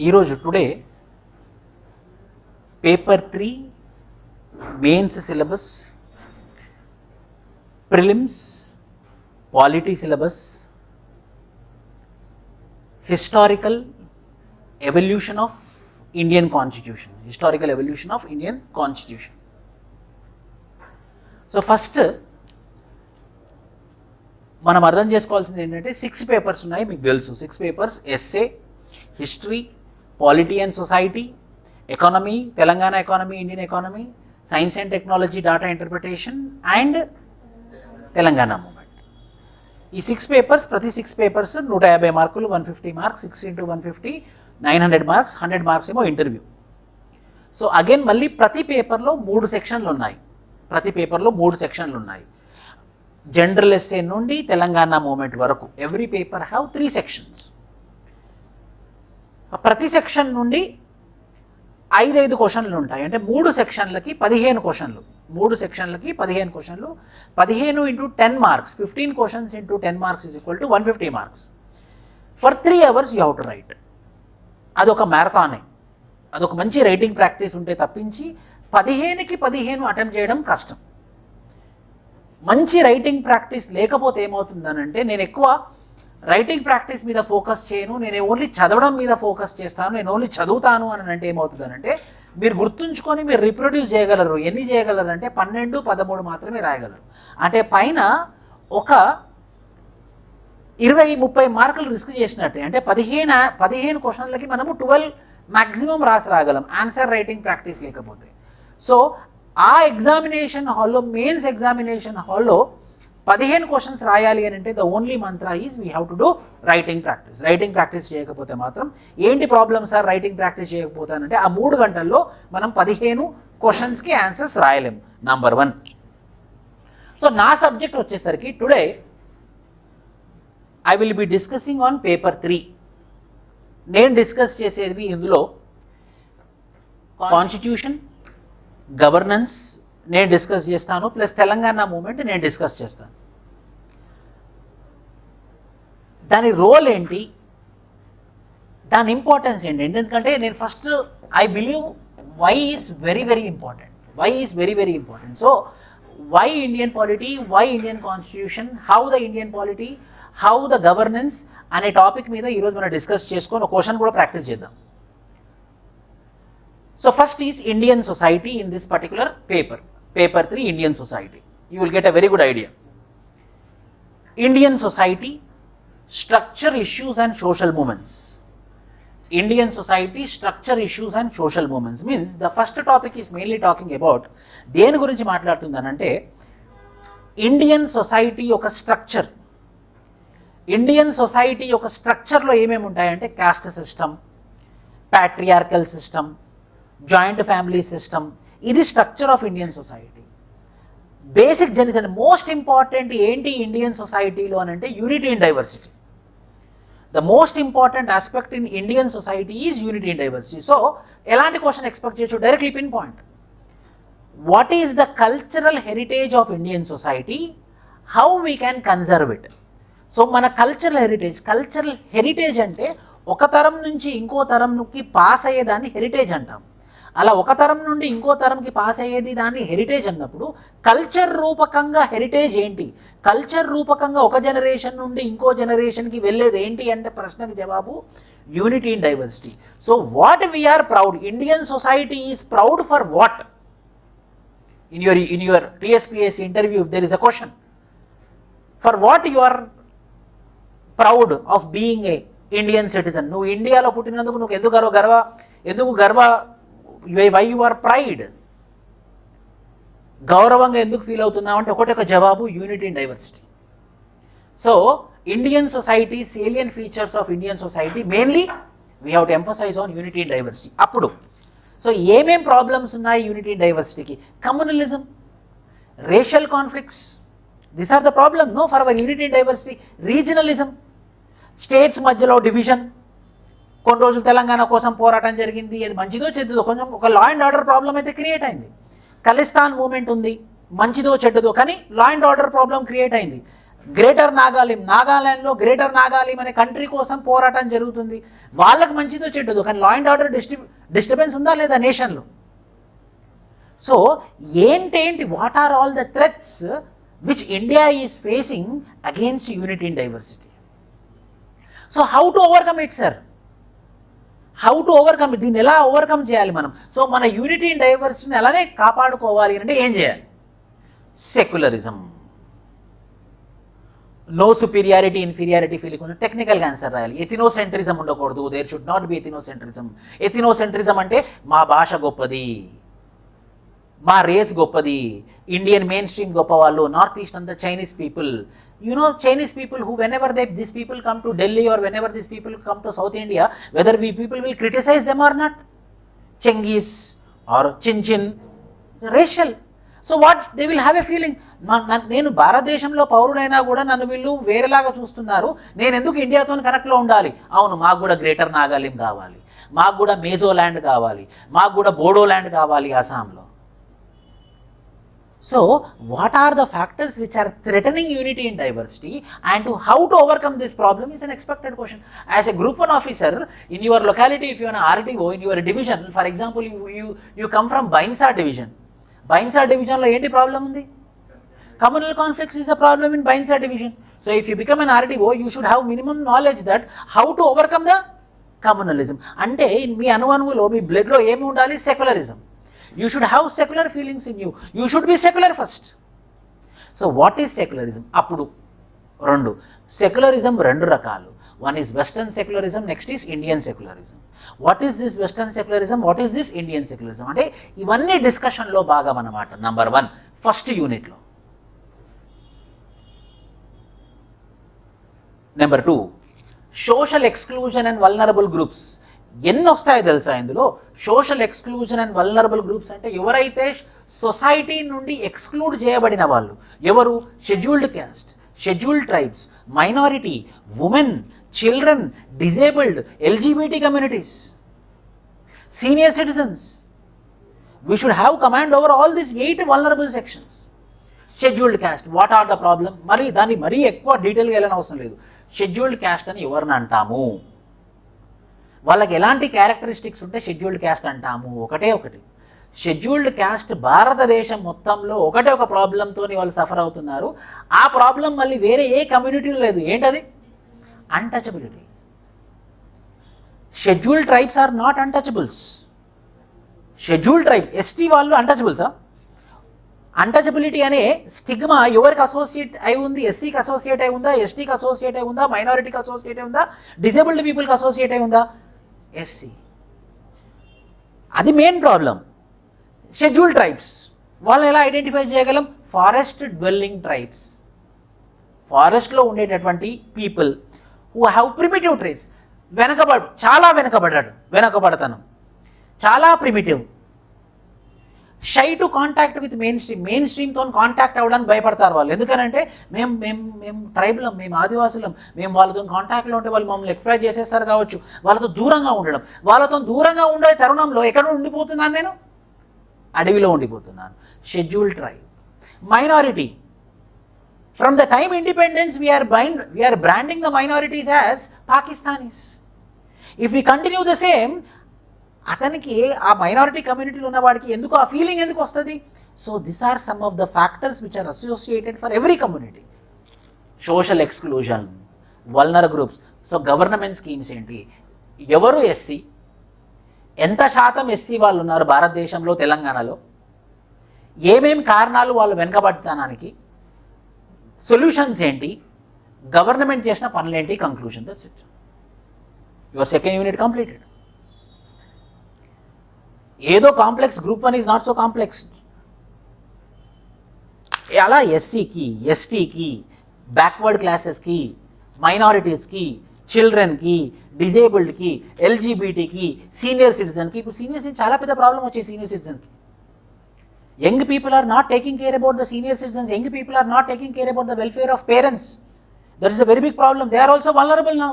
ఈరోజు today paper 3 mains syllabus, prelims polity syllabus, historical evolution of Indian constitution, historical evolution of Indian constitution. So first మనం అర్థం చేసుకోవాల్సింది ఏంటంటే 6 papers ఉన్నాయి, మీకు తెలుసు. 6 papers: essay, history, polity and society, economy, Telangana economy, Indian economy, science and technology, data interpretation and Telangana movement. ఈ 6 papers, ప్రతి 6 papers 150 మార్కులు, 150 మార్క్స్, 6 into 150 900 మార్క్స్, 100 మార్క్స్ ఏమో ఇంటర్వ్యూ. సో అగైన్ మళ్ళీ ప్రతి పేపర్లో 3 సెక్షన్లు ఉన్నాయి. ప్రతి పేపర్లో 3 సెక్షన్లు ఉన్నాయి. జనరల్ ఎస్సే నుండి తెలంగాణ మూమెంట్ వరకు ఎవ్రీ పేపర్ హ్యావ్ 3 సెక్షన్స్. ప్రతి సెక్షన్ నుండి 5 క్వశ్చన్లు ఉంటాయి. అంటే 3 సెక్షన్లకి 15 క్వశ్చన్లు, 3 సెక్షన్లకి 15 క్వశ్చన్లు. 15 into 10 marks, 15 questions into 10 marks is equal to 150 marks. For 3 hours you have to right. అదొక మ్యారథానే, అదొక మంచి రైటింగ్ ప్రాక్టీస్ ఉంటే తప్పించి 15కి 15 అటెంప్ట్ చేయడం కష్టం. మంచి రైటింగ్ ప్రాక్టీస్ లేకపోతే ఏమవుతుందనంటే, నేను ఎక్కువ రైటింగ్ ప్రాక్టీస్ మీద ఫోకస్ చేయను, నేను ఓన్లీ చదవడం మీద ఫోకస్ చేస్తాను, నేను ఓన్లీ చదువుతాను అని అంటే ఏమవుతుందనంటే, మీరు గుర్తుంచుకొని మీరు రిప్రొడ్యూస్ చేయగలరు. ఎన్ని చేయగలరు అంటే 12, 13 మాత్రమే రాయగలరు. అంటే పైన ఒక 20-30 మార్కులు రిస్క్ చేసినట్టే. అంటే 15 క్వశ్చన్లకి మనము 12 మ్యాక్సిమం రాసి రాగలం ఆన్సర్ రైటింగ్ ప్రాక్టీస్ లేకపోతే. సో ఆ ఎగ్జామినేషన్ హాల్లో, మెయిన్స్ ఎగ్జామినేషన్ హాల్లో 15 క్వశ్చన్స్ రాయాలి అని అంటే the only Mantra is we have to do writing practice. Writing practice చేయకపోతే మాత్రం ఏంటి ప్రాబ్లమ్ సార్, రైటింగ్ ప్రాక్టీస్ చేయకపోతానంటే ఆ 3 గంటల్లో మనం 15 క్వశ్చన్స్కి ఆన్సర్స్ రాయలేము. నంబర్ 1. సో నా సబ్జెక్ట్ వచ్చేసరికి today I will be discussing on paper 3. నేను డిస్కస్ చేసేది ఇందులో కాన్స్టిట్యూషన్, గవర్నెన్స్ నేను డిస్కస్ చేస్తాను, ప్లస్ తెలంగాణ మూమెంట్ నేను డిస్కస్ చేస్తాను. దాని రోల్ ఏంటి, దాని ఇంపార్టెన్స్ ఏంటి, ఎందుకంటే నేను first I believe why is very very important. Why is very very important. So why Indian polity, why Indian constitution, how the Indian polity, how the governance అనే topic మీద ఈరోజు మనం డిస్కస్ చేసుకొని ఒక క్వశ్చన్ కూడా ప్రాక్టీస్ చేద్దాం. So first is Indian society in this particular paper, paper 3 Indian society. You will get a very good idea. Indian society, structure, issues and social movements. Indian society, structure, issues and social movements means the first topic is mainly talking about దేని గురించి మాట్లాడుతుందనంటే Indian society యొక్క structure. Indian society యొక్క స్ట్రక్చర్లో ఏమేమి ఉంటాయంటే caste system, patriarchal system, joint family system. ఇది structure of Indian society. Basic genes and most important ఏంటి ఇండియన్ సొసైటీలో అని అంటే unity in diversity. The most important aspect in Indian society is unity in diversity. So ఎలాంటి question expect చేయొచ్చు, directly pin point. What is the cultural heritage of Indian society, how we can conserve it. So మన cultural heritage అంటే ఒక తరం నుంచి ఇంకో తరంకి pass అయ్యేదాన్ని heritage అంటాం. అలా ఒక తరం నుండి ఇంకో తరంకి పాస్ అయ్యేది దాన్ని హెరిటేజ్ అన్నప్పుడు కల్చర్ రూపకంగా హెరిటేజ్ ఏంటి, కల్చర్ రూపకంగా ఒక జనరేషన్ నుండి ఇంకో జనరేషన్కి వెళ్ళేది ఏంటి అంటే ప్రశ్నకి జవాబు unity in diversity. So what we are proud, Indian society is proud for what? In your TSPSC interview if there is a question, for what you are proud of being a Indian citizen. నువ్వు ఇండియాలో పుట్టినందుకు నువ్వు ఎందుకు గర్వ why you are pride, గౌరవంగా ఎందుకు feel అవుతున్నావు అంటే ఒకటి ఒక జవాబు unity in diversity. So Indian society, salient features of Indian society mainly we have to emphasize on unity in diversity. అప్పుడు సో ఏమేం ప్రాబ్లమ్స్ ఉన్నాయి యూనిటీ ఇన్ డైవర్సిటీకి? Communalism, racial conflicts, these are the problem no for our unity in diversity. Regionalism, states మధ్యలో division. కొన్ని రోజులు తెలంగాణ కోసం పోరాటం జరిగింది, అది మంచిదో చెడ్డదో, కొంచెం ఒక లా అండ్ ఆర్డర్ ప్రాబ్లం అయితే క్రియేట్ అయింది. ఖలిస్తాన్ మూమెంట్ ఉంది, మంచిదో చెడ్డదో, కానీ law and order problem create అయింది. గ్రేటర్ నాగాలిం, నాగాలాండ్లో గ్రేటర్ నాగాలిం అనే కంట్రీ కోసం పోరాటం జరుగుతుంది. వాళ్ళకి మంచిదో చెడ్డదో, కానీ లా అండ్ ఆర్డర్ డిస్టర్బెన్స్ ఉందా లేదా నేషన్లో? సో ఏంటి what are all the threats which India is facing against unity in diversity? So how to overcome it sir? How to overcome it? దీన్ని ఎలా ఓవర్కమ్ చేయాలి మనం? సో మన యూనిటీ ఇన్ డైవర్సిటీని అలానే కాపాడుకోవాలి అంటే ఏం చేయాలి? Secularism. No superiority inferiority feeling ఉంది. టెక్నికల్గా ఆన్సర్ రాయాలి. ఎథినోసెంట్రిజం ఉండకూడదు. There should not be ethnocentrism. Ethnocentrism అంటే మా భాష గొప్పది, మా రేస్ గొప్పది, ఇండియన్ మెయిన్ స్ట్రీమ్ గొప్పవాళ్ళు, నార్త్ ఈస్ట్ అంతా Chinese people. Chinese people who whenever these people come to Delhi or whenever these people come to South India, whether we people will criticize them or not. Chinggis or Chin, racial. So what? They will have a feeling. నేను భారతదేశంలో పౌరుడైనా కూడా నన్ను వీళ్ళు వేరేలాగా చూస్తున్నారు, నేను ఎందుకు ఇండియాతో కనెక్ట్లో ఉండాలి? అవును, మాకు కూడా గ్రేటర్ నాగాలిం కావాలి, మాకు కూడా మేజోల్యాండ్ కావాలి, మాకు కూడా బోడోల్యాండ్ కావాలి అస్సాంలో. So, what are the factors which are threatening unity and diversity, and how to overcome this problem is an expected question. As a Group 1 officer, in your locality, if you are an RTO, in your division, for example, you come from Bainsar division. Bainsar division lo enti problem undi? Communal conflicts is a problem in Bainsar division. So, if you become an RTO, you should have minimum knowledge that how to overcome the communalism. Ante మీ అనువనువులో మీ బ్లడ్లో ఏమి ఉండాలి? Secularism. You should have secular feelings in you. You should be secular first. So what is secularism? Appudu rendu. Secularism rendu rakalu. One is Western secularism, next is Indian secularism. What is this Western secularism? What is this Indian secularism? Ante ivanni discussion lo bhagam anamata. Number 1, first unit lo. Number 2, social exclusion and vulnerable groups. ఎన్ని వస్తాయో తెలుసా ఇందులో? Social exclusion and vulnerable groups అంటే ఎవరైతే society నుండి exclude చేయబడిన వాళ్ళు. ఎవరు? Scheduled caste, scheduled tribes, minority, women, children, disabled, LGBT communities, senior citizens. We should have command over all this 8 vulnerable sections. Scheduled caste, what are the problem? మరి దాన్ని మరీ ఎక్కువ డీటెయిల్గా వెళ్ళని అవసరం లేదు. షెడ్యూల్డ్ క్యాస్ట్ అని ఎవరిని అంటాము? వాళ్ళకి ఎలాంటి క్యారెక్టరిస్టిక్స్ ఉంటే షెడ్యూల్డ్ క్యాస్ట్ అంటాము? ఒకటి షెడ్యూల్డ్ క్యాస్ట్ భారతదేశం మొత్తంలో ఒక ప్రాబ్లంతో వాళ్ళు సఫర్ అవుతున్నారు. ఆ ప్రాబ్లం మళ్ళీ వేరే ఏ కమ్యూనిటీలో లేదు. ఏంటది? Untouchability. Scheduled tribes are not untouchables. Scheduled tribe ST వాళ్ళు అన్టచబుల్సా? అన్టచబిలిటీ అనే స్టిగ్మా ఎవరికి అసోసియేట్ అయి ఉంది? ఎస్సీకి అసోసియేట్ అయి ఉందా? ఎస్టీకి అసోసియేట్ అయి ఉందా? మైనారిటీకి అసోసియేట్ అయి ఉందా? డిజేబుల్డ్ పీపుల్కి అసోసియేట్ అయి ఉందా? ఎస్సీ. అది మెయిన్ ప్రాబ్లం. షెడ్యూల్డ్ ట్రైబ్స్ వాళ్ళని ఎలా ఐడెంటిఫై చేయగలం? ఫారెస్ట్ డ్వెల్లింగ్ ట్రైబ్స్, ఫారెస్ట్లో ఉండేటటువంటి people who have primitive tribes. చాలా వెనకబడతనం, చాలా primitive. Shy to contact with main స్ట్రీమ్తో కాంటాక్ట్ అవ్వడానికి భయపడతారు వాళ్ళు. ఎందుకనంటే మేము ట్రైబులం, మేము ఆదివాసులం, మేము వాళ్ళతో కాంటాక్ట్లో ఉంటే వాళ్ళు మమ్మల్ని ఎక్స్ప్లాయిట్ చేసేస్తారు కావచ్చు. వాళ్ళతో దూరంగా ఉండడం. వాళ్ళతో దూరంగా ఉండే తరుణంలో ఎక్కడ ఉండిపోతున్నాను? నేను అడవిలో ఉండిపోతున్నాను. Scheduled tribe. Minority. From the time independence we are branding the minorities as Pakistanis. If we continue the same, అతనికి ఆ మైనారిటీ కమ్యూనిటీలో ఉన్న వాడికి ఎందుకు ఆ ఫీలింగ్ ఎందుకు వస్తుంది? So this are some of the factors which are associated for every community. Social exclusion, vulnerable groups. So government schemes ఏంటి? ఎవరు ఎస్సీ? ఎంత శాతం ఎస్సీ వాళ్ళు ఉన్నారు భారతదేశంలో, తెలంగాణలో? ఏమేమి కారణాలు వాళ్ళు వెనకబడతానానికి? సొల్యూషన్స్ ఏంటి? గవర్నమెంట్ చేసిన పనులేంటి? Conclusion. That's it. Your second unit completed. ఏదో complex, group 1 is not so complex. అలా ఎస్సీకి, ఎస్టీకి, బ్యాక్వర్డ్ క్లాసెస్కి, మైనారిటీస్కి, చిల్డ్రన్కి, డిజేబుల్డ్కి, ఎల్జీబీటీకి, సీనియర్ సిటిజన్కి. ఇప్పుడు సీనియర్ సిటిజన్ చాలా పెద్ద ప్రాబ్లం వచ్చే సీనియర్ సిటిజన్కి. Young people are not taking care about the senior citizens. Young people are not taking care about the welfare of parents. That is a very big problem. They are also vulnerable now.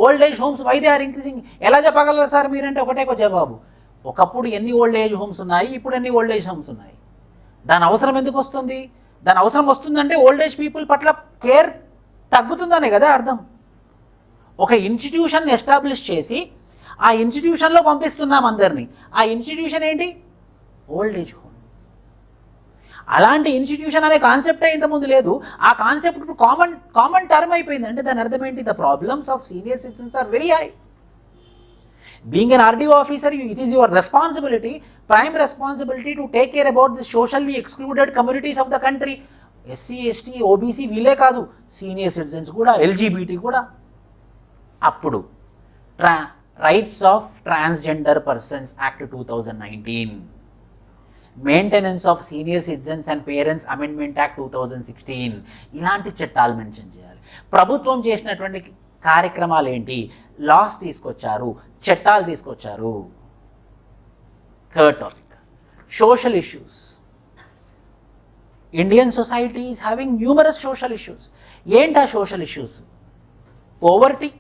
Old age homes, why they are increasing? ఎలా చెప్పగలరు sir మీరంటే ఒకటే జవాబు. ఒకప్పుడు ఎన్ని old age homes ఉన్నాయి, ఇప్పుడు ఎన్ని ఓల్డ్ ఏజ్ హోమ్స్ ఉన్నాయి? దాని అవసరం ఎందుకు వస్తుంది? దాని అవసరం వస్తుందంటే ఓల్డ్ ఏజ్ పీపుల్ పట్ల కేర్ తగ్గుతుందనే కదా అర్థం. ఒక ఇన్స్టిట్యూషన్ ఎస్టాబ్లిష్ చేసి ఆ ఇన్స్టిట్యూషన్లో పంపిస్తున్నాం అందరినీ. ఆ ఇన్స్టిట్యూషన్ ఏంటి? Old age home. అలాంటి ఇన్స్టిట్యూషన్ అనే కాన్సెప్టే ఇంతకుముందు లేదు. ఆ కాన్సెప్ట్ కామన్ టర్మ్ అయిపోయింది. అంటే దాని అర్థం ఏంటి? The problems of senior citizens are very high. Being an RDO officer, it is your responsibility, prime responsibility to take care about the socially excluded communities of the country. SC, ST, OBC వీలే కాదు, senior citizens కూడా, LGBT కూడా. అప్పుడు rights of transgender persons act 2019, maintenance of senior citizens and parents amendment act 2016, ఇలాంటి చట్టాలు mention చేయాలి. ప్రభుత్వం చేసినటువంటి కార్యక్రమాలు ఏంటి? లాస్ తీసుకొచ్చారు, చట్టాలు తీసుకొచ్చారు. Third topic, social issues. Indian society is having numerous social issues. ఏంటా social issues? Poverty,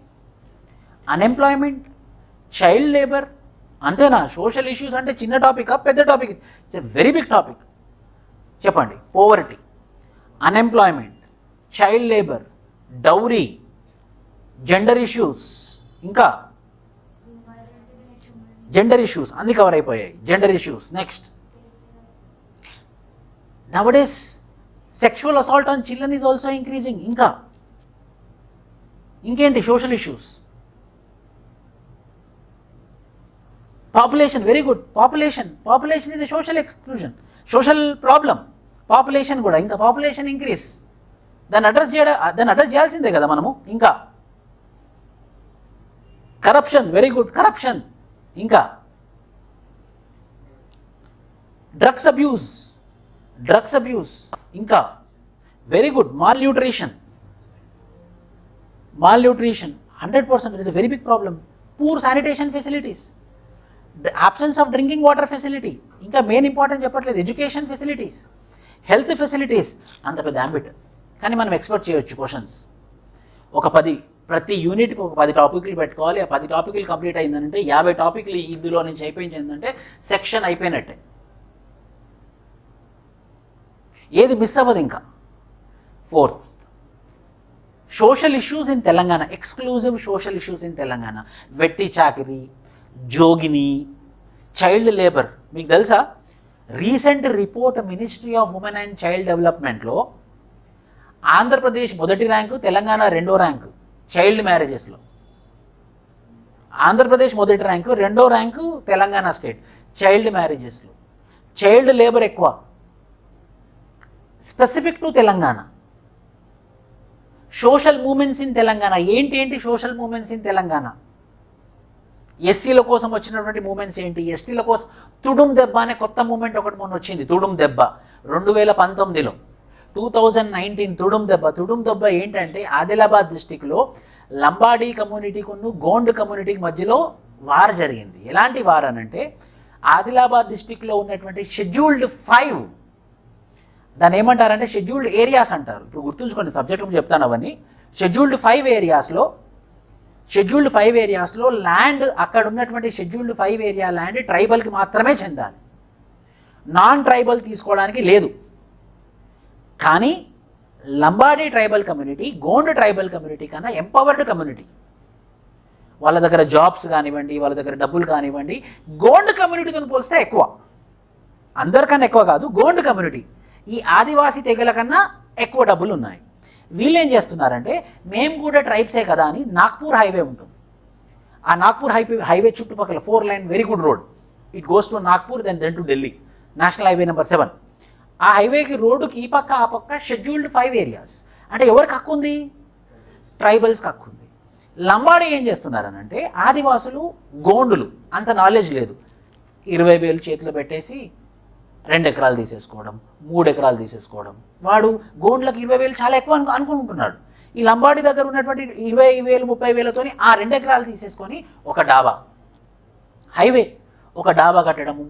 unemployment, child labour. అంతేనా? సోషల్ ఇష్యూస్ అంటే చిన్న టాపికా పెద్ద topic? It's a very big topic. చెప్పండి. Poverty, unemployment, child labour, dowry, gender issues, ఇంకా gender issues అన్ని cover అయిపోయాయి. Gender issues. Next, nowadays sexual assault on children is also increasing. ఇంకేంటి social issues? Population, very good. Population is a social exclusion, social problem. Population కూడా, ఇంకా population increase, దాన్ని address చేయాల్సిందే కదా మనము. ఇంకా కరప్షన్, వెరీ గుడ్, కరప్షన్. ఇంకా drugs abuse, ఇంకా very good. Malnutrition 100%, it is a very big problem. Poor sanitation facilities, absence of drinking water facility, ఇంకా మెయిన్ ఇంపార్టెంట్ చెప్పట్లేదు, ఎడ్యుకేషన్ ఫెసిలిటీస్, హెల్త్ ఫెసిలిటీస్. అంత పెద్ద అంబిట్. కానీ మనం ఎక్స్పెక్ట్ చేయొచ్చు questions. ప్రతి యూనిట్కి ఒక 10 టాపిక్లు పెట్టుకోవాలి. ఆ 10 టాపిక్లు కంప్లీట్ అయిందంటే 50 టాపిక్లు ఇందులో నుంచి అయిపోయిందంటే సెక్షన్ అయిపోయినట్టే. ఏది మిస్ అవ్వదు ఇంకా. Fourth, social issues in Telangana, exclusive social issues in Telangana. వెట్టి చాకిరీ, జోగిని, చైల్డ్ లేబర్. మీకు తెలుసా, recent report ministry of women and child డెవలప్మెంట్లో ఆంధ్రప్రదేశ్ మొదటి ర్యాంకు, తెలంగాణ 2వ ర్యాంకు చైల్డ్ మ్యారేజెస్లో. ఆంధ్రప్రదేశ్ మొదటి ర్యాంకు, 2వ ర్యాంకు తెలంగాణ స్టేట్ చైల్డ్ మ్యారేజెస్లో. చైల్డ్ లేబర్ ఎక్కువ, specific to Telangana. Social movements in Telangana. ఏంటి సోషల్ మూమెంట్స్ ఇన్ తెలంగాణ? ఎస్సీల కోసం వచ్చినటువంటి మూమెంట్స్ ఏంటి? ఎస్టీల కోసం తుడుం దెబ్బ అనే కొత్త మూమెంట్ ఒకటి మొన్న వచ్చింది. తుడుం దెబ్బ 2019లో, 2019 తుడుం దెబ్బ ఏంటంటే ఆదిలాబాద్ డిస్టిక్లో లంబాడీ కమ్యూనిటీకి గోండ్ కమ్యూనిటీకి మధ్యలో వార్ జరిగింది. ఎలాంటి వార్ అనంటే, ఆదిలాబాద్ డిస్టిక్లో ఉన్నటువంటి షెడ్యూల్డ్ 5, దాన్ని ఏమంటారంటే షెడ్యూల్డ్ ఏరియాస్ అంటారు. ఇప్పుడు గుర్తుంచుకోండి, సబ్జెక్ట్ చెప్తాను అవన్నీ. షెడ్యూల్డ్ 5 ఏరియాస్లో ల్యాండ్, అక్కడ ఉన్నటువంటి షెడ్యూల్డ్ 5 ఏరియా ల్యాండ్ ట్రైబల్కి మాత్రమే చెందాలి, నాన్ ట్రైబల్ తీసుకోవడానికి లేదు. కానీ Lambadi tribal community Gond tribal community కన్నా ఎంపవర్డ్ కమ్యూనిటీ. వాళ్ళ దగ్గర జాబ్స్ కానివ్వండి, వాళ్ళ దగ్గర డబ్బులు కానివ్వండి, గోండ్ కమ్యూనిటీతో పోలిస్తే ఎక్కువ. అందరికన్నా ఎక్కువ కాదు, గోండ్ కమ్యూనిటీ ఈ ఆదివాసీ తెగల కన్నా ఎక్కువ డబ్బులు ఉన్నాయి. వీళ్ళు ఏం చేస్తున్నారంటే, మేము కూడా ట్రైబ్సే కదా అని నాగ్పూర్ హైవే ఉంటుంది. ఆ నాగ్పూర్ హైవే చుట్టుపక్కల 4 line very good road, it goes to Nagpur then to Delhi, national highway number 7. ఆ హైవేకి రోడ్డుకి ఈ పక్క ఆ పక్క షెడ్యూల్డ్ 5 ఏరియాస్. అంటే ఎవరికి హక్కు ఉంది? ట్రైబల్స్కి హక్కు ఉంది. లంబాడీ ఏం చేస్తున్నారనంటే, ఆదివాసులు గోండులు అంత నాలెడ్జ్ లేదు, 20,000 చేతిలో పెట్టేసి 2 ఎకరాలు తీసేసుకోవడం, 3 ఎకరాలు తీసేసుకోవడం. వాడు గోండ్లకు 20,000 చాలా ఎక్కువ అనుకుంటున్నాడు. ఈ లంబాడీ దగ్గర ఉన్నటువంటి 20,000 30,000తోని ఆ 2 ఎకరాలు తీసేసుకొని ఒక డాబా, హైవే, ఒక డాబా కట్టడము.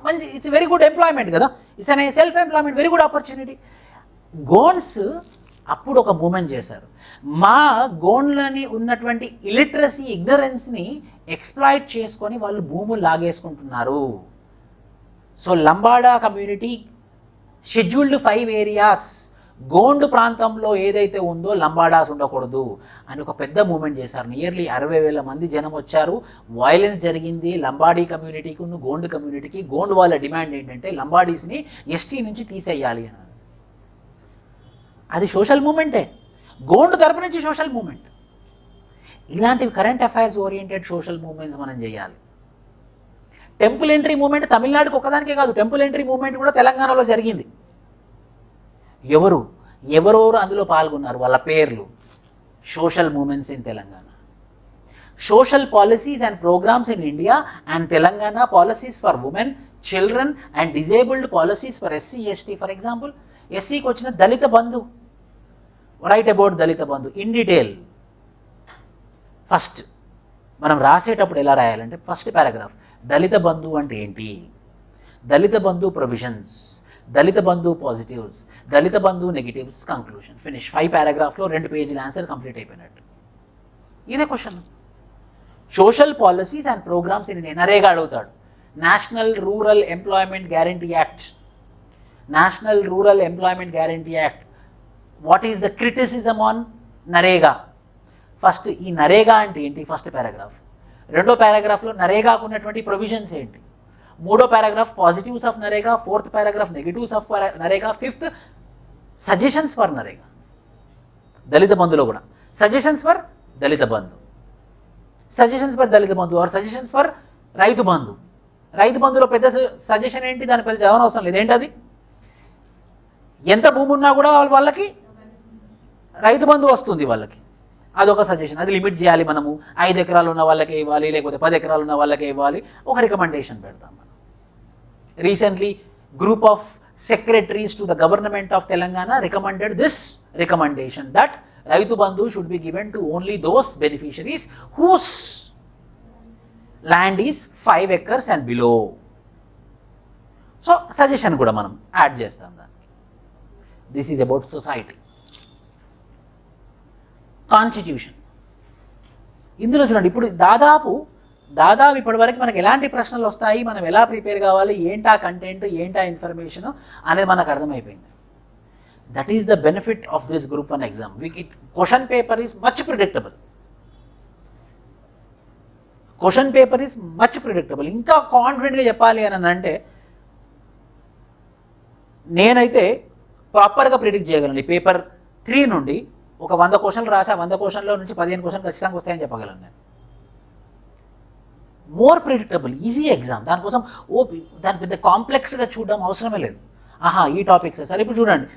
మంచి, ఇట్స్ వెరీ గుడ్ ఎంప్లాయ్మెంట్ కదా, ఇట్స్ అనే self employment, very good opportunity. Gonds అప్పుడు ఒక మూమెంట్ చేశారు. మా గోండ్లని ఉన్నటువంటి ఇలిటరసీ, ఇగ్నరెన్స్ని ఎక్స్ప్లాయిట్ చేసుకొని వాళ్ళు భూములు లాగేసుకుంటున్నారు. So Lambada community scheduled 5 areas, Gond ప్రాంతంలో ఏదైతే ఉందో లంబాడాస్ ఉండకూడదు అని ఒక పెద్ద మూమెంట్ చేశారు. నియర్లీ 60,000 మంది జనం వచ్చారు. వైలెన్స్ జరిగింది లంబాడీ కమ్యూనిటీకి, గోండ్ కమ్యూనిటీకి. గోండ్ వాళ్ళ డిమాండ్ ఏంటంటే లంబాడీస్ని ఎస్టీ నుంచి తీసేయాలి అని. అది సోషల్ మూమెంటే, గోండ్ తరపు నుంచి సోషల్ మూమెంట్. ఇలాంటివి current affairs oriented social moments మనం చేయాలి. టెంపుల్ ఎంట్రీ మూమెంట్ తమిళనాడుకి ఒక్కదానికే కాదు, టెంపుల్ ఎంట్రీ మూమెంట్ కూడా తెలంగాణలో జరిగింది. ఎవరెవరు అందులో పాల్గొన్నారు, వాళ్ళ పేర్లు. Social movements in Telangana, social policies and programmes in India and Telangana policies for women, children and disabled policies for SC ST. For example ఎస్సీకి వచ్చిన Dalit Bandhu, write about Dalit Bandhu in detail. First మనం రాసేటప్పుడు ఎలా రాయాలంటే ఫస్ట్ పారాగ్రాఫ్ దళిత బంధు అంటే ఏంటి, Dalit Bandhu provisions, Dalit Bandhu positives, Dalit Bandhu negatives, conclusion, finish. 5 పారాగ్రాఫ్లో 2 పేజీల ఆన్సర్ కంప్లీట్ అయిపోయినట్టు. ఇదే question. Social policies and programmes in NREGA అడుగుతాడు. National rural employment guarantee act, national rural employment guarantee act. What is the criticism on NREGA? First ఈ నరేగా అంటే ఏంటి, ఫస్ట్ పారాగ్రాఫ్. రెండో పారాగ్రాఫ్లో నరేగాకు ఉన్నటువంటి ప్రొవిజన్స్ ఏంటి. మూడో paragraph positives of NREGA, fourth paragraph negatives of NREGA, fifth suggestions for NREGA. Dalit బంధులో కూడా suggestions for Dalit Bandhu, suggestions for Dalit Bandhu or suggestions for Rythu Bandhu. రైతు బంధులో పెద్ద సజెషన్ ఏంటి, దాని పెద్ద చదవనవసరం అవసరం లేదు. ఏంటది, ఎంత భూమి ఉన్నా కూడా వాళ్ళకి రైతు బంధు వస్తుంది వాళ్ళకి, అదొక సజెషన్. అది లిమిట్ చేయాలి మనము, 5 ఎకరాలు ఉన్న వాళ్ళకే ఇవ్వాలి, లేకపోతే 10 ఎకరాలు ఉన్న వాళ్ళకే ఇవ్వాలి, ఒక రికమెండేషన్ పెడతాం మనం. Recently group of secretaries to the government of Telangana recommended this recommendation that Rythu Bandhu should be given to only those beneficiaries whose land is 5 acres and below. So suggestion కూడా మనం యాడ్ చేస్తాం దానికి. This is about society. Constitution, ఇందులో చూడండి ఇప్పుడు దాదాపు ఇప్పటివరకు మనకు ఎలాంటి ప్రశ్నలు వస్తాయి, మనం ఎలా ప్రిపేర్ కావాలి, ఏంటా కంటెంట్, ఏంటా ఇన్ఫర్మేషన్ అనేది మనకు అర్థమైపోయింది. That is the benefit of this group 1 exam. Question paper is much predictable. Question paper is much predictable. ఇంకా కాన్ఫిడెంట్గా చెప్పాలి అని అంటే నేనైతే ప్రాపర్గా ప్రిడిక్ట్ చేయగలను. పేపర్ 3 నుండి ఒక 100 క్వశ్చన్లు రాసా, 100 క్వశ్చన్లో నుంచి 15 క్వశ్చన్లు ఖచ్చితంగా వస్తాయని చెప్పగలను నేను. More predictable, easy exam. దానికోసం దాని పెద్ద కాంప్లెక్స్గా చూడడం అవసరమే లేదు. ఈ టాపిక్స్ సరే. ఇప్పుడు చూడండి,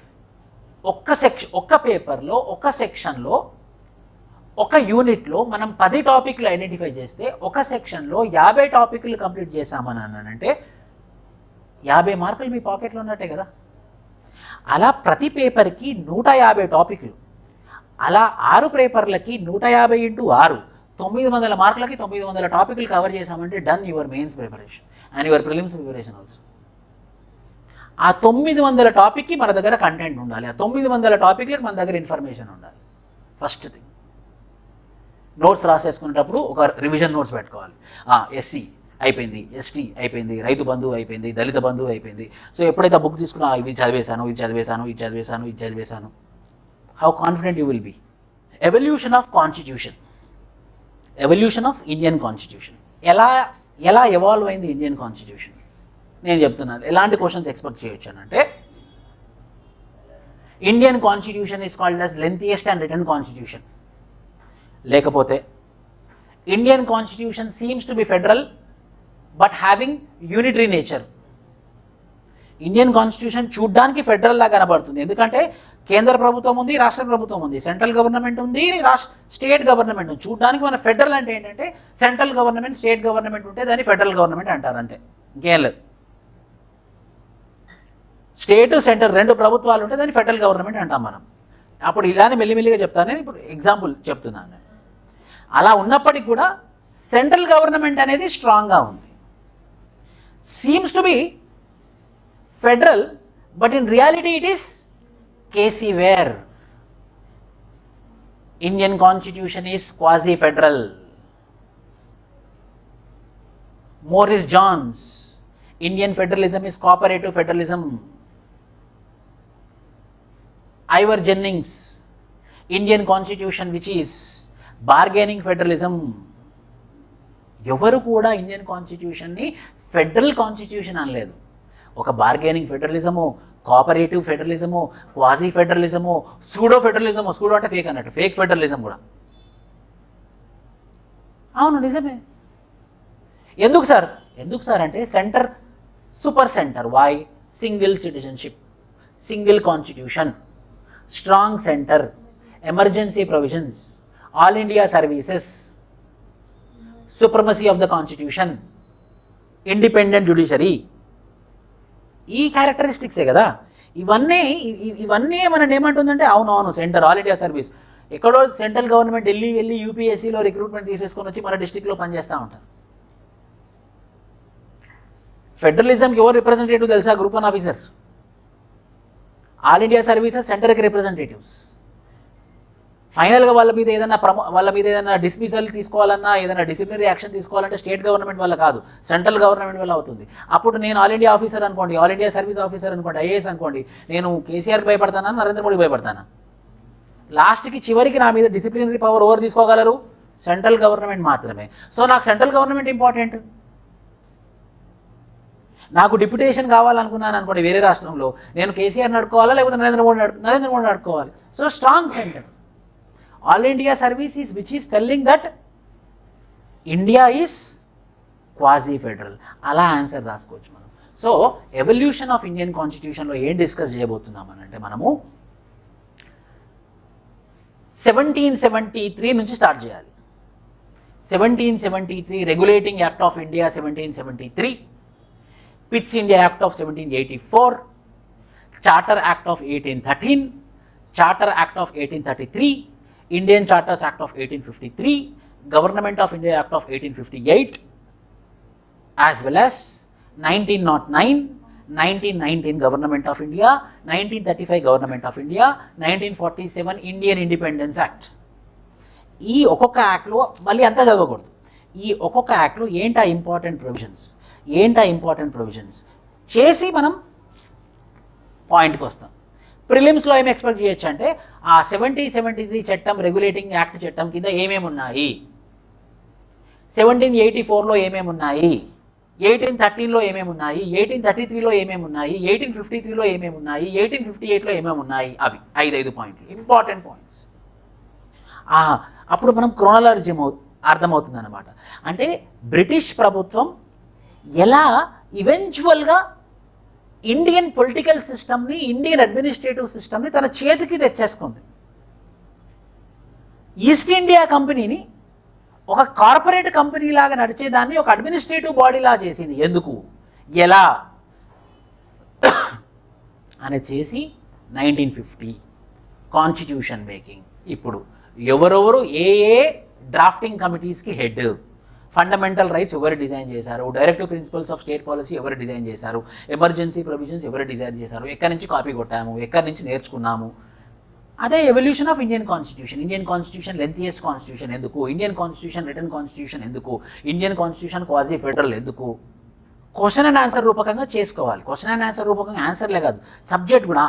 ఒక్క పేపర్లో, ఒక సెక్షన్లో, ఒక యూనిట్లో మనం 10 టాపిక్లు ఐడెంటిఫై చేస్తే ఒక సెక్షన్లో 50 టాపిక్లు కంప్లీట్ చేశామని అన్నానంటే 50 మార్కులు మీ పాకెట్లో ఉన్నట్టే కదా. అలా ప్రతి పేపర్కి 150 టాపిక్లు, అలా 6 పేపర్లకి 150 × 6 900 మార్కులకి 900 టాపిక్లు కవర్ చేసామంటే done your mains preparation and your prelims preparation also. ఆ 900 టాపిక్కి మన దగ్గర కంటెంట్ ఉండాలి, ఆ 900 టాపిక్లకి మన దగ్గర ఇన్ఫర్మేషన్ ఉండాలి. ఫస్ట్ థింగ్, నోట్స్ రాసేసుకునేటప్పుడు ఒక రివిజన్ నోట్స్ పెట్టుకోవాలి. ఎస్సీ అయిపోయింది, ఎస్టీ అయిపోయింది, రైతు బంధువు అయిపోయింది, దళిత బంధువు అయిపోయింది. సో ఎప్పుడైతే బుక్ తీసుకున్నా ఇది చదివేశాను, ఇది చదివేశాను, ఇది చదివేశాను, ఇది చదివేశాను, how confident you will be. Evolution of Constitution, evolution of Indian Constitution. ఎలా ఎవాల్వ్ అయింది ఇండియన్ కాన్స్టిట్యూషన్ నేను చెప్తున్నాను. ఎలాంటి క్వశ్చన్స్ ఎక్స్పెక్ట్ చేయొచ్చు అంటే, Indian constitution is called as lengthiest and written constitution. లేకపోతే Indian constitution seems to be federal but having unitary nature. Indian constitution చూడ్డానికి federal లా కనబడుతుంది, ఎందుకంటే కేంద్ర ప్రభుత్వం ఉంది, రాష్ట్ర ప్రభుత్వం ఉంది, సెంట్రల్ గవర్నమెంట్ ఉంది, స్టేట్ గవర్నమెంట్ ఉంది. చూడ్డానికి మన ఫెడరల్ అంటే ఏంటంటే సెంట్రల్ గవర్నమెంట్, స్టేట్ గవర్నమెంట్ ఉంటే దాన్ని ఫెడరల్ గవర్నమెంట్ అంటారు, అంతే, ఇంకేం లేదు. స్టేట్ సెంటర్ 2 ప్రభుత్వాలు ఉంటే దాన్ని ఫెడరల్ గవర్నమెంట్ అంటాం మనం. అప్పుడు ఇలానే మెల్లిమెల్లిగా చెప్తాను నేను, ఇప్పుడు ఎగ్జాంపుల్ చెప్తున్నాను నేను. అలా ఉన్నప్పటికీ కూడా సెంట్రల్ గవర్నమెంట్ అనేది స్ట్రాంగ్గా ఉంది, seems to be federal, but in reality it is K C Wheare. Indian constitution is quasi federal. Morris Jones, Indian federalism is cooperative federalism. Ivor Jennings, Indian constitution which is bargaining federalism. ఎవరు కూడా Indian కాన్స్టిట్యూషన్ని federal constitution అనలేదు. ఒక bargaining federalism, cooperative federalism, quasi federalism, pseudo federalism, pseudo అంటే fake అన్నట్టు, fake federalism కూడా. అవును, నిజమే. ఎందుకు సార్ అంటే centre super centre. Why? Single citizenship, single constitution, strong centre, emergency provisions, all India services, supremacy of the constitution, independent judiciary. ఈ క్యారెక్టరిస్టిక్సే కదా ఇవన్నీ మనం ఏమంటుందంటే అవును సెంటర్, ఆల్ ఇండియా సర్వీస్. ఎక్కడో సెంట్రల్ గవర్నమెంట్ వెళ్ళి యూపీఎస్సీలో రిక్రూట్మెంట్ తీసేసుకొని వచ్చి మన డిస్టిక్లో పనిచేస్తూ ఉంటారు. ఫెడరలిజంకి ఎవరు రిప్రజెంటేటివ్ తెలుసా? Group 1 officers. All India services సెంటర్కి రిప్రజెంటేటివ్స్. ఫైనల్గా వాళ్ళ మీద ఏదైనా డిస్మిసల్ తీసుకోవాలన్నా, ఏదైనా డిసిప్లినరీ యాక్షన్ తీసుకోవాలంటే స్టేట్ గవర్నమెంట్ వల్ల కాదు, సెంట్రల్ గవర్నమెంట్ వల్ల అవుతుంది. అప్పుడు నేను ఆల్ ఇండియా ఆఫీసర్ అనుకోండి, ఆల్ ఇండియా సర్వీస్ ఆఫీసర్ అనుకోండి, ఐఏఎస్ అనుకోండి, నేను కేసీఆర్కి భయపడతానా, నరేంద్ర మోడీకి భయపడతానా? లాస్ట్కి చివరికి నా మీద డిసిప్లినరీ పవర్ ఎవరు తీసుకోగలరు? సెంట్రల్ గవర్నమెంట్ మాత్రమే. సో నాకు సెంట్రల్ గవర్నమెంట్ ఇంపార్టెంట్. నాకు డిప్యుటేషన్ కావాలనుకున్నాను అనుకోండి వేరే రాష్ట్రంలో, నేను కేసీఆర్ని అడుకోవాలా లేకపోతే నరేంద్ర మోడీని అడుకోవాలి. So strong centre. All India services which is telling that India is quasi federal. అలా ఆన్సర్ రాసుకోవచ్చు మనం. సో ఎవల్యూషన్ ఆఫ్ ఇండియన్ కాన్స్టిట్యూషన్లో ఏం డిస్కస్ చేయబోతున్నామనంటే మనము 1773 నుంచి స్టార్ట్ చేయాలి. 1773 regulating act of India 1773, pits India act of 1784, charter act of 1813, charter act of 1833, Indian charters act of 1853, government of India act of 1858, as well as 1909, 1919 government of India, 1935 government of India, 1947 Indian independence act. ఈ ఒక్కొక్క యాక్ట్లో మళ్ళీ అంతా చదవకూడదు. ఈ ఒక్కొక్క యాక్ట్లో ఏంటా ఇంపార్టెంట్ ప్రొవిజన్స్ చేసి మనం పాయింట్కి వస్తాం. ప్రిలిమ్స్లో ఏమి ఎక్స్పెక్ట్ చేయొచ్చు అంటే ఆ 1773 చట్టం, రెగ్యులేటింగ్ యాక్ట్ చట్టం కింద ఏమేమి ఉన్నాయి, 1784లో ఏమేమి ఉన్నాయి, 1813లో ఏమేమి ఉన్నాయి, 1833లో ఏమేమి ఉన్నాయి, 1853లో ఏమేమి ఉన్నాయి, 1858లో ఏమేమి ఉన్నాయి, అవి 5 పాయింట్లు, ఇంపార్టెంట్ పాయింట్స్. అప్పుడు మనం క్రోనాలజీ అర్థమవుతుంది అన్నమాట. అంటే బ్రిటిష్ ప్రభుత్వం ఎలా ఈవెంచువల్గా ఇండియన్ పొలిటికల్ సిస్టమ్ని, ఇండియన్ అడ్మినిస్ట్రేటివ్ సిస్టమ్ని తన చేతికి తెచ్చేసుకుంది. ఈస్ట్ ఇండియా కంపెనీని ఒక కార్పొరేట్ కంపెనీ లాగా నడిచేదాన్ని ఒక అడ్మినిస్ట్రేటివ్ బాడీలా చేసింది. ఎందుకు, ఎలా అనేది చేసి 1950 కాన్స్టిట్యూషన్ మేకింగ్. ఇప్పుడు ఎవరెవరు ఏ డ్రాఫ్టింగ్ కమిటీస్కి హెడ్, ఫండమెంటల్ రైట్స్ ఎవరు డిజైన్ చేశారు, directive principles of state policy ఎవరు డిజైన్ చేశారు, ఎమర్జెన్సీ ప్రొవిజన్స్ ఎవరు డిజైన్ చేశారు, ఎక్కడి నుంచి కాపీ కొట్టాము, ఎక్కడి నుంచి నేర్చుకున్నాము. అదే evolution of Indian constitution. Indian constitution lengthiest constitution ఎందుకు, ఇండియన్ కాన్స్టిట్యూషన్ రిటర్న్ కాన్స్టిట్యూషన్ ఎందుకు, ఇండియన్ కాన్స్టిట్యూషన్ క్వాజీ ఫెడరల్ ఎందుకు, క్వశ్చన్ అండ్ ఆన్సర్ రూపకంగా చేసుకోవాలి. క్వశ్చన్ అండ్ ఆన్సర్ రూపకంగా ఆన్సర్లే కాదు, సబ్జెక్ట్ కూడా.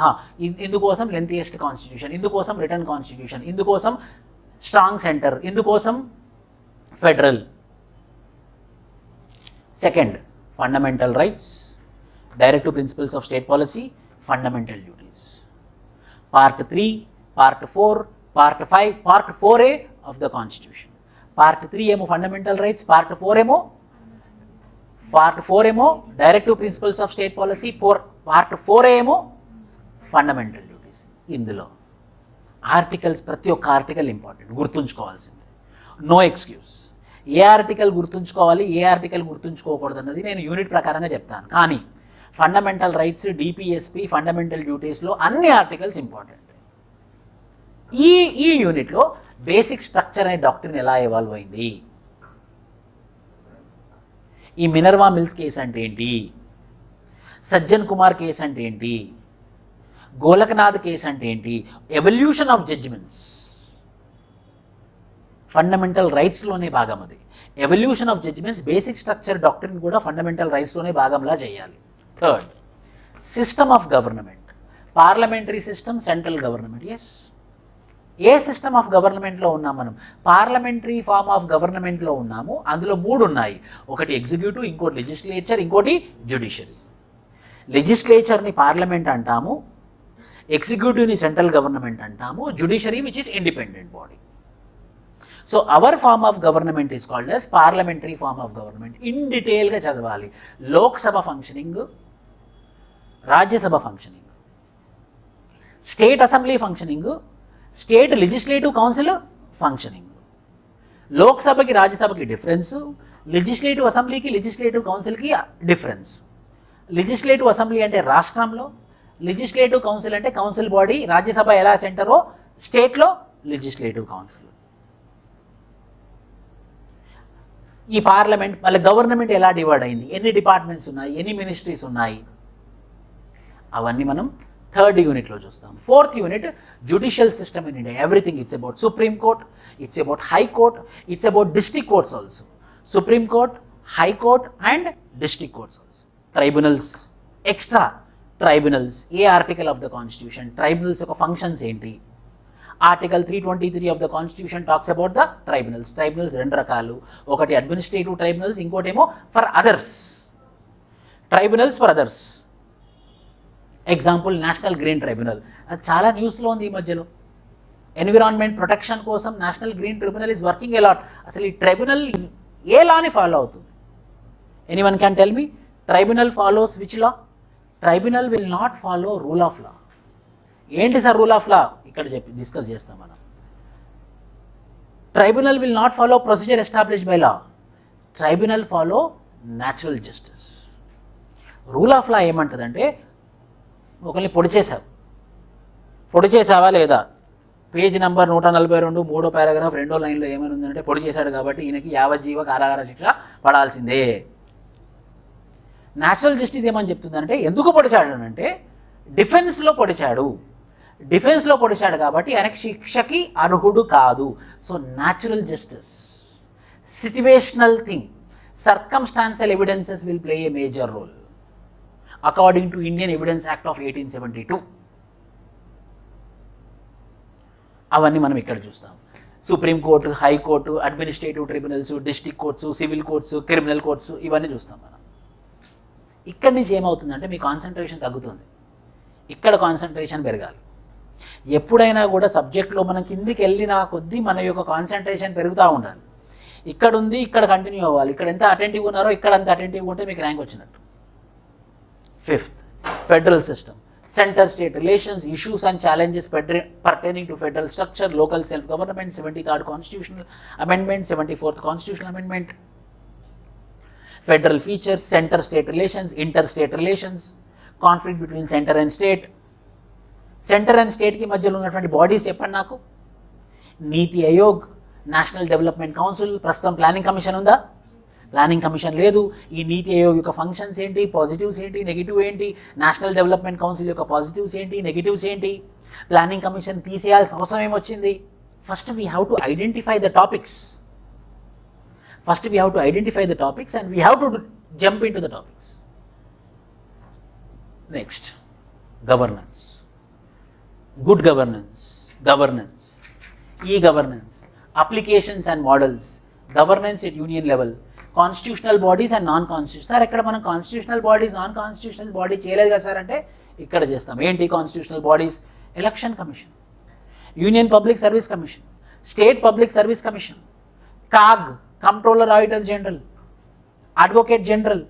ఇందుకోసం లెంతియెస్ట్ కాన్స్టిట్యూషన్, ఇందుకోసం రిటర్న్ కాన్స్టిట్యూషన్, ఇందుకోసం స్ట్రాంగ్ సెంటర్, ఇందుకోసం federal. Second, fundamental rights, directive principles of state policy, fundamental duties. Part 3, part 4, part 5, part 4A of the constitution. Part 3 ఏమో ఫండమెంటల్ రైట్స్, పార్ట్ 4 ఏమో directive principles of state policy, part 4A ఏమో fundamental duties. ఇందులో articles, ప్రతి ఒక్క article important, గుర్తుంచుకోవాల్సింది, no excuse. ఏ article గుర్తుంచుకోవాలి, ఏ ఆర్టికల్ గుర్తుంచుకోకూడదు అన్నది నేను యూనిట్ ప్రకారంగా చెప్తాను. కానీ ఫండమెంటల్ రైట్స్, డిపిఎస్పి, ఫండమెంటల్ డ్యూటీస్లో అన్ని ఆర్టికల్స్ ఇంపార్టెంట్. ఈ యూనిట్లో బేసిక్ స్ట్రక్చర్ అనే డాక్ట్రిన్ ఎలా ఎవాల్వ్ అయింది, ఈ మినర్వా మిల్స్ కేసు అంటే ఏంటి, సజ్జన్ కుమార్ కేసు అంటే ఏంటి, గోలకనాథ్ కేసు అంటే ఏంటి, ఎవల్యూషన్ ఆఫ్ జడ్జిమెంట్స్ ఫండమెంటల్ రైట్స్లోనే భాగం. అది evolution of judgments, basic structure doctrine కూడా ఫండమెంటల్ రైట్స్లోనే భాగంలా చేయాలి. Third, system of government, parliamentary system, central government. Yes, ఏ సిస్టమ్ ఆఫ్ గవర్నమెంట్లో ఉన్నాం మనం? పార్లమెంటరీ ఫార్మ్ ఆఫ్ గవర్నమెంట్లో ఉన్నాము. అందులో 3 ఉన్నాయి. ఒకటి ఎగ్జిక్యూటివ్, ఇంకోటి లెజిస్లేచర్, ఇంకోటి జ్యుడిషియరీ. లెజిస్లేచర్ని పార్లమెంట్ అంటాము, ఎగ్జిక్యూటివ్ని సెంట్రల్ గవర్నమెంట్ అంటాము, judiciary which is independent body. So our form of government is called as parliamentary form of government. In డీటెయిల్గా చదవాలి. Lok Sabha functioning, Rajya Sabha functioning, state assembly functioning, state legislative council functioning. లోక్సభకి రాజ్యసభకి difference, legislative అసెంబ్లీకి legislative కౌన్సిల్కి difference. Legislative assembly అంటే రాష్ట్రంలో, legislative council అంటే council body. Rajya Sabha ఎలా సెంటరో స్టేట్లో లెజిస్లేటివ్ కౌన్సిల్. ఈ పార్లమెంట్ మళ్ళీ గవర్నమెంట్ ఎలా డివైడ్ అయింది, ఎన్ని డిపార్ట్మెంట్స్ ఉన్నాయి, ఎన్ని మినిస్ట్రీస్ ఉన్నాయి, అవన్నీ మనం 3rd యూనిట్లో చూస్తాం. 4th unit judicial system in India. Everything. It's about supreme court, it's about high court, it's about district courts also. Supreme court, high court and district courts also. Tribunals, extra tribunals. A article of the constitution, tribunals యొక్క functions ఏంటి? Article 323 of the constitution talks about the tribunals. Tribunals 2 రకాలు. ఒకటి administrative tribunals, ఇంకోటేమో for others. Tribunals for others. Example national green tribunal. అది చాలా న్యూస్లో ఉంది ఈ మధ్యలో. ఎన్విరాన్మెంట్ ప్రొటెక్షన్ కోసం national green tribunal is working a lot. అసలు ఈ ట్రైబ్యునల్ ఏ లాని ఫాలో అవుతుంది? Anyone can tell me? Tribunal follows which law? Tribunal will not follow rule of law. ఏంటి సార్ రూల్ ఆఫ్ లా? ఇక్కడ డిస్కస్ చేస్తాం మనం. Tribunal will not follow procedure established by law. Tribunal follow natural justice. Rule of law ఏమంటుందంటే, ఒకరిని పొడి చేసావా లేదా? Page number 142, 3వ పారాగ్రాఫ్ 2వ లైన్లో ఏమైనా ఉందంటే, పొడి చేశాడు కాబట్టి ఈయనకి యావజ్జీవ కారాగార శిక్ష పడాల్సిందే. న్యాచురల్ జస్టిస్ ఏమని చెప్తుందంటే, ఎందుకు పొడిచాడు? డిఫెన్స్లో పొడిచాడు కాబట్టి ఆయనకి శిక్షకి అర్హుడు కాదు. So natural justice, situational thing, circumstantial evidences will play a major role according to Indian evidence act of 1872. అవన్నీ మనం ఇక్కడ చూస్తాం. Supreme court, high court, administrative tribunals, district courts, civil courts, criminal courts, ఇవన్నీ చూస్తాం మనం. ఇక్కడి నుంచి ఏమవుతుందంటే మీ కాన్సన్ట్రేషన్ తగ్గుతుంది, ఇక్కడ కాన్సన్ట్రేషన్ పెరగాలి. ఎప్పుడైనా కూడా సబ్జెక్ట్లో మనం కిందికి వెళ్ళిన కొద్దీ మన యొక్క కాన్సన్ట్రేషన్ పెరుగుతూ ఉండాలి. ఇక్కడ ఉంది, ఇక్కడ కంటిన్యూ అవ్వాలి. ఇక్కడ ఎంత అటెంటివ్ ఉన్నారో ఇక్కడ అంత అటెంటివ్ ఉంటే మీకు ర్యాంక్ వచ్చినట్టు. 5th, federal system. Centre state relations, issues and challenges pertaining to federal structure, local self government, 73rd constitutional amendment, 74th constitutional amendment. Federal features, centre state relations, inter state relations, conflict between centre and state. Centre and స్టేట్కి మధ్యలో ఉన్నటువంటి bodies చెప్పండి నాకు. నీతి Aayog, national development council. ప్రస్తుతం planning commission ఉందా? Planning commission లేదు. ఈ నీతి ఆయోగ్ యొక్క ఫంక్షన్స్ ఏంటి, పాజిటివ్స్ ఏంటి, నెగిటివ్ ఏంటి? నేషనల్ డెవలప్మెంట్ కౌన్సిల్ యొక్క పాజిటివ్స్ ఏంటి, నెగిటివ్స్ ఏంటి? ప్లానింగ్ కమిషన్ తీసేయాల్సిన అవసరం ఏమొచ్చింది? First we have to identify the topics. And we have to jump into the topics. Next, governance. Good governance, e-governance, applications and models, governance at union level, constitutional bodies and non-constitutional. Sir ఇక్కడ మనం constitutional bodies, non constitutional body చేయలేదు కదా sir అంటే ఇక్కడ చేస్తాం. ఏంటి constitutional bodies? Election commission, union public service commission, state public service commission, CAG, controller auditor general, advocate general,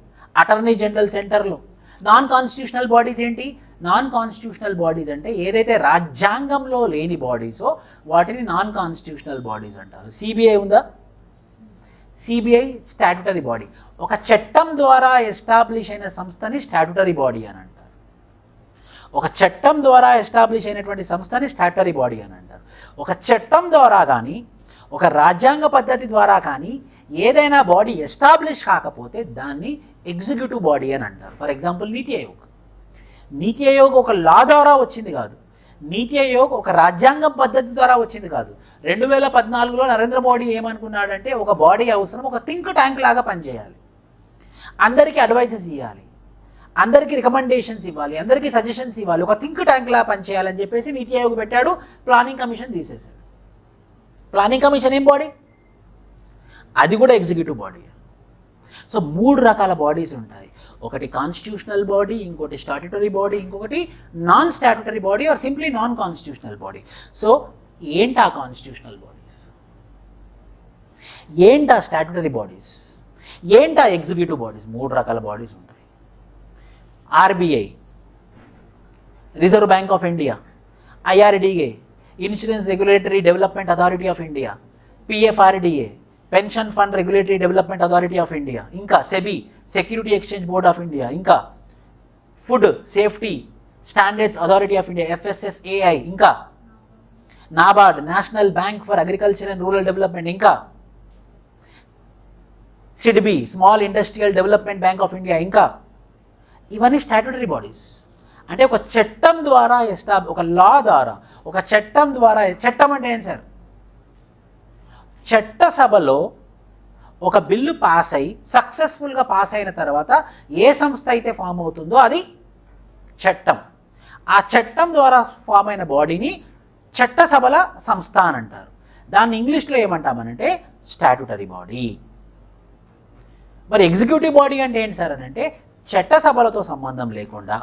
attorney general సెంటర్లో. Non constitutional bodies ఏంటి? నాన్ కాన్స్టిట్యూషనల్ బాడీస్ అంటే ఏదైతే రాజ్యాంగంలో లేని బాడీసో వాటిని నాన్ కాన్స్టిట్యూషనల్ బాడీస్ అంటారు. సిబిఐ ఉందా? CBI statutory body. ఒక చట్టం ద్వారా ఎస్టాబ్లిష్ అయిన సంస్థని స్టాట్యుటరీ బాడీ అని అంటారు. ఒక చట్టం ద్వారా ఎస్టాబ్లిష్ అయినటువంటి సంస్థని స్టాట్యుటరీ బాడీ అని అంటారు. ఒక చట్టం ద్వారా కానీ, ఒక రాజ్యాంగ పద్ధతి ద్వారా కానీ ఏదైనా బాడీ ఎస్టాబ్లిష్ కాకపోతే దాన్ని ఎగ్జిక్యూటివ్ బాడీ అని అంటారు. ఫర్ ఎగ్జాంపుల్ నీతి ఆయోగ్. నీతి ఆయోగ్ ఒక లా ద్వారా వచ్చింది కాదు. నీతి ఆయోగ్ ఒక రాజ్యాంగం పద్ధతి ద్వారా వచ్చింది కాదు. 2014లో నరేంద్ర మోడీ ఏమనుకున్నాడంటే ఒక బాడీ అవసరం, ఒక థింక్ ట్యాంక్ లాగా పనిచేయాలి, అందరికీ అడ్వైజెస్ ఇవ్వాలి, అందరికీ రికమెండేషన్స్ ఇవ్వాలి, అందరికీ సజెషన్స్ ఇవ్వాలి, ఒక థింక్ ట్యాంక్లా పనిచేయాలని చెప్పేసి నీతి ఆయోగ్ పెట్టాడు, ప్లానింగ్ కమిషన్ తీసేశాడు. ప్లానింగ్ కమిషన్ ఏం బాడీ? అది కూడా ఎగ్జిక్యూటివ్ బాడీ. సో 3 రకాల బాడీస్ ఉంటాయి. ఒకటి కాన్స్టిట్యూషనల్ బాడీ, ఇంకోటి స్టాట్యుటరీ బాడీ, ఇంకొకటి non statutory body or simply non constitutional body. So ఏంటా కాన్స్టిట్యూషనల్ బాడీస్, ఏంటా స్టాట్యుటరీ బాడీస్, ఏంటా ఎగ్జిక్యూటివ్ బాడీస్? 3 రకాల బాడీస్ ఉంటాయి. RBI, reserve bank of India, IRDA, insurance regulatory development authority of India, PFRDA, pension fund regulatory development authority of India, ఇంకా SEBI, security exchange board of India, ఇంకా food safety standards authority of India FSSAI, ఇంకా NABARD, national bank for agriculture and rural development, ఇంకా SIDBI, small industrial development bank of India, ఇంకా ఇవన్నీ statutory bodies. అంటే ఒక చట్టం ద్వారా ఒక లా ద్వారా, ఒక చట్టం ద్వారా, చట్టం అంటే ఏంటి సార్? చట్టసభలో ఒక బిల్లు పాస్ అయ్యి సక్సెస్ఫుల్గా పాస్ అయిన తర్వాత ఏ సంస్థ అయితే ఫామ్ అవుతుందో అది చట్టం. ఆ చట్టం ద్వారా ఫామ్ అయిన బాడీని చట్టసభల సంస్థ అని అంటారు. దాన్ని ఇంగ్లీష్లో ఏమంటామనంటే స్టాట్యుటరీ బాడీ. మరి ఎగ్జిక్యూటివ్ బాడీ అంటే ఏంటి సార్ అని అంటే చట్టసభలతో సంబంధం లేకుండా,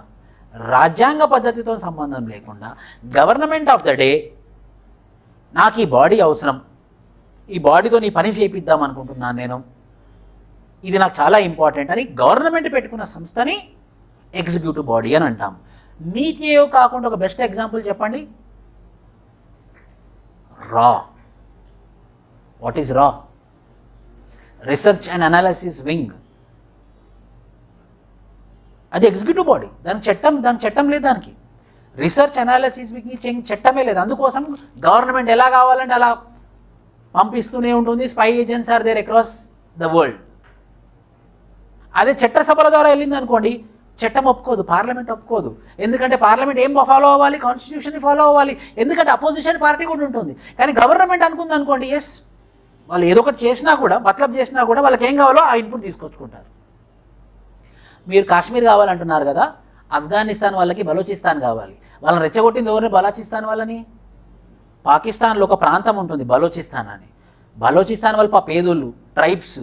రాజ్యాంగ పద్ధతితో సంబంధం లేకుండా, గవర్నమెంట్ ఆఫ్ ద డే నాకు ఈ బాడీ అవసరం, ఈ బాడీతో నీ పని చేయిద్దాం అనుకుంటున్నాను నేను, ఇది నాకు చాలా ఇంపార్టెంట్ అని గవర్నమెంట్ పెట్టుకున్న సంస్థని ఎగ్జిక్యూటివ్ బాడీ అని అంటాం. నీతి ఆయోగ్ కాకుండా ఒక బెస్ట్ ఎగ్జాంపుల్ చెప్పండి. రా. వాట్ ఈజ్ రా? Research and analysis wing. అది ఎగ్జిక్యూటివ్ బాడీ. దానికి చట్టం లేదు. దానికి రీసెర్చ్ అనాలిసిస్ వింగ్ చట్టమే లేదు. అందుకోసం గవర్నమెంట్ ఎలా కావాలంటే అలా పంపిస్తూనే ఉంటుంది. Spy agents are there across the world. అదే చట్టసభల ద్వారా వెళ్ళింది అనుకోండి, చట్టం ఒప్పుకోదు, పార్లమెంట్ ఒప్పుకోదు. ఎందుకంటే పార్లమెంట్ ఏం ఫాలో అవ్వాలి? కాన్స్టిట్యూషన్ని ఫాలో అవ్వాలి. ఎందుకంటే అపోజిషన్ పార్టీ కూడా ఉంటుంది. కానీ గవర్నమెంట్ అనుకుంది అనుకోండి, ఎస్ వాళ్ళు ఏదో ఒకటి చేసినా కూడా, మతలబ్ చేసినా కూడా వాళ్ళకి ఏం కావాలో ఆ ఇన్పుట్ తీసుకొచ్చుకుంటారు. మీరు కాశ్మీర్ కావాలంటున్నారు కదా, ఆఫ్ఘనిస్తాన్ వాళ్ళకి బలోచిస్తాన్ కావాలి. వాళ్ళని రెచ్చగొట్టింది ఎవరిని? బలోచిస్తాన్ వాళ్ళని. పాకిస్తాన్లో ఒక ప్రాంతం ఉంటుంది బలోచిస్తాన్ అని. బలోచిస్తాన్ వాళ్ళు పేదోళ్ళు, ట్రైబ్స్,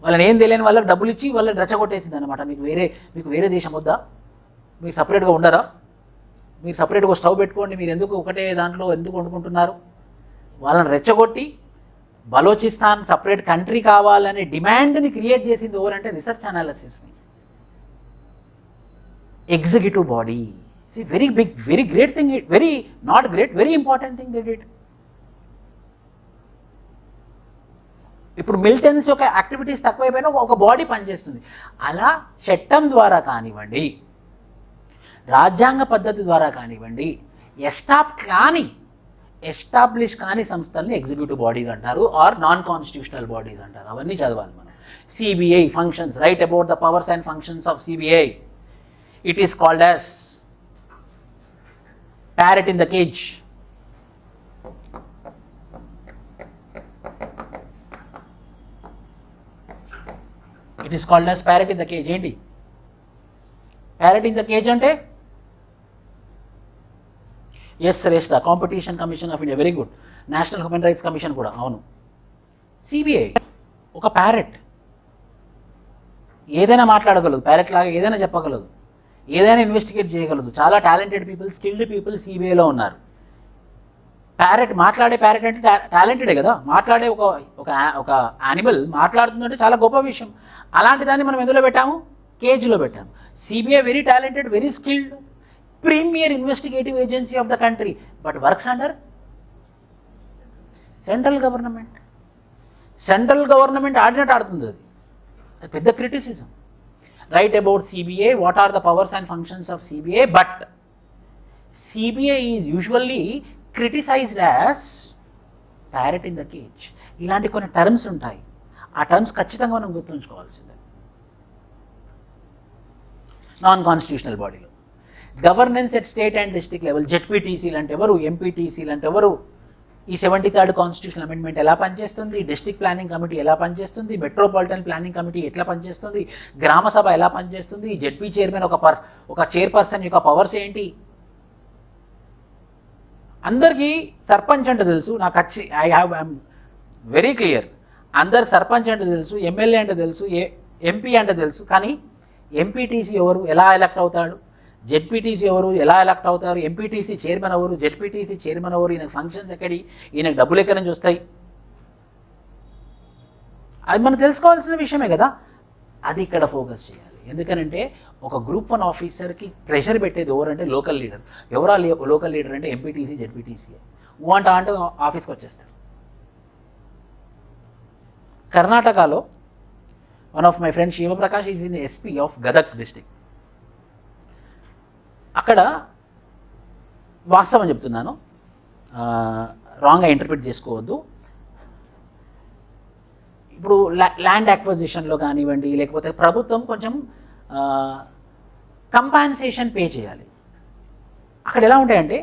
వాళ్ళని ఏం తెలియని వాళ్ళకి డబ్బులు ఇచ్చి వాళ్ళని రెచ్చగొట్టేసింది అనమాట. మీకు వేరే దేశం వద్దా? మీరు సపరేట్గా ఉండరా? మీరు సపరేట్గా స్టవ్ పెట్టుకోండి, మీరు ఎందుకు ఒకటే దాంట్లో ఎందుకు వండుకుంటున్నారు? వాళ్ళని రెచ్చగొట్టి బలోచిస్తాన్ సపరేట్ కంట్రీ కావాలనే డిమాండ్ని క్రియేట్ చేసింది ఎవరంటే రీసెర్చ్ అనాలిసిస్ని. Executive body. See, very big, very great thing, very not great, very important thing they did. ఇప్పుడు మిలిటెన్స్ యొక్క యాక్టివిటీస్ తక్కువైపోయినా ఒక బాడీ పనిచేస్తుంది. అలా చట్టం ద్వారా కానివ్వండి, రాజ్యాంగ పద్ధతి ద్వారా కానివ్వండి, ఎస్టాబ్లిష్ కాని సంస్థల్ని ఎగ్జిక్యూటివ్ బాడీస్ అంటారు, ఆర్ నాన్ కాన్స్టిట్యూషనల్ బాడీస్ అంటారు. అవన్నీ చదవాలి మనం. CBI functions, write about the powers and functions of CBI. It is called as parrot in the cage. It is called as parrot in the cage. ఏంటి parrot in the cage అంటే? Yes Shreshta, competition commission of India, very good. National human rights commission కూడా, అవును. CBI ఒక parrot, ఏదైనా మాట్లాడగలదు, parrot లాగా ఏదైనా చెప్పగలదు, ఏదైనా investigate చేయగలదు. చాలా టాలెంటెడ్ పీపుల్, స్కిల్డ్ పీపుల్ సిబిఐలో ఉన్నారు. మాట్లాడే ప్యారెట్ అంటే టాలెంటెడే కదా. మాట్లాడే ఒక యానిమల్ మాట్లాడుతుందంటే చాలా గొప్ప విషయం. అలాంటి దాన్ని మనం ఎందులో పెట్టాము? కేజ్లో పెట్టాము. CBI very talented, very skilled, premier investigative agency of the country, but works under central government. Central government ఆడినట్టు ఆడుతుంది. అది పెద్ద criticism. Write about CBA, what are the powers and functions of CBA, but CBA is usually criticized as parrot in the cage. ఇలాంటి కొన్ని terms ఉంటాయి. ఆ terms ఖచ్చితంగా మనం గుర్తుంచుకోవాల్సిందే. నాన్ కాన్స్టిట్యూషనల్ బాడీలో governance at state and district level, ZPTC లాంటి ఎవరు, MPTC లాంటి ఎవరు, ఈ 73rd కాన్స్టిట్యూషన్ అమెండ్మెంట్ ఎలా పనిచేస్తుంది, డిస్ట్రిక్ట్ ప్లానింగ్ కమిటీ ఎలా పనిచేస్తుంది, మెట్రోపాలిటన్ ప్లానింగ్ కమిటీ ఎట్లా పనిచేస్తుంది, గ్రామ సభ ఎలా పనిచేస్తుంది, జెడ్పీ చైర్మన్ ఒక చైర్పర్సన్ యొక్క పవర్స్ ఏంటి. అందరికీ సర్పంచ్ అంటే తెలుసు, నాకు ఐఎమ్ వెరీ క్లియర్. అందరికి సర్పంచ్ అంటే తెలుసు, ఎమ్మెల్యే అంటే తెలుసు, ఎంపీ అంటే తెలుసు. కానీ ఎంపీటీసీ ఎవరు, ఎలా ఎలక్ట్ అవుతాడు, జెడ్పీటీసీ ఎవరు, ఎలా ఎలక్ట్ అవుతారు, ఎంపీటీసీ చైర్మన్ ఎవరు, జెడ్పీటీసీ చైర్మన్ ఎవరు, ఈయనకు ఫంక్షన్స్ ఎక్కడి, ఈయనకు డబ్బులు ఎక్కడి నుంచి వస్తాయి, అది మనం తెలుసుకోవాల్సిన విషయమే కదా. అది ఇక్కడ ఫోకస్ చేయాలి. ఎందుకనంటే ఒక గ్రూప్ 1 ఆఫీసర్కి ప్రెషర్ పెట్టేది ఎవరంటే లోకల్ లీడర్. ఎవరా లోకల్ లీడర్ అంటే ఎంపీటీసీ జెడ్పీటీసీ. అంటే ఆఫీస్కి వచ్చేస్తారు. కర్ణాటకలో one of my friend Shivprakash is in SP of Gadag district. అక్కడ వాస్తవం చెప్తున్నాను, రాంగ్గా ఇంటర్ప్రిట్ చేసుకోవద్దు. ఇప్పుడు ల్యాండ్ అక్విజిషన్లో కానివ్వండి, లేకపోతే ప్రభుత్వం కొంచెం కంపాన్సేషన్ పే చేయాలి. అక్కడ ఎలా ఉంటాయంటే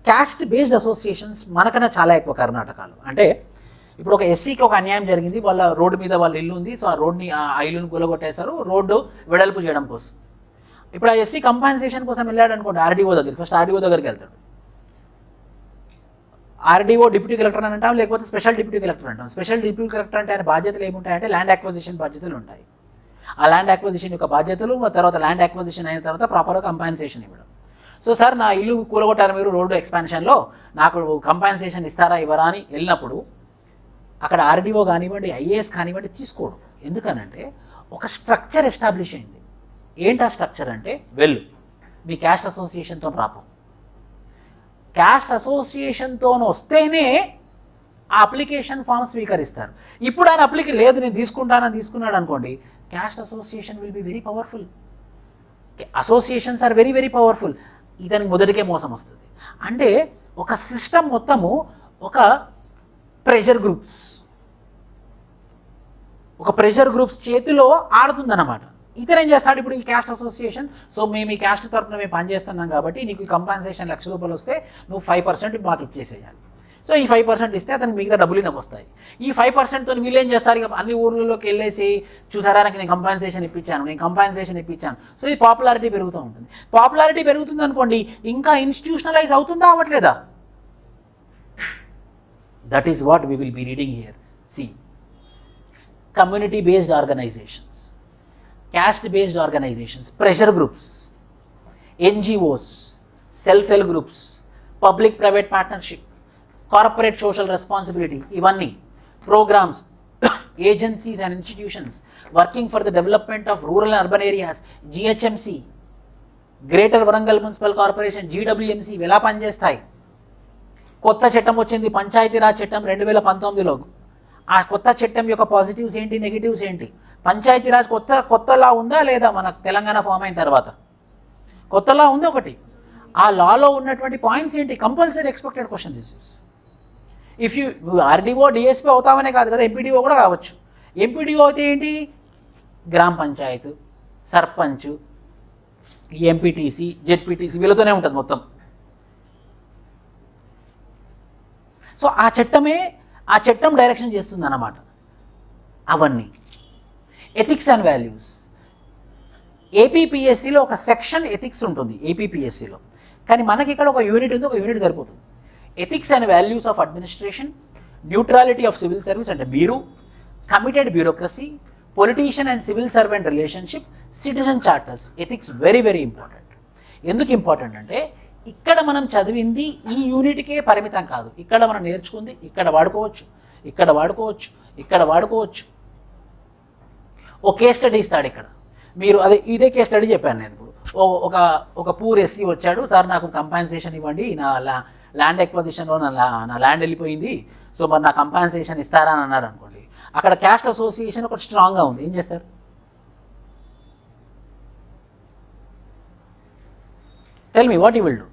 క్యాస్ట్ బేస్డ్ అసోసియేషన్స్ మనకన్నా చాలా ఎక్కువ కర్ణాటకలో. అంటే ఇప్పుడు ఒక ఎస్సీకి ఒక అన్యాయం జరిగింది, వాళ్ళ రోడ్డు మీద వాళ్ళ ఇల్లు ఉంది, సో ఆ ఇల్లుని కూలగొట్టేశారు రోడ్డు వెడల్పు చేయడం కోసం. ఇప్పుడు ఆ ఎస్సీ కంపాన్సేషన్ కోసం వెళ్ళాడు అనుకోండి ఆర్డీఓ దగ్గరికి, ఫస్ట్ ఆర్డీఓ దగ్గరికి వెళ్తాడు. ఆర్డీఓ డిప్యూటీ కలెక్టర్ అని అంటాం, లేకపోతే స్పెషల్ డిప్యూటీ కలెక్టర్ అంటాం. స్పెషల్ డిప్యూటీ కలెక్టర్ అంటే ఆయన బాధ్యతలు ఏముంటాయంటే ల్యాండ్ అక్విజిషన్ బాధ్యతలు ఉంటాయి. ఆ ల్యాండ్ అక్విజిషన్ యొక్క బాధ్యతలు, తర్వాత ల్యాండ్ అక్విజిషన్ అయిన తర్వాత ప్రాపర్గా కంపాన్సేషన్ ఇవ్వడం. సో సార్ నా ఇల్లు కూలగొట్టారు మీరు రోడ్డు ఎక్స్పాన్షన్లో, నాకు కంపాన్సేషన్ ఇస్తారా ఇవ్వరా అని వెళ్ళినప్పుడు అక్కడ ఆర్డీఓ కానివ్వండి, ఐఏఎస్ కానివ్వండి తీసుకోడు. ఎందుకనంటే ఒక స్ట్రక్చర్ ఎస్టాబ్లిష్ అయింది. ఏంటి ఆ స్ట్రక్చర్ అంటే, మీ క్యాస్ట్ అసోసియేషన్తో రాపం, క్యాస్ట్ అసోసియేషన్తో వస్తేనే ఆ అప్లికేషన్ ఫామ్ స్వీకరిస్తారు. ఇప్పుడు ఆయన లేదు నేను తీసుకుంటానని తీసుకున్నాడు అనుకోండి, caste association will be very powerful. Associations are very very powerful. ఇతనికి మొదటికే మోసం వస్తుంది. అంటే ఒక సిస్టమ్ మొత్తము ఒక ప్రెషర్ గ్రూప్స్ చేతిలో ఆడుతుందన్నమాట. ఇతను ఏం చేస్తాడు, ఇప్పుడు ఈ క్యాస్ట్ అసోసియేషన్, సో మేము ఈ క్యాస్ట్ తరఫున మేము పనిచేస్తున్నాం కాబట్టి నీకు ఈ కంపాన్సేషన్ ₹1,00,000 వస్తే నువ్వు 5% మాకు ఇచ్చేసేయాలి. సో ఈ 5% ఇస్తే అతనికి మిగతా డబ్బులు నాకు వస్తాయి. ఈ 5%తో వీళ్ళు ఏం చేస్తారు, ఇక అన్ని ఊర్లలోకి వెళ్ళేసి చూసారా నేను కంపాన్సేషన్ ఇప్పించాను. సో ఈ పాపులారిటీ పెరుగుతూ ఉంటుంది. పాపులారిటీ పెరుగుతుంది అనుకోండి, ఇంకా ఇన్స్టిట్యూషనలైజ్ అవుతుందా అవ్వట్లేదా? That is what we will be reading here. See, community based organisations, caste based organizations, pressure groups, NGOs, self-help groups, public private partnership, corporate social responsibility, ఇవన్నీ programs, agencies and institutions working for the development of rural and urban areas, GHMC, Greater Warangal Municipal Corporation, GWMC ఎలా పనిచేస్తాయి? కొత్త చట్టం వచ్చింది, పంచాయతీరాజ్ చట్టం 2019లో. ఆ కొత్త చట్టం యొక్క పాజిటివ్స్ ఏంటి, నెగిటివ్స్ ఏంటి? పంచాయతీరాజ్ కొత్త లా ఉందా లేదా? మన తెలంగాణ ఫామ్ అయిన తర్వాత కొత్త లా ఉంది ఒకటి. ఆ లాలో ఉన్నటువంటి పాయింట్స్ ఏంటి? Compulsory expected question this is. If నువ్వు ఆర్డీఓ డిఎస్పీ అవుతామనే కాదు కదా, ఎంపీడీఓ కూడా కావచ్చు. ఎంపీడీఓ అయితే ఏంటి? గ్రామ పంచాయత్, సర్పంచ్, ఎంపీటీసీ, జెడ్పీటీసీ వీళ్ళతోనే ఉంటుంది మొత్తం. సో ఆ చట్టం డైరెక్షన్ చేస్తుంది అన్నమాట. అవన్నీ ఎథిక్స్ అండ్ వాల్యూస్. ఏపీపీఎస్సీలో ఒక సెక్షన్ ఎథిక్స్ ఉంటుంది ఏపీపీఎస్సీలో, కానీ మనకి ఇక్కడ ఒక యూనిట్ ఉంది, ఒక యూనిట్ సరిపోతుంది. Ethics and values of administration, neutrality of civil service అంటే మీరు, committed bureaucracy, politician and civil servant relationship, citizen charters. Ethics very very important. ఎందుకు ఇంపార్టెంట్ అంటే ఇక్కడ మనం చదివింది ఈ యూనిట్కే పరిమితం కాదు. ఇక్కడ మనం నేర్చుకుంది ఇక్కడ వాడుకోవచ్చు. ఓ కేస్ స్టడీ ఇస్తాడు ఇక్కడ. మీరు ఇదే కేస్ స్టడీ చెప్పాను నేను. ఇప్పుడు ఒక పూర్ ఎస్సీ వచ్చాడు, సార్ నాకు కంపాన్సేషన్ ఇవ్వండి, నా ల్యాండ్ ఎక్విజిషన్లో నా ల్యాండ్ వెళ్ళిపోయింది, సో మరి నా కంపాన్సేషన్ ఇస్తారా అని అన్నారు అనుకోండి. అక్కడ క్యాస్ట్ అసోసియేషన్ ఒకటి స్ట్రాంగ్గా ఉంది, ఏం చేస్తారు? Tell me what you will do.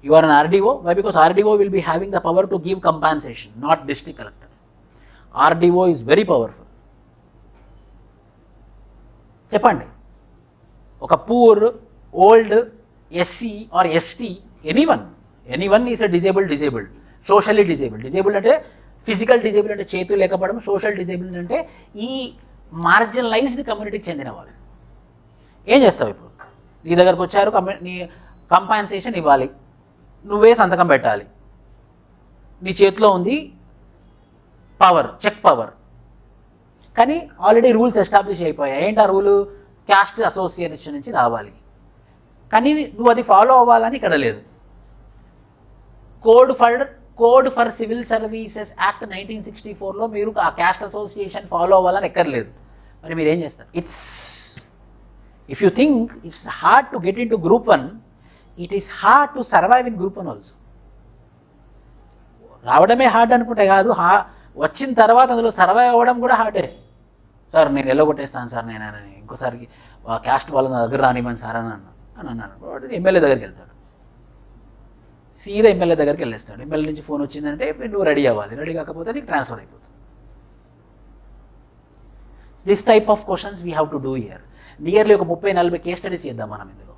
You are an RDO. Why? Because RDO will be having the power to give compensation, not district collector. RDO is very powerful. చెప్పండి, ఒక poor, old, SC are ST, anyone is a disabled. Socially disabled అంటే physical disable అంటే చేతులు లేకపోవడం, social disable అంటే ఈ marginalised కమ్యూనిటీకి చెందిన వాళ్ళు. ఏం చేస్తావు ఇప్పుడు? నీ దగ్గరకు వచ్చారు, నీ కంపాన్సేషన్ ఇవ్వాలి, నువ్వే సంతకం పెట్టాలి, నీ చేతిలో ఉంది పవర్, చెక్ పవర్. కానీ ఆల్రెడీ రూల్స్ ఎస్టాబ్లిష్ అయిపోయాయి. ఏంటి ఆ రూలు? క్యాస్ట్ అసోసియేషన్ నుంచి రావాలి, కానీ నువ్వు అది ఫాలో అవ్వాలని ఇక్కడ లేదు. Code for civil services act 1964లో మీరు ఆ క్యాస్ట్ అసోసియేషన్ ఫాలో అవ్వాలని ఎక్కర్లేదు. మరి మీరు ఏం చేస్తారు? If you think it's hard to get in to group 1, it is hard to survive in group 1 also. రావడమే హార్డ్ అనుకుంటే కాదు, వచ్చిన తర్వాత అందులో సర్వైవ్ అవ్వడం కూడా హార్డే. సార్ నేను ఎల్లగొట్టేస్తాను సార్, నేను ఇంకోసారికి క్యాస్ట్ వాళ్ళ నా దగ్గర రానివ్వను సార్ అని అన్నాను. ఎమ్మెల్యే దగ్గరికి వెళ్తాడు, సీదా ఎమ్మెల్యే దగ్గరికి వెళ్ళేస్తాడు. ఎమ్మెల్యే నుంచి ఫోన్ వచ్చిందంటే నువ్వు రెడీ అవ్వాలి, రెడీ కాకపోతే నీకు ట్రాన్స్ఫర్ అయిపోతుంది. This type of questions we have to do here. Nearly ఒక 30-40 కేస్ స్టడీస్ చేద్దాం మనం ఇందులో.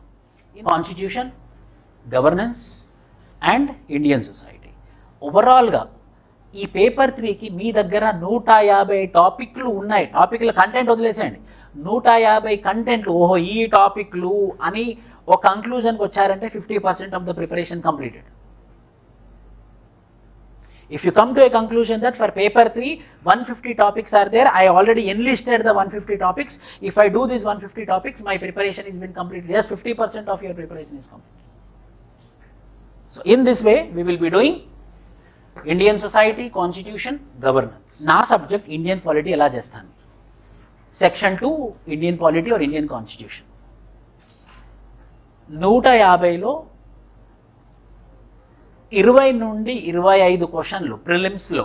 Constitution, governance and Indian society. ఓవరాల్గా ఈ పేపర్ 3కి మీ దగ్గర 150 టాపిక్లు ఉన్నాయి. టాపిక్ల కంటెంట్ వదిలేసేయండి, 150 కంటెంట్లు. ఓహో ఈ టాపిక్లు అని ఒక కంక్లూజన్కి వచ్చారంటే 50% of the preparation completed. If you come to a conclusion that for paper 3, 150 topics are there, I already enlisted the 150 topics. If I do these 150 topics, my preparation has been completed. Yes, 50% of your preparation is complete. So in this way, we will be doing Indian society, constitution, governance. నా subject Indian polity ఎలా చేస్తాను? Section 2 Indian polity or Indian constitution. 150లో 20 నుండి 25 క్వశ్చన్లు ప్రిలిమ్స్లో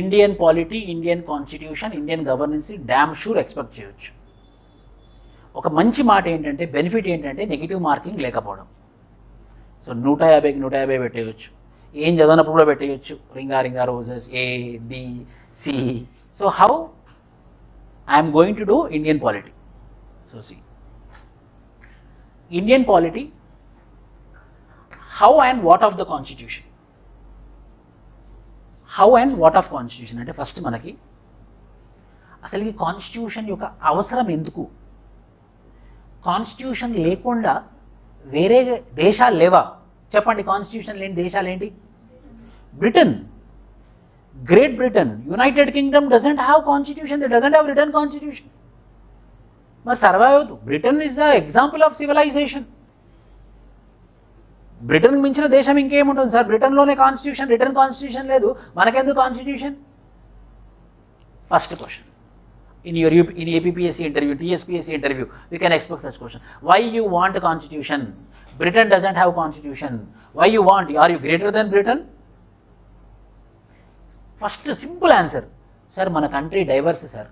Indian polity, Indian constitution, Indian governance damn sure expect చేయొచ్చు. ఒక మంచి మాట ఏంటంటే, బెనిఫిట్ ఏంటంటే నెగిటివ్ మార్కింగ్ లేకపోవడం. సో 150కి 150 పెట్టేయచ్చు, ఏం చదవనప్పుడు కూడా పెట్టేయచ్చు. Ring a roses, A, B, C. So how I'm going to do Indian polity. So see Indian polity, how and what of the constitution. How and what of constitution అంటే first మనకి అసలు ఈ కాన్స్టిట్యూషన్ యొక్క అవసరం ఎందుకు? కాన్స్టిట్యూషన్ లేకుండా వేరే దేశాలు లేవా? చెప్పండి, కాన్స్టిట్యూషన్ లేని దేశాలు ఏంటి? Britain, Great Britain, United Kingdom doesn't have constitution, they doesn't have written constitution. మరి సర్వైవ్ అవుతుంది. Britain is the example of civilisation. బ్రిటన్కి మించిన దేశం ఇంకేముంటుంది సార్? బ్రిటన్లోనే కాన్స్టిట్యూషన్, రిటర్న్ కాన్స్టిట్యూషన్ లేదు, మనకెందుకు constitution? First question in APPSC interview, TSPSC interview, we can expect such question. Why you want a constitution? Britain doesn't have constitution. Why you want? Are you greater than Britain? First simple answer, sir, మన country divorce sir,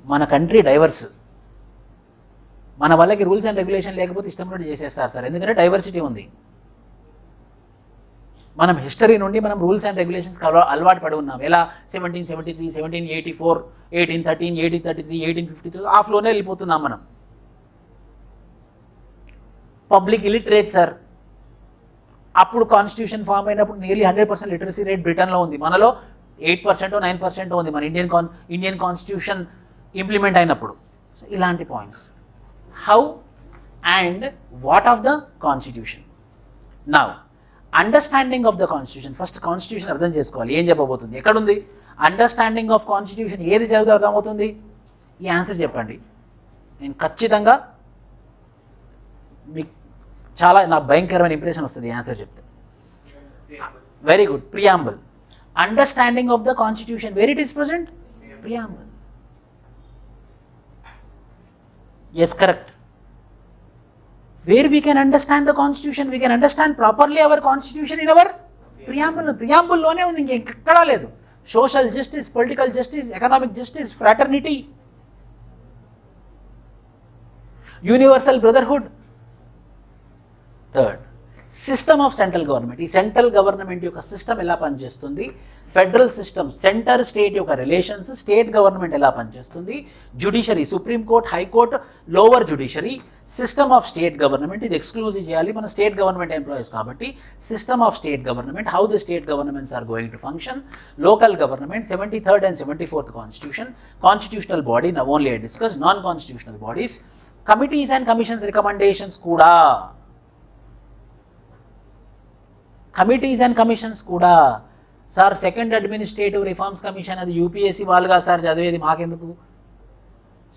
మన country divorce. మన వాళ్ళకి rules and regulation లేకపోతే ఇష్టం చేసేస్తారు sir, ఎందుకంటే diversity ఉంది. మనం హిస్టరీ నుండి మనం రూల్స్ అండ్ రెగ్యులేషన్స్కి అలవాటు పడి ఉన్నాం. ఎలా? 1773, 1784, 1813, 1833, 1853 ఆ ఫ్లోనే వెళ్ళిపోతున్నాం మనం. Public illiterate sir. అప్పుడు కాన్స్టిట్యూషన్ ఫామ్ అయినప్పుడు నియర్లీ 100% లిటరసీ రేట్ బ్రిటన్లో ఉంది, మనలో 8% 9% ఉంది మన ఇండియన్ కాన్స్టిట్యూషన్ ఇంప్లిమెంట్ అయినప్పుడు. సో ఇలాంటి points. How and what of the constitution. Now understanding of the constitution. First constitution అర్థం చేసుకోవాలి, ఏం చెప్పబోతుంది, ఎక్కడుంది. అండర్స్టాండింగ్ ఆఫ్ కాన్స్టిట్యూషన్ ఏది చదివితే అర్థమవుతుంది? ఈ ఆన్సర్ చెప్పండి, నేను ఖచ్చితంగా మీకు చాలా నాకు భయంకరమైన ఇంప్రెషన్ వస్తుంది ఈ ఆన్సర్ చెప్తే. Very good. Preamble. Understanding of the constitution, where it is present? Preamble. Yes, correct. Where we can understand the constitution, we can understand properly our constitution in our preamble. Preamble లోనే ఉంది, ఇంకెక్కడా లేదు. Social justice, political justice, economic justice, fraternity, universal brotherhood. Third, system of central government, ఈ central government యొక్క system ఎలా పనిచేస్తుంది, federal system, centre state యొక్క relations, state government ఎలా పనిచేస్తుంది, judiciary, supreme court, high court, lower judiciary, system of state government, ఇది exclusive చేయాలి మన స్టేట్ గవర్నమెంట్ ఎంప్లాయీస్ కాబట్టి, system of state government, how the state governments are going to function, local government, 73rd and 74th constitution, constitutional body, now only I discuss, non constitutional bodies, committees and commissions recommendations కూడా, committees and commissions కూడా. Sir second administrative reforms commission అది UPSC వాళ్ళుగా sir చదివేది, మాకెందుకు?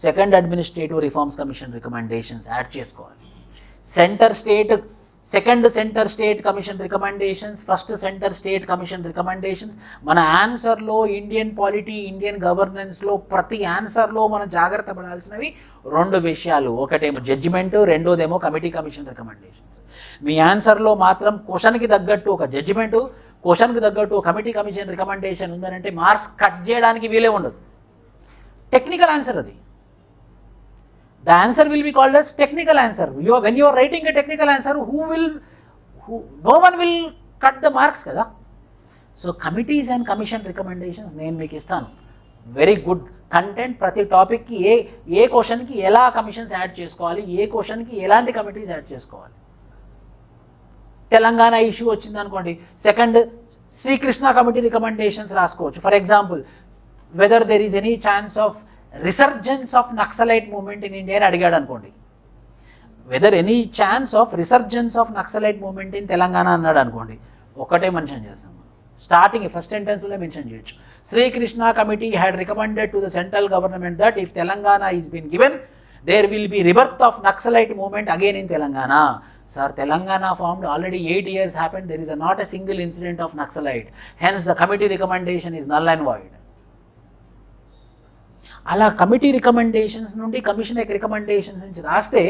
Second administrative reforms commission recommendations add చేసుకోవాలి. Centre state, second centre state commission recommendations, first centre state commission recommendations. మన ఆన్సర్లో Indian polity, Indian గవర్నెన్స్లో ప్రతి ఆన్సర్లో మనం జాగ్రత్త పడాల్సినవి రెండు విషయాలు, ఒకటేమో జడ్జిమెంట్, రెండోదేమో కమిటీ కమిషన్ రికమెండేషన్స్. మీ ఆన్సర్లో మాత్రం క్వశ్చన్కి తగ్గట్టు ఒక జడ్జిమెంట్, క్వశ్చన్కి తగ్గట్టు ఒక కమిటీ కమిషన్ రికమెండేషన్ ఉందనంటే మార్క్స్ కట్ చేయడానికి వీలే ఉండదు. టెక్నికల్ ఆన్సర్ అది. The answer will be called as technical answer. When you are writing a technical answer, no one will cut the marks kada. So committees and commission recommendations నేను మీకు ఇస్తాను. Very good content. ప్రతి టాపిక్కి ఏ క్వశ్చన్కి ఎలా commissions add చేసుకోవాలి, ఏ క్వశ్చన్కి ఎలాంటి committees add చేసుకోవాలి. తెలంగాణ ఇష్యూ వచ్చింది అనుకోండి, సెకండ్ శ్రీకృష్ణ కమిటీ రికమెండేషన్స్ రాసుకోవచ్చు. For example, whether there is any chance of resurgence of naxalite movement in India అని అడిగాడు అనుకోండి, weather any chance of resurgence of naxalite movement in Telangana అన్నాడు అనుకోండి, ఒకటే మెన్షన్ చేస్తాం. స్టార్టింగ్ ఫస్ట్ సెంటెన్స్లో మెన్షన్ చేయొచ్చు. Srikrishna committee had recommended to the central government that if Telangana is been given there will be rebirth of naxalite movement again in Telangana. Sir Telangana formed already 8 years happened, there is not a single incident of naxalite, hence the committee recommendation is null and void. అలా committee recommendations నుండి commission యొక్క recommendations నుంచి రాస్తే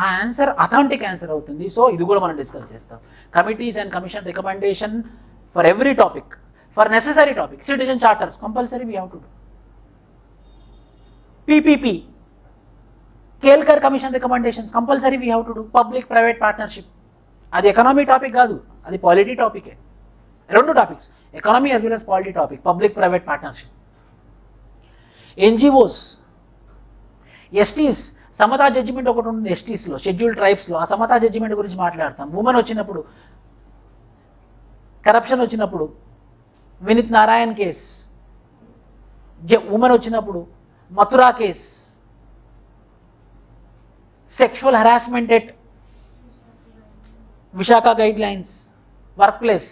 ఆ answer authentic answer అవుతుంది. So ఇది కూడా మనం డిస్కస్ చేస్తాం. Committees and commission recommendation for every topic, for necessary topic, citizen charter compulsory we have to do. PPP, Kelkar commission recommendations compulsory we have to do. Public private partnership, అది economy topic కాదు, అది polity టాపికే. రెండు topics, economy as well as polity topic, public private partnership. NGOs, STs, Samatha judgement ఒకటి ఉంటుంది ఎస్టీస్లో, schedule ట్రైబ్స్లో, ఆ సమతా judgement గురించి మాట్లాడతాం. ఉమెన్ వచ్చినప్పుడు, కరప్షన్ వచ్చినప్పుడు, వినీత్ నారాయణ్ కేస్, ఉమెన్ వచ్చినప్పుడు, Mathura case, sexual harassment at Vishaka guidelines, workplace,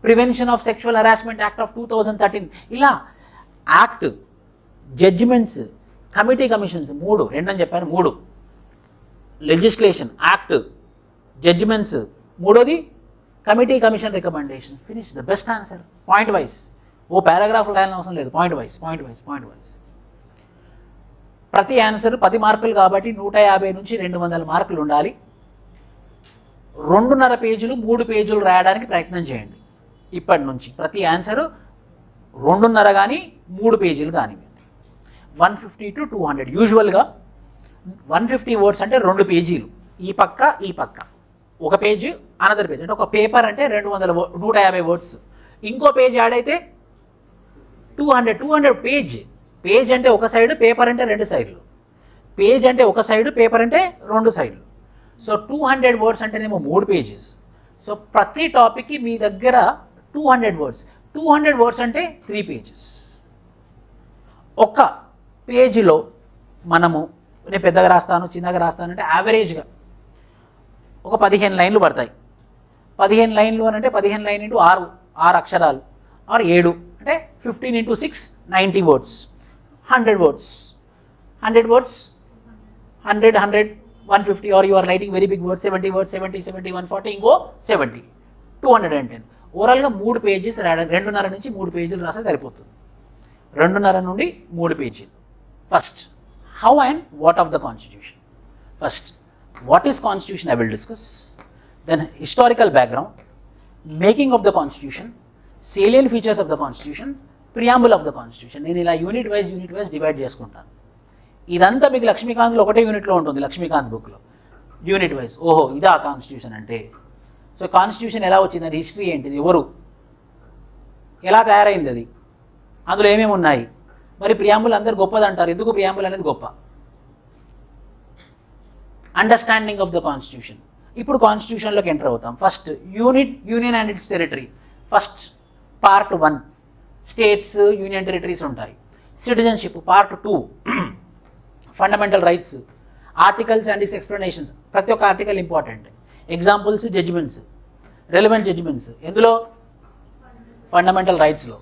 prevention of sexual harassment act of 2013. ఇలా act, judgements, committee commissions, రెండని చెప్పాను, 3 లెజిస్లేషన్, యాక్ట్, జడ్జిమెంట్స్, మూడోది committee commission recommendations. Finish the best answer. Point wise, ఓ పారాగ్రాఫ్లు రాయాలని అవసరం లేదు, పాయింట్ వైజ్. ప్రతి ఆన్సర్ 10 మార్కులు కాబట్టి 150 నుంచి 200 మార్కులు ఉండాలి. 2.5 పేజీలు 3 పేజీలు రాయడానికి ప్రయత్నం చేయండి. ఇప్పటి నుంచి ప్రతి ఆన్సరు 2.5 కానీ 3 పేజీలు కానివ్వండి. 150 to 200. యూజువల్గా 150 words అంటే 2 పేజీలు, ఈ పక్క ఒక పేజీ, అనదర్ పేజ్. అంటే ఒక పేపర్ అంటే 150 words, ఇంకో పేజ్ యాడ్ అయితే 200 పేజ్ అంటే ఒక సైడ్, పేపర్ అంటే 2 సైడ్లు. పేజ్ అంటే ఒక సైడ్, పేపర్ అంటే 2 సైడ్లు. సో 200 words అంటేనేమో 3 pages. సో ప్రతి టాపిక్కి మీ దగ్గర 200 words. 200 words అంటే 3 pages. ఒక పేజీలో మనము, నేను పెద్దగా రాస్తాను చిన్నగా రాస్తాను అంటే యావరేజ్గా ఒక 15 లైన్లు పడతాయి. 15 లైన్లు అని అంటే 15 లైన్ ఇంటూ 6 అక్షరాలు, ఆర్ 7 అంటే 15 into 6 90 words. 100 words, 100 words, 100, 150, or you are writing very big words, 70 words, 70, 140, ఇంకో 70, 210. ఓవరాల్గా 3 pages రాయడం, 2.5 నుంచి 3 పేజీలు రాస్తే సరిపోతుంది. 2.5 నుండి 3 పేజీలు. First, how and what of the constitution. First, what is constitution I will discuss. Then historical background, making of the constitution, salient features of the constitution, preamble of the constitution. నేను ఇలా unit wise divide చేసుకుంటాను. ఇదంతా మీకు లక్ష్మీకాంత్లో ఒకటే యూనిట్లో ఉంటుంది, లక్ష్మీకాంత్ బుక్లో unit wise. ఓహో ఇదా కాన్స్టిట్యూషన్ అంటే సో కాన్స్టిట్యూషన్ ఎలా వచ్చింది, అది హిస్టరీ ఏంటిది, ఎవరు, ఎలా తయారైంది, అది అందులో ఏమేమి ఉన్నాయి. మరి ప్రియాంబుల్ అందరు గొప్పది అంటారు, ఎందుకు ప్రియాంబుల్ అనేది గొప్ప? Understanding of the constitution. ఇప్పుడు కాన్స్టిట్యూషన్లోకి ఎంటర్ అవుతాం. First union and its territory. First part 1 states, union territories ఉంటాయి. Citizenship part 2 fundamental rights, articles and its explanations. ప్రతి ఒక్క article important. Examples, judgements, relevant judgements ఎందులో? ఫండమెంటల్ రైట్స్లో.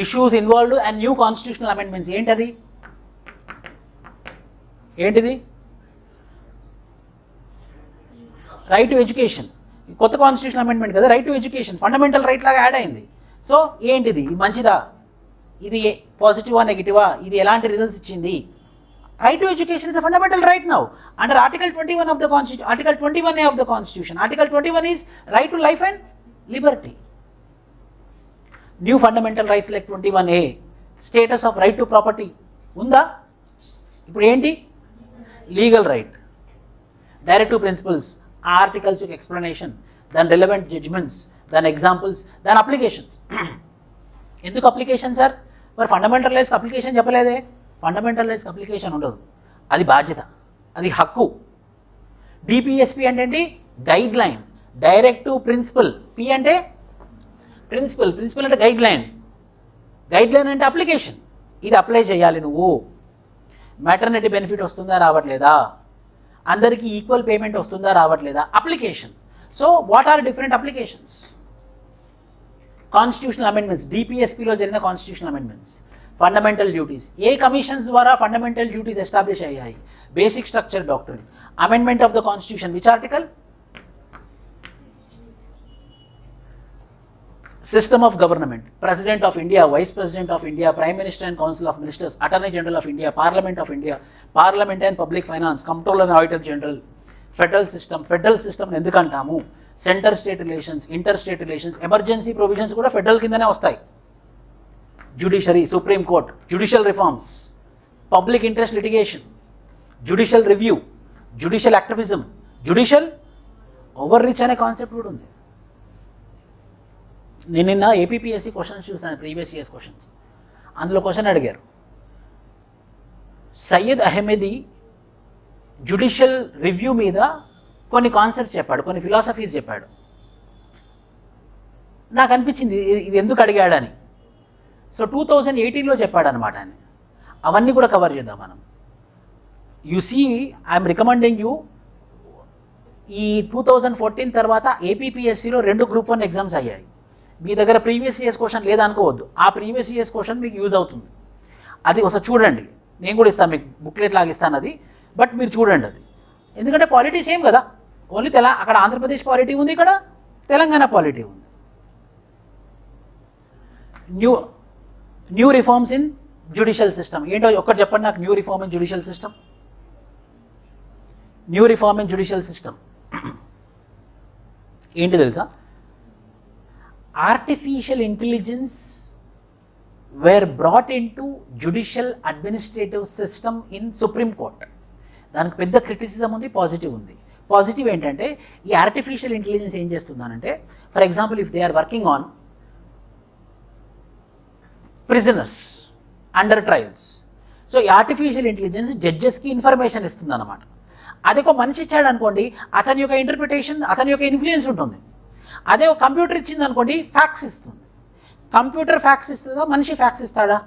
Issues involved and new constitutional amendments. ఏంటిది? Right to education. కొత్త constitutional amendment కదా, right to education fundamental right లాగా add అయింది. So ఏంటిది, మంచిదా, ఇది పాజిటివా నెగిటివా, ఇది ఎలాంటి రిజల్ట్స్ ఇచ్చింది? Right to education is a fundamental right now under Article 21 of the Constitution, Article 21A of the Constitution. Article 21 is right to life and liberty. New fundamental rights like 21A, status of right to property unda. Ippudu enti? Legal right, directive principles, articles of explanation, then relevant judgments, then examples, then applications. Enduku application sir? మరి fundamental రైట్స్కి application చెప్పలేదే. Fundamental రైట్స్కి application ఉండదు, అది బాధ్యత, అది హక్కు. DPSP అంటే ఏంటి? Guideline, directive principle. P అంటే ప్రిన్సిపల్, ప్రిన్సిపల్ అంటే గైడ్ లైన్, గైడ్ లైన్ అంటే అప్లికేషన్. ఇది అప్లై చేయాలి నువ్వు. మ్యాటర్నిటీ బెనిఫిట్ వస్తుందా రావట్లేదా, అందరికీ ఈక్వల్ పేమెంట్ వస్తుందా రావట్లేదా, application. So what are different applications? Constitutional amendments, డిపిఎస్పిలో జరిగిన కాన్స్టిట్యూషనల్ అమెండ్మెంట్స్. ఫండమెంటల్ డ్యూటీస్, ఏ కమిషన్స్ ద్వారా ఫండమెంటల్ డ్యూటీస్ ఎస్టాబ్లిష్ అయ్యాయి? Basic structure doctrine. Amendment of the constitution, which article? System of government, president of India, vice president of India, prime minister and council of ministers, attorney general of India, parliament of India, parliament and public finance, controller and auditor general. Federal system, federal system ఎందుకంటాము? Centre state relations, inter state relations, emergency provisions కూడా federal కిందనే వస్తాయి. Judiciary, Supreme Court, judicial reforms, public interest litigation, judicial review, judicial activism, judicial overreach అనే concept కూడా ఉంది. నేను నిన్న APPSC questions చూసాను, previous years questions. అందులో క్వశ్చన్ అడిగారు, సయ్యద్ అహ్మదీ జుడిషియల్ రివ్యూ మీద కొన్ని కాన్సెప్ట్స్ చెప్పాడు, కొన్ని ఫిలాసఫీస్ చెప్పాడు. నాకు అనిపించింది ఇది ఎందుకు అడిగాడని. సో 2018లో చెప్పాడనమాట అని. అవన్నీ కూడా కవర్ చేద్దాం మనం. You see, I'm recommending you, ఈ 2014 తర్వాత ఏపీపీఎస్సీలో 2 గ్రూప్ 1 ఎగ్జామ్స్ అయ్యాయి. మీ దగ్గర ప్రీవియస్ ఇయర్స్ క్వశ్చన్ లేదనుకోవద్దు, ఆ ప్రీవియస్ ఇయర్స్ క్వశ్చన్ మీకు యూజ్ అవుతుంది. అది ఒకసారి చూడండి, నేను కూడా ఇస్తాను మీకు, బుక్లెట్ లాగా ఇస్తాను అది, బట్ మీరు చూడండి అది. ఎందుకంటే పాలిటీ సేమ్ కదా, ఓన్లీ అక్కడ ఆంధ్రప్రదేశ్ పాలిటీ ఉంది, ఇక్కడ తెలంగాణ పాలిటీ ఉంది. New reforms in judicial system ఏంటో ఒక్కటి చెప్పండి నాకు. New reform in judicial system, new reform in judicial system ఏంటి తెలుసా? Artificial intelligence were brought in to judicial administrative system in supreme court. దానికి పెద్ద క్రిటిసిజం ఉంది, పాజిటివ్ ఉంది. పాజిటివ్ ఏంటంటే ఈ ఆర్టిఫిషియల్ ఇంటెలిజెన్స్ ఏం చేస్తుందనంటే, for example if they are working on prisoners under trials. సో ఈ ఆర్టిఫిషియల్ ఇంటెలిజెన్స్ జడ్జెస్కి ఇన్ఫర్మేషన్ ఇస్తుంది అన్నమాట. అదే ఒక మనిషి ఇచ్చాడు అనుకోండి, అతని యొక్క ఇంటర్ప్రిటేషన్, అతని యొక్క ఇన్ఫ్లుయెన్స్ ఉంటుంది. అదే ఒక కంప్యూటర్ ఇచ్చింది అనుకోండి, ఫ్యాక్ట్స్ ఇస్తుంది. కంప్యూటర్ ఫ్యాక్ట్స్ ఇస్తుందా, మనిషి ఫ్యాక్ట్స్ ఇస్తాడా?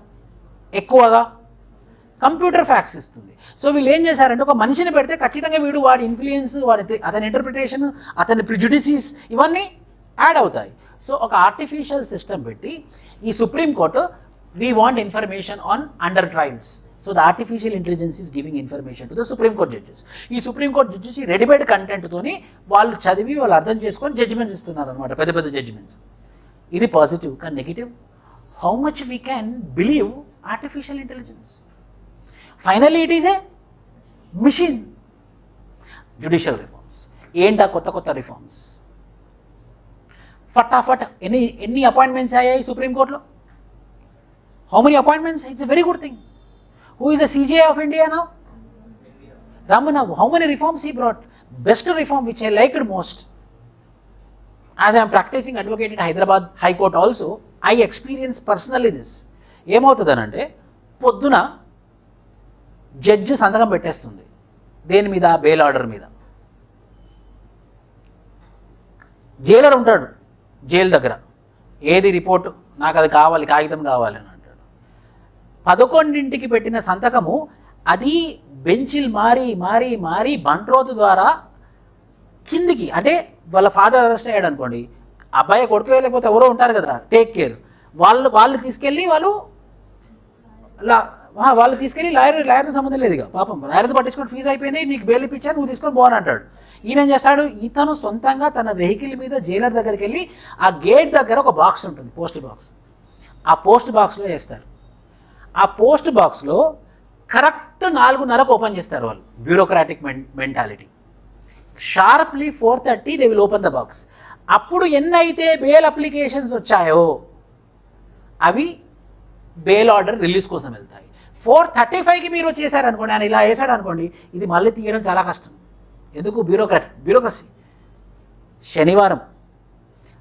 ఎక్కువగా కంప్యూటర్ ఫ్యాక్ట్స్ ఇస్తుంది. సో వీళ్ళు ఏం చేశారంటే, ఒక మనిషిని పెడితే ఖచ్చితంగా వీడు వాడి ఇన్ఫ్లుయెన్స్, అతని ఇంటర్ప్రిటేషన్, అతని ప్రిజుడిసీస్ ఇవన్నీ యాడ్ అవుతాయి. సో ఒక ఆర్టిఫిషియల్ సిస్టమ్ పెట్టి ఈ supreme court, we want information on under trials. So the artificial intelligence is giving information to the Supreme Court judges. ఈ Supreme Court judges ఈ రెడీమేడ్ కంటెంట్తోని వాళ్ళు చదివి వాళ్ళు అర్థం చేసుకొని జడ్జిమెంట్స్ ఇస్తున్నారు అనమాట, పెద్ద పెద్ద జడ్జిమెంట్స్. ఇది పాజిటివ్. కానీ negative, how much we can believe artificial intelligence? Finally it is a machine. Judicial reforms ఏంటా? కొత్త కొత్త రిఫార్మ్స్ ఫటాఫట్. ఎన్ని అపాయింట్మెంట్స్ అయ్యాయి సుప్రీంకోర్టులో? How many appointments? It's a very good thing. Who is the CJI of India now? Ramana. How many reforms he brought? Best reform which I liked most, as I'm practising advocate in Hyderabad high court also, I experience personally this. ఏమవుతుందనంటే పొద్దున judge సంతకం పెట్టేస్తుంది దేని మీద, bail order మీద. Jailer ఉంటాడు jail దగ్గర, ఏది రిపోర్టు, నాకు అది కావాలి, కాగితం కావాలి అని అంటాడు. 11ంటికి పెట్టిన సంతకము అది బెంచిల్ మారి మారి మారి బంట్రోతు ద్వారా కిందికి, అంటే వాళ్ళ ఫాదర్ అరెస్ట్ అయ్యాడు అనుకోండి, అబ్బాయి కొడుకు లేకపోతే ఎవరో ఉంటారు కదా టేక్ కేర్, వాళ్ళు తీసుకెళ్ళి వాళ్ళు తీసుకెళ్ళి లాయర్తో సంబంధం లేదు, ఇక పాపం లాయర్తో పట్టించుకొని ఫీజు అయిపోయింది, నీకు బెయిల్ ఇప్పించాను, నువ్వు తీసుకొని పోని అంటాడు. ఈయన ఏం చేస్తాడు, ఇతను సొంతంగా తన వెహికల్ మీద జైలర్ దగ్గరికి వెళ్ళి ఆ గేట్ దగ్గర ఒక బాక్స్ ఉంటుంది, పోస్ట్ బాక్స్, ఆ పోస్ట్ బాక్స్లో వేస్తారు. ఆ పోస్ట్ బాక్స్లో కరెక్ట్ 4:30కు ఓపెన్ చేస్తారు వాళ్ళు, bureaucratic mentality. Sharply 4:30 they will open the box. అప్పుడు ఎన్నైతే బెయిల్ అప్లికేషన్స్ వచ్చాయో అవి బెయిల్ ఆర్డర్ రిలీజ్ కోసం వెళ్తాయి. 4:35కి మీరు చేశారనుకోండి, ఆయన ఇలా వేసాడు అనుకోండి, ఇది మళ్ళీ తీయడం చాలా కష్టం. ఎందుకు, బ్యూరోక్రసీ. శనివారం,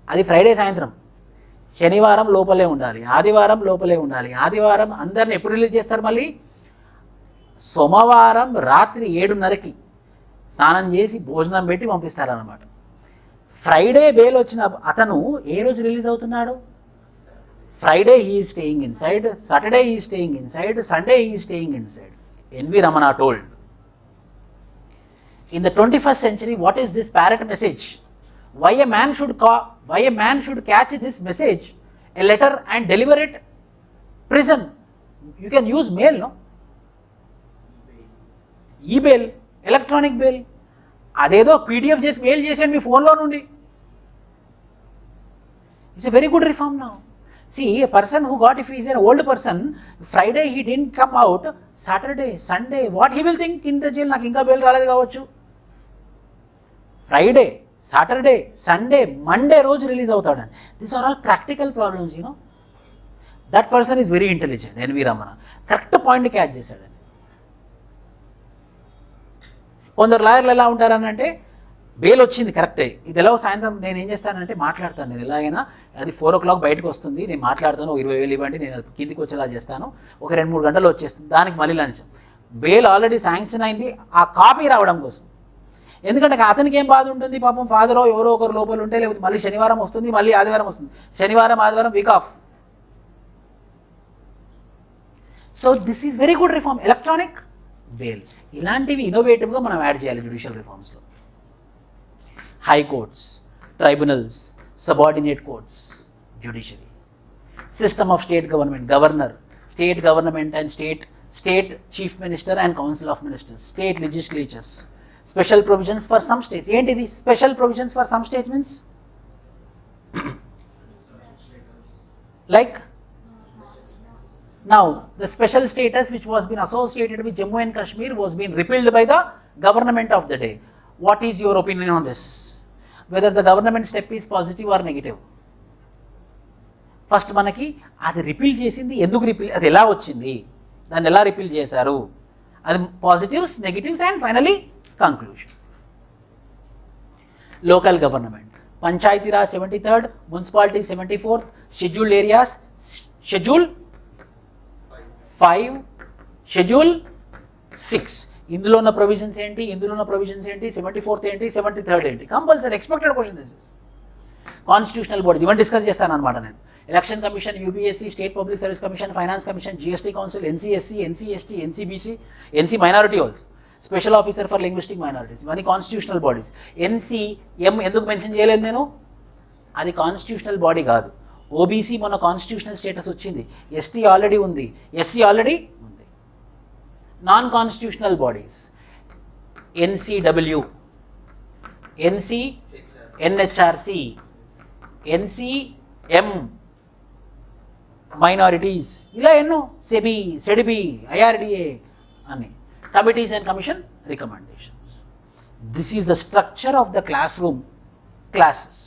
అది ఫ్రైడే సాయంత్రం, శనివారం లోపలే ఉండాలి, ఆదివారం లోపలే ఉండాలి. ఆదివారం అందరిని ఎప్పుడు రిలీజ్ చేస్తారు, మళ్ళీ సోమవారం రాత్రి 7:30కి స్నానం చేసి భోజనం పెట్టి పంపిస్తారన్నమాట. ఫ్రైడే బెయిల్ వచ్చిన అతను ఏ రోజు రిలీజ్ అవుతున్నాడు, Friday he is staying inside, Saturday he is staying inside, Sunday he is staying inside. NV Ramana told. In the 21st century, what is this parrot message? Why a man should catch this message, a letter, and deliver it? Prison. You can use mail, no? E-bail, electronic bail. అదేదో PDF చేసి mail చేసేయండి మీ ఫోన్లో నుండి. It's a very good reform now. See, a person who got, if he is an old person, Friday he didn't come out, Saturday, Sunday, what he will think in the jail, నాకు ఇంకా bail రాలేదు కావచ్చు. Friday, Saturday, Sunday, Monday రోజు release అవుతాడని. These are all practical problems, you know. That person is very intelligent. NV Ramana correct point catch చేశాడని. కొందరు లాయర్లు ఎలా ఉంటారని అంటే, బెయిల్ వచ్చింది కరెక్టే, ఇది ఎలా సాయంత్రం నేను ఏం చేస్తానంటే మాట్లాడతాను, నేను ఎలాగైనా అది 4 o'clock బయటకు వస్తుంది, నేను మాట్లాడతాను, 20,000 ఇవ్వండి, నేను కిందికి వచ్చేలా చేస్తాను, ఒక 2-3 గంటలు వచ్చేస్తుంది, దానికి మళ్ళీ లంచం. బెయిల్ ఆల్రెడీ శాంక్షన్ అయింది, ఆ కాపీ రావడం కోసం. ఎందుకంటే అతనికి ఏం బాధ ఉంటుంది, పాపం ఫాదరో ఎవరో ఒకరు లోపల ఉంటే, లేకపోతే మళ్ళీ శనివారం వస్తుంది, మళ్ళీ ఆదివారం వస్తుంది, శనివారం ఆదివారం week off. So this is very good reform, electronic bail. ఇలాంటివి ఇన్నోవేటివ్గా మనం యాడ్ చేయాలి జ్యుడిషియల్ రిఫార్మ్స్లో. High courts, tribunals, subordinate courts, judiciary, system of state government, governor, state government and state chief minister and council of ministers, state legislatures, special provisions for some states. ఏంటిది special provisions for some states means? Like now the special status which was been associated with Jammu and Kashmir was been repealed by the government of the day. What is your opinion on this? Whether the government step is positive or negative? First మనకి అది repeal చేసింది ఎందుకు, repeal అది ఎలా వచ్చింది, దాన్ని ఎలా repeal చేశారు, అది positives, negatives and finally conclusion. Local government, Panchayati Raj 73rd, municipality 74th, scheduled areas schedule 5, schedule 6. ఇందులో ఉన్న ప్రొవిజన్స్ ఏంటి, 74th ఏంటి, 73rd ఏంటి, compulsory expected question. This constitutional bodies ఇవన్నీ డిస్కస్ చేస్తాను అనమాట నేను. Election commission, UPSC, state public service commission, finance commission, GST council, NCSC, NCST, NCBC, NC minority also, special officer for linguistic minorities, ఇవన్నీ constitutional bodies. NCM ఎందుకు mention చేయలేదు నేను, అది constitutional body కాదు. ఓబీసీ మొన్న కాన్స్టిట్యూషనల్ స్టేటస్ వచ్చింది, ST already ఉంది, SC already ఉంది. Non constitutional bodies NCW, NHRC, NCM, minorities, ఇలా ఎన్నో, సెడిబి, ఐఆర్డిఏ అని, committees and commission recommendations. This is the structure of the class room classes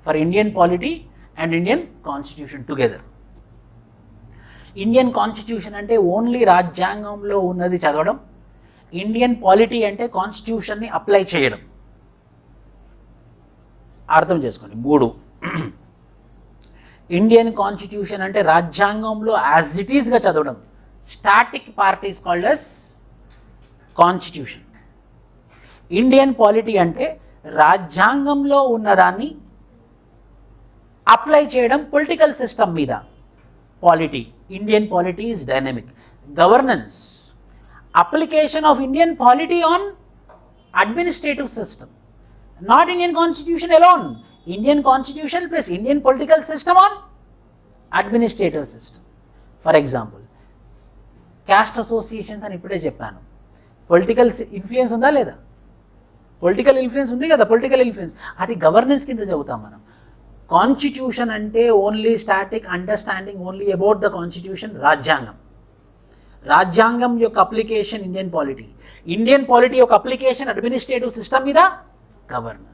for Indian polity and Indian constitution together. Indian constitution అంటే only రాజ్యాంగంలో ఉన్నది చదవడం, Indian polity అంటే కాన్స్టిట్యూషన్ని apply చేయడం. అర్థం చేసుకోండి. 3 ఇండియన్ కాన్స్టిట్యూషన్ అంటే రాజ్యాంగంలో యాజ్ ఇట్ ఈస్గా చదవడం. Static part is called as constitution. Indian polity అంటే రాజ్యాంగంలో ఉన్నదాన్ని అప్లై చేయడం పొలిటికల్ సిస్టమ్ మీద. Polity, Indian polity is dynamic. Governance, application of Indian polity on administrative system. Not Indian constitution alone. Indian constitution plus Indian political system on administrative system. For example, caste associations అని ఇప్పుడే చెప్పాను. Political influence ఉందా లేదా? Political influence ఉంది కదా, political influence. అది governance కింద చదువుతాం మనం. కాన్స్టిట్యూషన్ అంటే only static understanding only about the constitution. రాజ్యాంగం, రాజ్యాంగం యొక్క application Indian polity, Indian polity యొక్క అప్లికేషన్ అడ్మినిస్ట్రేటివ్ సిస్టమ్ మీద governance.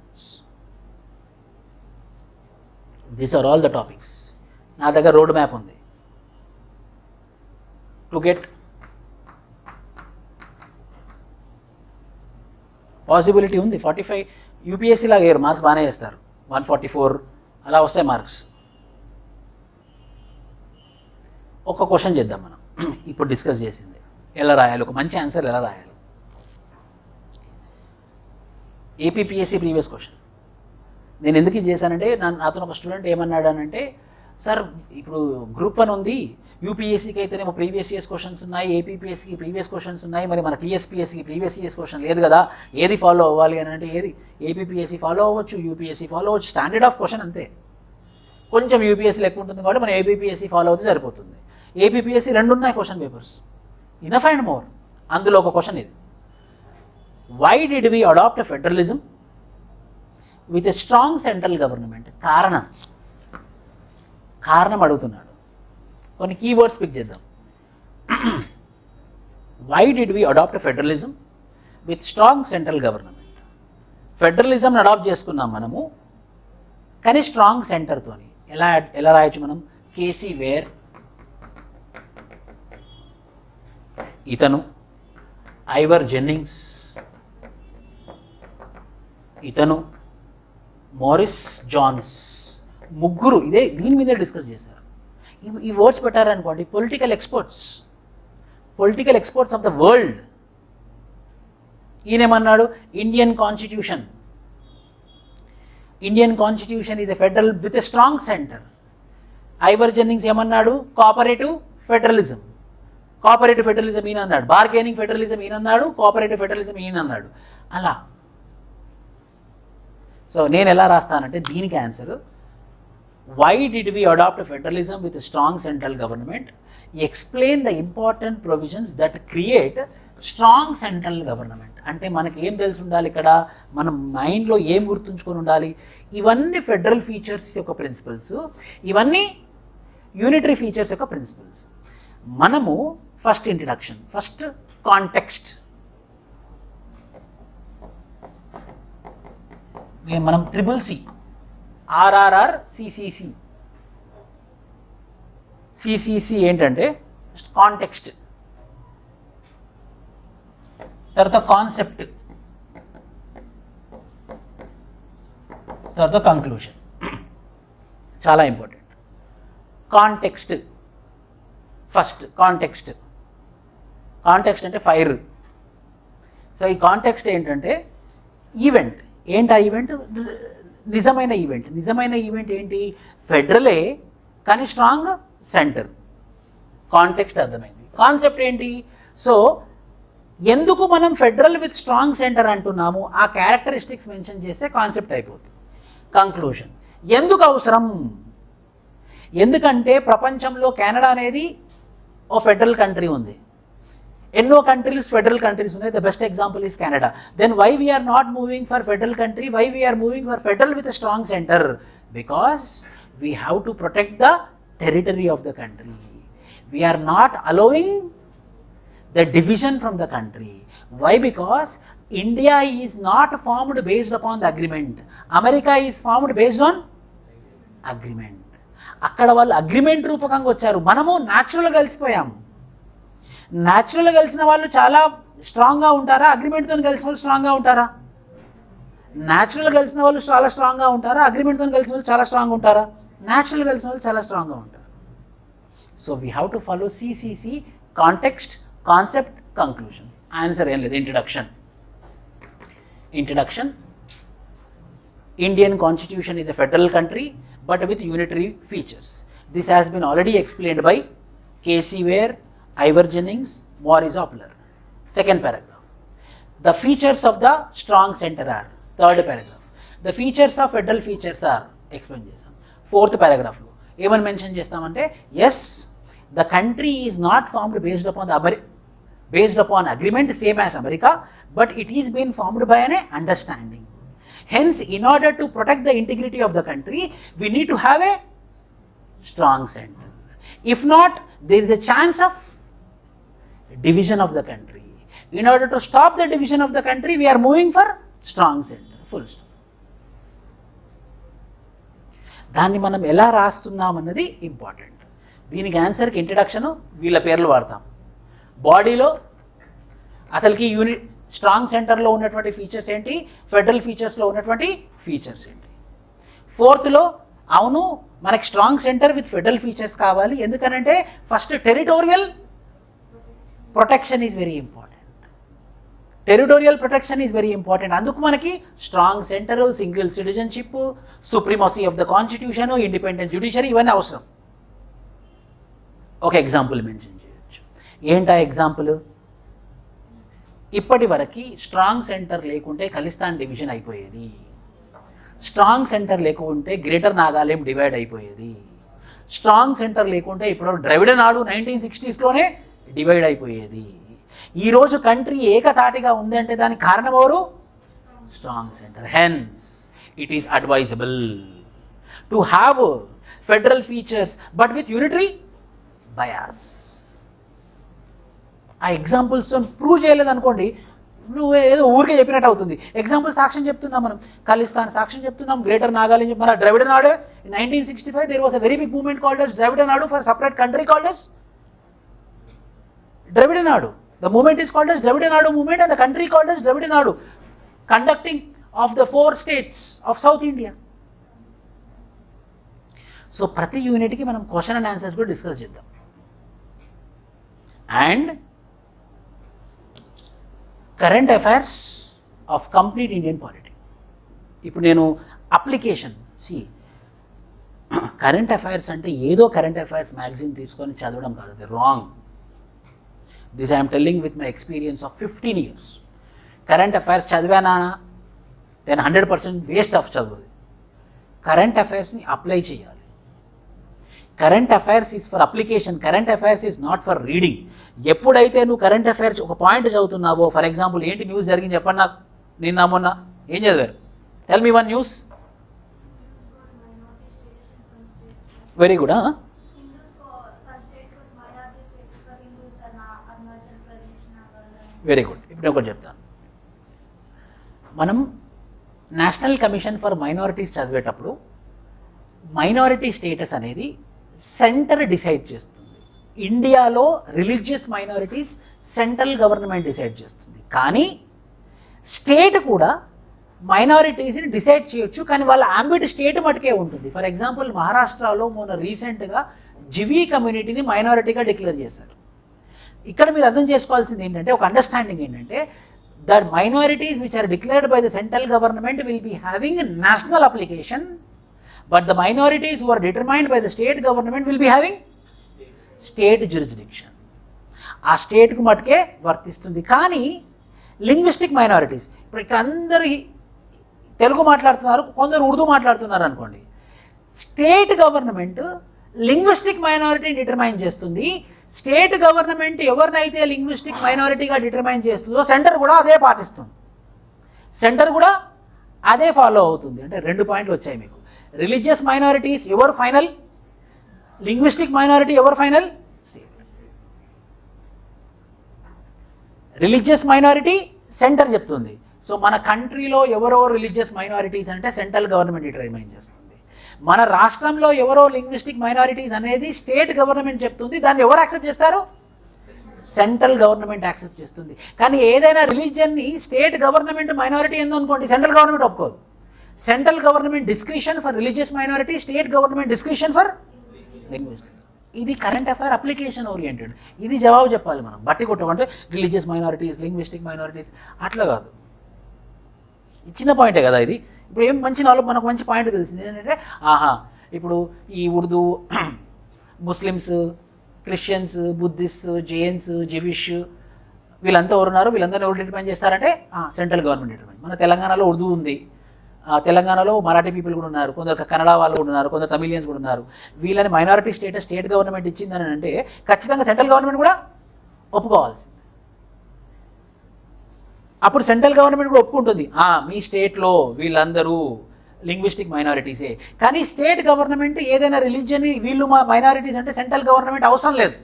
These are all the topics. నా దగ్గర రోడ్ మ్యాప్ ఉంది టు గెట్ పాసిబిలిటీ ఉంది. 45 యూపీఎస్సీ లాగా వేరు, మార్క్స్ బాగానే వేస్తారు. 144 అలా వస్తాయి మార్క్స్. ఒక క్వశ్చన్ చేద్దాం మనం ఇప్పుడు డిస్కస్ చేసింది. ఎలా రాయాలి, ఒక మంచి ఆన్సర్ ఎలా రాయాలి. APPSC previous question. నేను ఎందుకు ఇది చేశానంటే, నాతో ఒక స్టూడెంట్ ఏమన్నాడు అనంటే, సార్ ఇప్పుడు గ్రూప్ 1 ఉంది, యూపీఎస్సీకి అయితేనేమో ప్రీవియస్ ఇయర్స్ క్వశ్చన్స్ ఉన్నాయి, ఏపీపీఎస్సీకి ప్రీవియస్ క్వశ్చన్స్ ఉన్నాయి, మరి మన టీఎస్పీఎస్సీకి ప్రీవియస్ ఇయర్స్ క్వశ్చన్ లేదు కదా, ఏది ఫాలో అవ్వాలి అని అంటే, ఏది ఏపీపీఎస్సీ ఫాలో అవ్వచ్చు, యూపీఎస్సీ ఫాలో అవ్వచ్చు. స్టాండర్డ్ ఆఫ్ క్వశ్చన్ అంతే, కొంచెం యూపీఎస్సీ ఎక్కువ ఉంటుంది కాబట్టి మనం ఏపీపీఎస్సీ ఫాలో అవుతే సరిపోతుంది. ఏపీపీఎస్సీ 2 ఉన్నాయి question papers, enough and more. అందులో ఒక క్వశ్చన్ ఇది, why did we adopt federalism with a strong central government. కారణం అడుగుతున్నాడు. కొన్ని కీవర్డ్స్ పిక్ చేద్దాం. Why did we adopt federalism with strong central government. ఫెడరలిజంని అడాప్ట్ చేసుకున్నాం మనము, కానీ స్ట్రాంగ్ సెంటర్తోని. ఎలా రాయొచ్చు మనం? కేసీ వేర్, ఇతను, ఐవర్ జెన్నింగ్స్, ఇతను, మోరిస్ జాన్స్, ముగ్గురు దీని మీద డిస్కస్ చేశారు. ఈ వర్డ్స్ పెట్టారనుకోండి, political experts of the world. ఈయనేమన్నాడు, Indian constitution is a federal with a strong centre. Ivor Jennings ఏమన్నాడు, కోఆపరేటివ్ ఫెడరలిజం ఈయన అన్నాడు. బార్గెనింగ్ ఫెడరలిజం ఈయన అన్నాడు, కోఆపరేటివ్ ఫెడరలిజం ఈయన అన్నాడు. అలా. సో నేను ఎలా రాస్తానంటే దీనికి answer, why did we adopt federalism with strong central government, explain the important provisions that create strong central government. అంటే మనకి ఏం తెలిసి ఉండాలి ఇక్కడ, మనం మైండ్లో ఏం గుర్తుంచుకొని ఉండాలి, ఇవన్నీ ఫెడరల్ ఫీచర్స్ యొక్క ప్రిన్సిపల్స్, ఇవన్నీ యూనిటరీ ఫీచర్స్ యొక్క ప్రిన్సిపల్స్. మనము ఫస్ట్ ఇంట్రడక్షన్, ఫస్ట్ కాంటెక్స్ట్. మనం TCC, RRR, CCC ఏంటంటే కాంటెక్స్ట్, తర్వాత కాన్సెప్ట్, తర్వాత కంక్లూషన్. చాలా ఇంపార్టెంట్. Context first. కాంటెక్స్ట్ అంటే ఫైర్. సో ఈ కాంటెక్స్ట్ ఏంటంటే ఈవెంట్. ఏంటి ఆ ఈవెంట్? నిజమైన ఈవెంట్ ఏంటి? ఫెడరలే కానీ స్ట్రాంగ్ సెంటర్. కాంటెక్స్ట్ అర్థమైంది. కాన్సెప్ట్ ఏంటి? సో ఎందుకు మనం ఫెడరల్ విత్ స్ట్రాంగ్ సెంటర్ అంటున్నాము, ఆ క్యారెక్టరిస్టిక్స్ మెన్షన్ చేస్తే కాన్సెప్ట్ అయిపోతుంది. కంక్లూషన్, ఎందుకు అవసరం? ఎందుకంటే ప్రపంచంలో కెనడా అనేది ఓ ఫెడరల్ కంట్రీ ఉంది, ఎన్నో కంట్రీస్ ఫెడరల్ కంట్రీస్ ఉన్నాయి. The best example is Canada. Then why we're not moving for federal country, why we're moving for federal with strong centre? Because we have to protect the territory of the country. We're not allowing the division from the country. Why? Because India is not formed based upon the agreement. America is formed based on agreement. అక్కడ వాళ్ళు agreement రూపకంగా వచ్చారు, మనము న్యాచురల్గా కలిసిపోయాము. న్యాచురల్గా కలిసిన వాళ్ళు చాలా స్ట్రాంగ్గా ఉంటారా? అగ్రిమెంట్తో కలిసిన వాళ్ళు స్ట్రాంగ్గా ఉంటారా? న్యాచురల్గా కలిసిన వాళ్ళు చాలా స్ట్రాంగ్గా ఉంటారా, అగ్రిమెంట్తో కలిసిన వాళ్ళు చాలా స్ట్రాంగ్గా ఉంటారా? న్యాచురల్గా కలిసిన వాళ్ళు చాలా స్ట్రాంగ్గా ఉంటారు. So we have to follow CCC, context, concept, conclusion. Answer ఏం లేదు. Introduction. Indian constitution is a federal country but with unitary features. This has been already explained by K.C. Ware, Ivor Jennings, Maurice Opler. Second paragraph. The features of the strong center are. Third paragraph. The features of federal features are. Explain chesam. Fourth paragraph lo ఏమని mention చేస్తామంటే, yes, the country is not formed based upon agreement same as America, but it is been formed by an understanding. Hence, in order to protect the integrity of the country, we need to have a strong center. If not, there is a chance of division of the country. In order to stop the division of the country, we are moving for strong center. Full stop. దాన్ని మనం ఎలా రాస్తున్నాం అన్నది important. దీనికి ఆన్సర్కి introduction వీళ్ళ పేర్లు వాడతాం. బాడీలో అసలుకి స్ట్రాంగ్ సెంటర్లో ఉన్నటువంటి ఫీచర్స్ ఏంటి, ఫెడరల్ ఫీచర్స్లో ఉన్నటువంటి ఫీచర్స్ ఏంటి. ఫోర్త్లో అవును మనకి strong centre with federal features కావాలి, ఎందుకనంటే first territorial protection is very important. అందుకు మనకి strong centre, single citizenship, supremacy of the constitution, independent judiciary, ఇవన్నీ అవసరం. ఒక ఎగ్జాంపుల్ మెన్షన్ చేయొచ్చు. ఏంటా ఎగ్జాంపుల్? ఇప్పటి వరకు స్ట్రాంగ్ సెంటర్ లేకుంటే ఖలిస్తాన్ డివిజన్ అయిపోయేది. స్ట్రాంగ్ సెంటర్ లేకుంటే గ్రేటర్ నాగాలాండ్ డివైడ్ అయిపోయేది. స్ట్రాంగ్ సెంటర్ లేకుంటే ఇప్పుడు ద్రవిడ నాడు 1960sలోనే డివైడ్ అయిపోయేది. ఈరోజు కంట్రీ ఏకతాటిగా ఉంది అంటే దానికి కారణం ఎవరు? Strong centre. Hence it is advisable to have federal features but with unitary bias. ఆ ఎగ్జాంపుల్స్తో ప్రూవ్ చేయలేదు అనుకోండి, నువ్వు ఏదో ఊరికే చెప్పినట్టు అవుతుంది. ఎగ్జాంపుల్ సాక్ష్యం చెప్తున్నాం, మనం ఖలిస్తాన్ సాక్ష్యం చెప్తున్నాం, గ్రేటర్ నాగాలాండ్. మన ద్రవిడ నాడు 1965 there was a very big movement called as Dravida Nadu for a separate country called as Dravida Nadu. The movement is called as Dravida Nadu movement and the country called as Dravida Nadu, conducting of the 4 states of South India. So ప్రతి యూనిట్కి మనం question and answers కూడా discuss చేద్దాం. And current affairs of complete Indian polity. ఇప్పుడు నేను application current affairs అంటే ఏదో current affairs magazine తీసుకొని చదవడం కాదు, అది wrong. This I'm telling with my experience of 15 years. Current affairs చదివానా దెన్ 100% వేస్ట్ ఆఫ్ చదువు. కరెంట్ అఫైర్స్ని అప్లై చేయాలి. Current affairs is for application, current affairs is not for reading. ఎప్పుడైతే నువ్వు కరెంట్ అఫైర్స్ ఒక పాయింట్ చదువుతున్నావో, ఫర్ ఎగ్జాంపుల్ ఏంటి news జరిగింది చెప్పండి నాకు, నిన్న మొన్న ఏం చదివారు? Tell me one news. Very good. Very good. ఇప్పుడు ఒకటి చెప్తాను. మనం నేషనల్ కమిషన్ ఫర్ మైనారిటీస్ చదివేటప్పుడు మైనారిటీ స్టేటస్ అనేది సెంటర్ డిసైడ్ చేస్తుంది. ఇండియాలో religious minorities central government decide చేస్తుంది, కానీ స్టేట్ కూడా మైనారిటీస్ని డిసైడ్ చేయొచ్చు, కానీ వాళ్ళ ఆంబిట్ స్టేట్ మటుకే ఉంటుంది. ఫర్ ఎగ్జాంపుల్ మహారాష్ట్రలో మొన్న రీసెంట్గా జివి కమ్యూనిటీని మైనారిటీగా డిక్లేర్ చేశారు. ఇక్కడ మీరు అర్థం చేసుకోవాల్సింది ఏంటంటే, ఒక అండర్స్టాండింగ్ ఏంటంటే, that minorities which are declared by the central government will be having national application, but the minorities who are determined by the state government will be having state jurisdiction. ఆ స్టేట్కు మటుకే వర్తిస్తుంది. కానీ లింగ్విస్టిక్ మైనారిటీస్, ఇప్పుడు ఇక్కడ అందరూ తెలుగు మాట్లాడుతున్నారు, కొందరు ఉర్దూ మాట్లాడుతున్నారు అనుకోండి, స్టేట్ గవర్నమెంట్ లింగ్విస్టిక్ మైనారిటీని డిటర్మైన్ చేస్తుంది. స్టేట్ గవర్నమెంట్ ఎవరినైతే లింగ్విస్టిక్ మైనారిటీగా డిటర్మైన్ చేస్తుందో సెంటర్ కూడా అదే పాటిస్తుంది, సెంటర్ కూడా అదే ఫాలో అవుతుంది. అంటే 2 పాయింట్లు వచ్చాయి మీకు. రిలీజియస్ మైనారిటీస్ ఎవరు ఫైనల్, లింగ్విస్టిక్ మైనారిటీ ఎవరు final, state. Religious minority centre చెప్తుంది. సో మన కంట్రీలో ఎవరో రిలీజియస్ మైనారిటీస్ అంటే సెంట్రల్ గవర్నమెంట్ డిటర్మైన్ చేస్తుంది. మన రాష్ట్రంలో ఎవరో లింగ్విస్టిక్ మైనారిటీస్ అనేది స్టేట్ గవర్నమెంట్ చెప్తుంది. దాన్ని ఎవరు యాక్సెప్ట్ చేస్తారు? సెంట్రల్ గవర్నమెంట్ యాక్సెప్ట్ చేస్తుంది. కానీ ఏదైనా రిలీజియన్ని స్టేట్ గవర్నమెంట్ మైనారిటీ ఏందో అనుకోండి, సెంట్రల్ గవర్నమెంట్ ఒప్పుకోదు. Central government discretion for religious minority, state government discretion for linguistic. ఇది కరెంట్ అఫైర్ అప్లికేషన్ ఓరియంటెడ్. ఇది జవాబు చెప్పాలి మనం, బట్టి కొట్టమంటే రిలీజియస్ మైనారిటీస్, లింగ్విస్టిక్ మైనారిటీస్ అట్లా కాదు. చిన్న పాయింటే కదా ఇది. ఇప్పుడు ఏం మంచి మనకు మంచి పాయింట్ తెలిసింది ఏంటంటే, ఇప్పుడు ఈ Urdu, Muslims, Christians, Buddhist, Jains, Jewish వీళ్ళంతా ఎవరున్నారు, వీళ్ళందరూ ఎవరు డిటర్మైన్ చేస్తారంటే సెంట్రల్ గవర్నమెంట్ డిటర్మైన్. మన తెలంగాణలో ఉర్దూ ఉంది, తెలంగాణలో మరాఠీ పీపుల్ కూడా ఉన్నారు, కొందరు కన్నడ వాళ్ళు కూడా ఉన్నారు, కొందరు తమిళియన్స్ కూడా ఉన్నారు. వీళ్ళని మైనారిటీ స్టేటస్ స్టేట్ గవర్నమెంట్ ఇచ్చిందని అంటే ఖచ్చితంగా సెంట్రల్ గవర్నమెంట్ కూడా ఒప్పుకోవాల్సింది. అప్పుడు సెంట్రల్ గవర్నమెంట్ కూడా ఒప్పుకుంటుంది, మీ స్టేట్లో వీళ్ళందరూ లింగ్విస్టిక్ మైనారిటీసే. కానీ స్టేట్ గవర్నమెంట్ ఏదైనా రిలీజియన్ని వీళ్ళు మా మైనారిటీస్ అంటే సెంట్రల్ గవర్నమెంట్ అవసరం లేదు.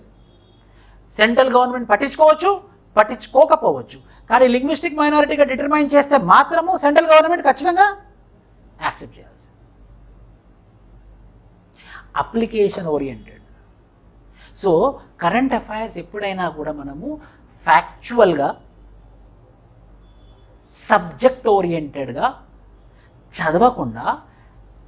సెంట్రల్ గవర్నమెంట్ పట్టించుకోవచ్చు, పట్టించుకోకపోవచ్చు. కానీ లింగ్విస్టిక్ మైనారిటీగా డిటర్మైన్ చేస్తే మాత్రము సెంట్రల్ గవర్నమెంట్ ఖచ్చితంగా యాక్సెప్ట్ చేయాల్సి. Application oriented. So current affairs ఎప్పుడైనా కూడా మనము ఫ్యాక్చువల్గా సబ్జెక్ట్ ఓరియంటెడ్గా చదవకుండా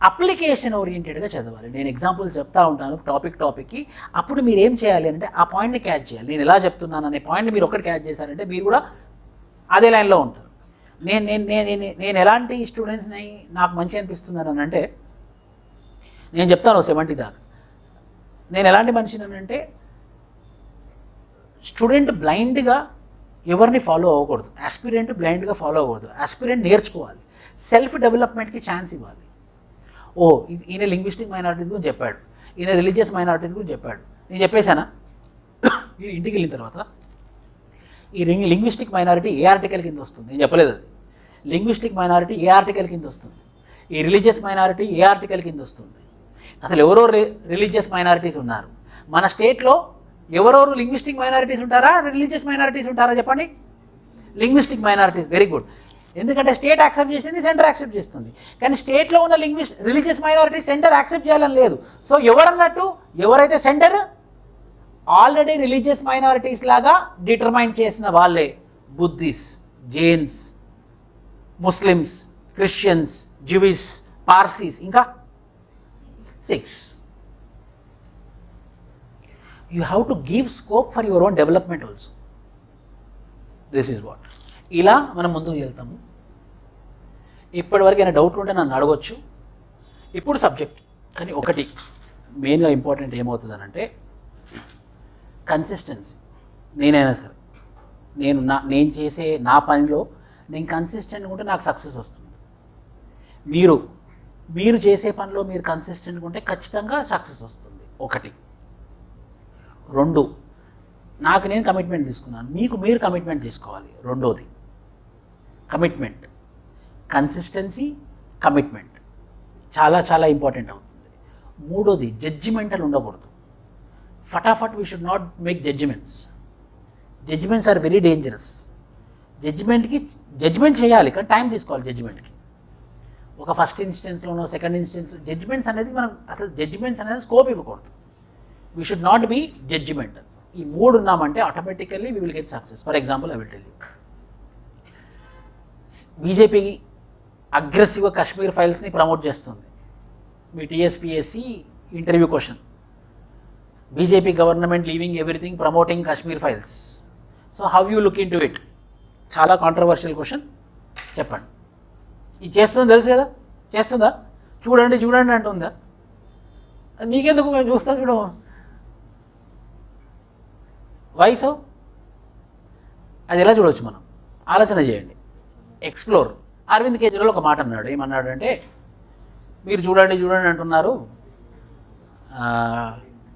అప్లికేషన్ ఓరియంటెడ్గా చదవాలి. నేను ఎగ్జాంపుల్స్ చెప్తా ఉంటాను టాపిక్కి. అప్పుడు మీరు ఏం చేయాలి అంటే ఆ పాయింట్ని క్యాచ్ చేయాలి. నేను ఎలా చెప్తున్నాను అనే పాయింట్ని మీరు ఒకటి క్యాచ్ చేశారంటే మీరు కూడా అదే లైన్లో ఉంటారు. నేను ఎలాంటి స్టూడెంట్స్ని నాకు మంచి అనిపిస్తున్నాను అని అంటే, నేను చెప్తాను 70 దాకా. నేను ఎలాంటి మనిషిని అంటే, స్టూడెంట్ బ్లైండ్గా ఎవరిని ఫాలో అవ్వకూడదు, ఆస్పిరెంట్ బ్లైండ్గా ఫాలో అవ్వకూడదు. ఆస్పిరెంట్ నేర్చుకోవాలి, సెల్ఫ్ డెవలప్మెంట్కి ఛాన్స్ ఇవ్వాలి. ఈయన లింగ్విస్టిక్ మైనారిటీస్ గురించి చెప్పాడు, ఈయన రిలీజియస్ మైనారిటీస్ గురించి చెప్పాడు, నేను చెప్పేశానా? మీరు ఇంటికి వెళ్ళిన తర్వాత ఈ లింగ్విస్టిక్ మైనారిటీ ఏ ఆర్టికల్ కింద వస్తుంది, నేను చెప్పలేదు అది. లింగ్విస్టిక్ మైనారిటీ ఏ ఆర్టికల్ కింద వస్తుంది, ఈ రిలీజియస్ మైనారిటీ ఏ ఆర్టికల్ కింద వస్తుంది, అసలు ఎవరో రిలీజియస్ మైనారిటీస్ ఉన్నారు మన స్టేట్లో, ఎవరెవరు లింగ్విస్టిక్ మైనారిటీస్ ఉంటారా, రిలీజియస్ మైనారిటీస్ ఉంటారా చెప్పండి? Linguistic minorities. Very good. ఎందుకంటే స్టేట్ యాక్సెప్ట్ చేసింది, సెంటర్ యాక్సెప్ట్ చేస్తుంది. కానీ స్టేట్లో ఉన్న రిలీజియస్ మైనారిటీ సెంటర్ యాక్సెప్ట్ చేయాలని లేదు. సో ఎవరన్నట్టు, ఎవరైతే సెంటర్ ఆల్రెడీ రిలీజియస్ మైనారిటీస్ లాగా డిటర్మైన్ చేసిన వాళ్ళే Buddhist, Jains, Muslims, Christians, Jewish, Parsis, ఇంకా 6. You have to give scope for your own development also. This is what. ఇలా మనం ముందుకు వెళ్తాము. ఇప్పటివరకు ఏమైనా డౌట్లు ఉంటే నన్ను అడగొచ్చు. ఇప్పుడు సబ్జెక్ట్. కానీ ఒకటి మెయిన్గా ఇంపార్టెంట్ ఏమవుతుందనంటే కన్సిస్టెన్సీ. నేనైనా సరే నేను చేసే నా పనిలో నేను కన్సిస్టెంట్గా ఉంటే నాకు సక్సెస్ వస్తుంది. మీరు చేసే పనిలో మీరు కన్సిస్టెంట్గా ఉంటే ఖచ్చితంగా సక్సెస్ వస్తుంది. ఒకటి. 2, నాకు నేను కమిట్మెంట్ తీసుకున్నాను, మీరు కమిట్మెంట్ తీసుకోవాలి. రెండోది కమిట్మెంట్, కన్సిస్టెన్సీ, కమిట్మెంట్ చాలా చాలా ఇంపార్టెంట్ అవుతుంది. మూడోది జడ్జిమెంటల్ ఉండకూడదు. ఫటాఫట్ we should not make judgements are very dangerous. Judgement చేయాలి కానీ టైం తీసుకోవాలి జడ్జిమెంట్కి. ఒక ఫస్ట్ ఇన్స్టెన్స్లోనో సెకండ్ ఇన్స్టెన్స్ జడ్జిమెంట్స్ అనేది మనం అసలు జడ్జిమెంట్స్ అనేది స్కోప్ ఇవ్వకూడదు. We should not be judgemental. ఈ 3 ఉన్నామంటే automatically we will get success. For example I will tell you, BJP అగ్రెసివ్గా కాశ్మీర్ ఫైల్స్ని ప్రమోట్ చేస్తుంది. మీ TSPSC interview question, BJP government leaving everything promoting Kashmir files. So how you look in to it? చాలా controversial question. చెప్పండి. ఇది చేస్తుందని తెలుసు కదా, చేస్తుందా? చూడండి అంటుందా? మీకెందుకు, మేము చూస్తాం చూడము. వయసు అది ఎలా చూడవచ్చు మనం? ఆలోచన చేయండి, ఎక్స్ప్లోర్. అరవింద్ కేజ్రీవాల్ ఒక మాట అన్నాడు. ఏమన్నాడు అంటే, మీరు చూడండి అంటున్నారు,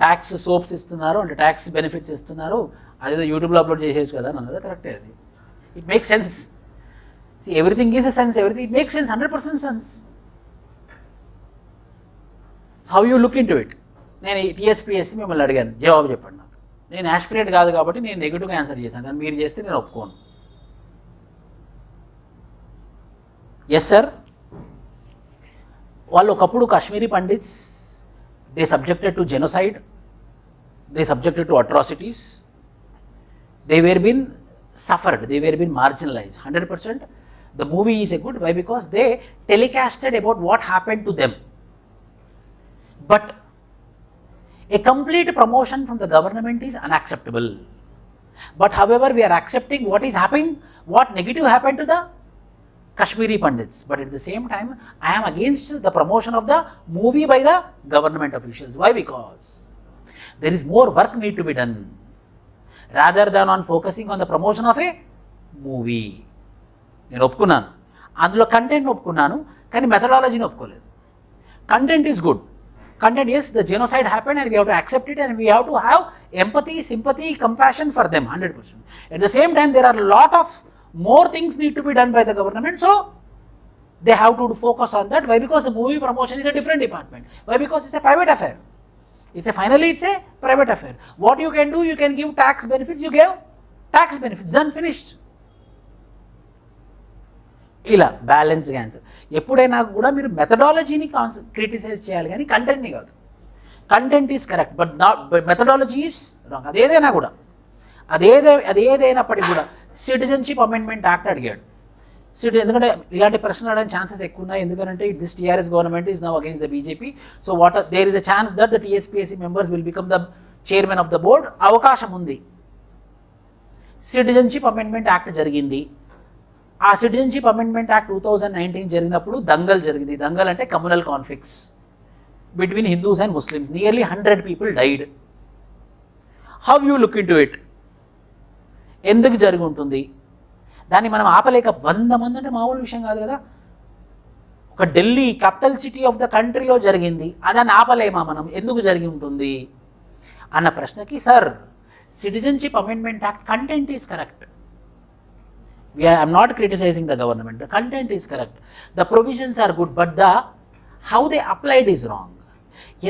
ట్యాక్స్ సోప్స్ ఇస్తున్నారు అంటే ట్యాక్స్ బెనిఫిట్స్ ఇస్తున్నారు, అదేదో యూట్యూబ్లో అప్లోడ్ చేసేయచ్చు కదా అని అన్నది. కరెక్టే, అది it makes sense. Everything is a sense, everything it makes sense, 100% sense. How you look in to it? నేను టీఎస్పీఎస్సీ మిమ్మల్ని అడిగాను, జవాబు చెప్పండి నాకు. నేను యాస్పిరెంట్ కాదు కాబట్టి నేను నెగిటివ్గా ఆన్సర్ చేశాను, కానీ మీరు చేస్తే నేను ఒప్పుకోను. ఎస్ సార్, వాళ్ళు ఒకప్పుడు Kashmiri pundits, they subjected to genocide, they subjected to atrocities, they were been suffered, they were been marginalized. 100% the movie is a good, why? Because they telecasted about what happened to them. But a complete promotion from the government is unacceptable. But however, we are accepting what is happening, what negative happened to the Kashmiri Pandits. But at the same time, I am against the promotion of the movie by the government officials. Why? Because there is more work need to be done rather than on focusing on the promotion of a movie. నేను ఒప్పుకున్నాను, అందులో content ఒప్పుకున్నాను, కానీ మెథడాలజీని ఒప్పుకోలేదు. Content is good. Content, yes, the genocide happened and we have to accept it and we have to have empathy, sympathy, compassion for them, 100%. At the same time, there are a lot of more things need to be done by the government, so they have to focus on that. Why? Because the movie promotion is a different department. Why? Because it's a private affair. Finally it's a private affair. What you can do, you can give tax benefits, you give tax benefits, done, finished. ఇలా బ్యాలెన్స్గా answer. ఎప్పుడైనా కూడా మీరు మెథడాలజీని criticise చేయాలి కానీ కంటెంట్ని కాదు. Content is correct but methodology is wrong. అదేదైనప్పటికీ కూడా సిటిజన్షిప్ అమెండ్మెంట్ యాక్ట్ అడిగాడు. ఎందుకంటే ఇలాంటి ప్రశ్నలు అడగడానికి ఛాన్సెస్ ఎక్కువ ఉన్నాయి. ఎందుకంటే this TRS government is now against the BJP. So there is a chance that the TSPSC members will become the chairman of the board. అవకాశం ఉంది. సిటిజన్షిప్ అమెండ్మెంట్ యాక్ట్ జరిగింది. ఆ సిటిజన్షిప్ అమెండ్మెంట్ యాక్ట్ 2019 జరిగినప్పుడు దంగల్ జరిగింది. దంగల్ అంటే communal conflicts between Hindus and Muslims. Nearly 100 people died. How you look in to it? ఎందుకు జరిగి ఉంటుంది? దాన్ని మనం ఆపలేక 100 మంది అంటే మామూలు విషయం కాదు కదా. ఒక Delhi capital city of the కంట్రీలో జరిగింది, దాన్ని ఆపలేమా మనం? ఎందుకు జరిగి ఉంటుంది అన్న ప్రశ్నకి, sir, citizenship amendment act content is correct. I'm not criticizing the government. The content is correct. The provisions are good, but how they applied is wrong.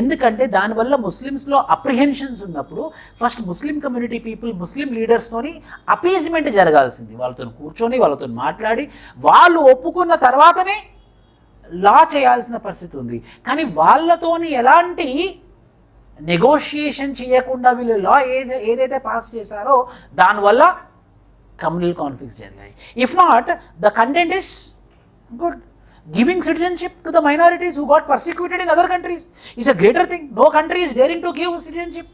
ఎందుకంటే దానివల్ల ముస్లిమ్స్లో అప్రిహెన్షన్స్ ఉన్నప్పుడు ఫస్ట్ ముస్లిం కమ్యూనిటీ పీపుల్, ముస్లిం లీడర్స్తోని appeasement జరగాల్సింది. వాళ్ళతో కూర్చొని, వాళ్ళతో మాట్లాడి, వాళ్ళు ఒప్పుకున్న తర్వాతనే లా చేయాల్సిన పరిస్థితి ఉంది. కానీ వాళ్ళతోని ఎలాంటి నెగోషియేషన్ చేయకుండా వీళ్ళు లా ఏదైతే పాస్ చేశారో దానివల్ల communal conflicts జరిగాయి. If not, the content is good. Giving citizenship to the minorities who got persecuted in other countries is a greater thing. No country is daring to give citizenship.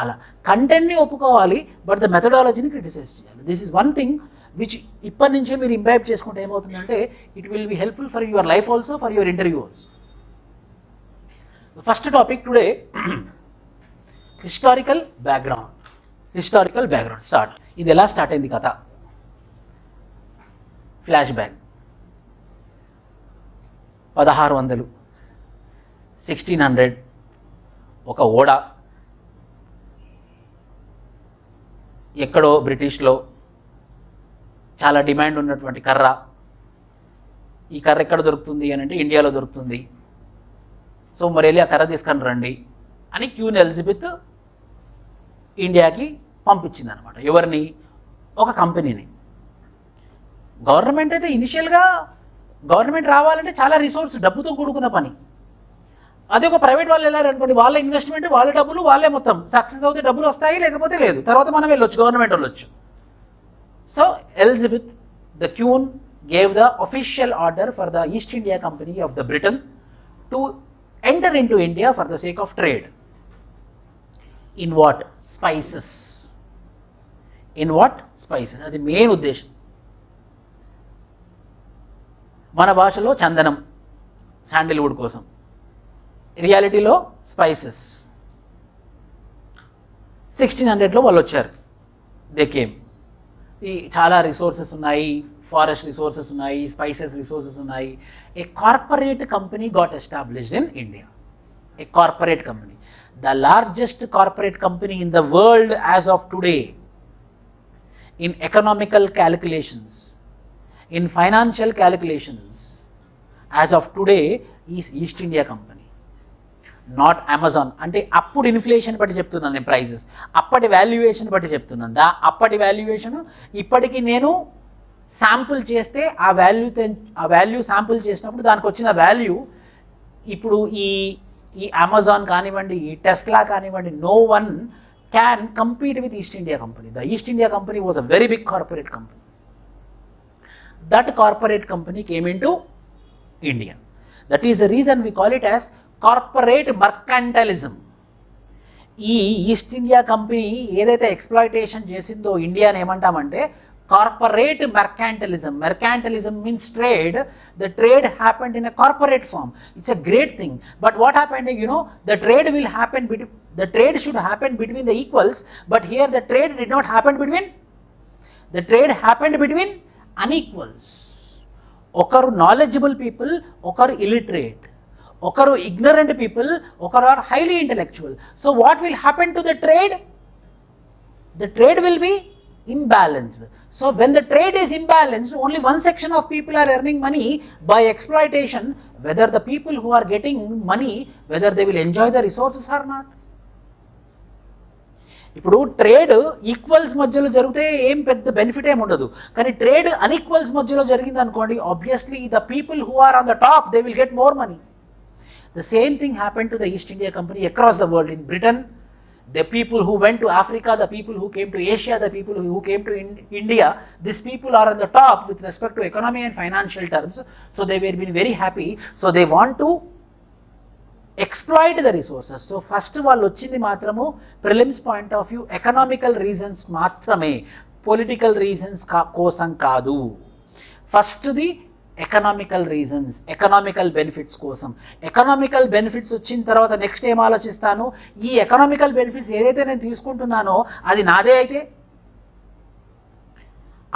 అలా కంటెంట్ని ఒప్పుకోవాలి, but the మెథడాలజీని criticise చేయాలి. This is one thing which ఇప్పటి నుంచే మీరు ఇంపైబ్ చేసుకుంటే ఏమవుతుందంటే it will be helpful for your life also, for your interview also. First topic today, historical background. Start. ఇది ఎలా స్టార్ట్ అయింది కథ? Flash back. 1600, 1600 ఒక ఓడ ఎక్కడో బ్రిటిష్లో చాలా డిమాండ్ ఉన్నటువంటి కర్ర. ఈ కర్ర ఎక్కడ దొరుకుతుంది అని అంటే ఇండియాలో దొరుకుతుంది. సో మరి వెళ్ళి ఆ కర్ర తీసుకొని రండి అని క్వీన్ ఎలిజబెత్ ఇండియాకి పంపించింది అనమాట. ఎవరిని? ఒక కంపెనీని. గవర్నమెంట్ అయితే ఇనిషియల్గా గవర్నమెంట్ రావాలంటే చాలా రిసోర్స్, డబ్బుతో కూడుకున్న పని. అదే ఒక ప్రైవేట్ వాళ్ళు వెళ్ళారనుకోండి, వాళ్ళ ఇన్వెస్ట్మెంట్, వాళ్ళ డబ్బులు వాళ్ళే మొత్తం. సక్సెస్ అవుతే డబ్బులు వస్తాయి, లేకపోతే లేదు. తర్వాత మనం వెళ్ళొచ్చు, గవర్నమెంట్ వెళ్ళొచ్చు. So Elizabeth the queen gave the official order for the East India Company of the Britain to enter into India for the sake of trade. In what? Spices. In what? Spices. అది main ఉద్దేశం. మన భాషలో చందనం, శాండిల్వుడ్ కోసం. రియాలిటీలో spices. 1600లో వాళ్ళు వచ్చారు. They came. ఈ చాలా రిసోర్సెస్ ఉన్నాయి, ఫారెస్ట్ రిసోర్సెస్ ఉన్నాయి, స్పైసెస్ రిసోర్సెస్ ఉన్నాయి. A corporate company got established in India. A corporate company, the largest corporate company in the world as of today, in economical calculations, in financial calculations, as of today is East India Company, not Amazon. అంటే అప్పుడు inflation బట్టి చెప్తున్నాను నేను, prices అప్పటి valuation బట్టి చెప్తున్నాను. అప్పటి valuation ఇప్పటికి నేను శాంపుల్ చేస్తే ఆ వాల్యూ శాంపుల్ చేసినప్పుడు దానికి వచ్చిన వాల్యూ ఇప్పుడు ఈ అమెజాన్ కానివ్వండి, ఈ టెస్లా కానివ్వండి, no one can compete with East India Company. The East India Company was a very big corporate company. That corporate company came into India. That is the reason we call it as corporate mercantilism. ఈ East India company ఏదైతే exploitation చేసిందో ఇండియాని ఏమంటామంటే corporate mercantilism. Mercantilism means trade. The trade happened in a corporate form. It's a great thing. But what happened, the trade will happen the trade should happen between the equals, but here the trade did not happen between, the trade happened between unequals. Okaru knowledgeable people, okaru illiterate, okaru ignorant people, okaru are highly intellectual. So what will happen to the trade? The trade will be imbalanced. So when the trade is imbalanced, only one section of people are earning money by exploitation. Whether the people who are getting money, whether they will enjoy the resources or not. ఇప్పుడు trade equals మధ్యలో జరిగితే ఏం పెద్ద benefit ఏమి ఉండదు. కానీ trade అన్ఈక్వల్స్ మధ్యలో జరిగింది అనుకోండి, obviously the people who are on the top they will get more money. The same thing happen to the East India company across the world. In Britain, the people who went to Africa, the people who came to Asia, the people who came to India, these people are on the top with respect to economy and financial terms. So they were been very happy. So they want to exploit the resources. So first వాళ్ళు వచ్చింది మాత్రము prelims point of view economical reasons మాత్రమే, political reasons కోసం కాదు. ఫస్ట్ది economical reasons, economical benefits కోసం. Economical benefits వచ్చిన తర్వాత నెక్స్ట్ ఏం ఆలోచిస్తాను, ఈ ఎకనామికల్ బెనిఫిట్స్ ఏదైతే నేను తీసుకుంటున్నానో అది నాదే అయితే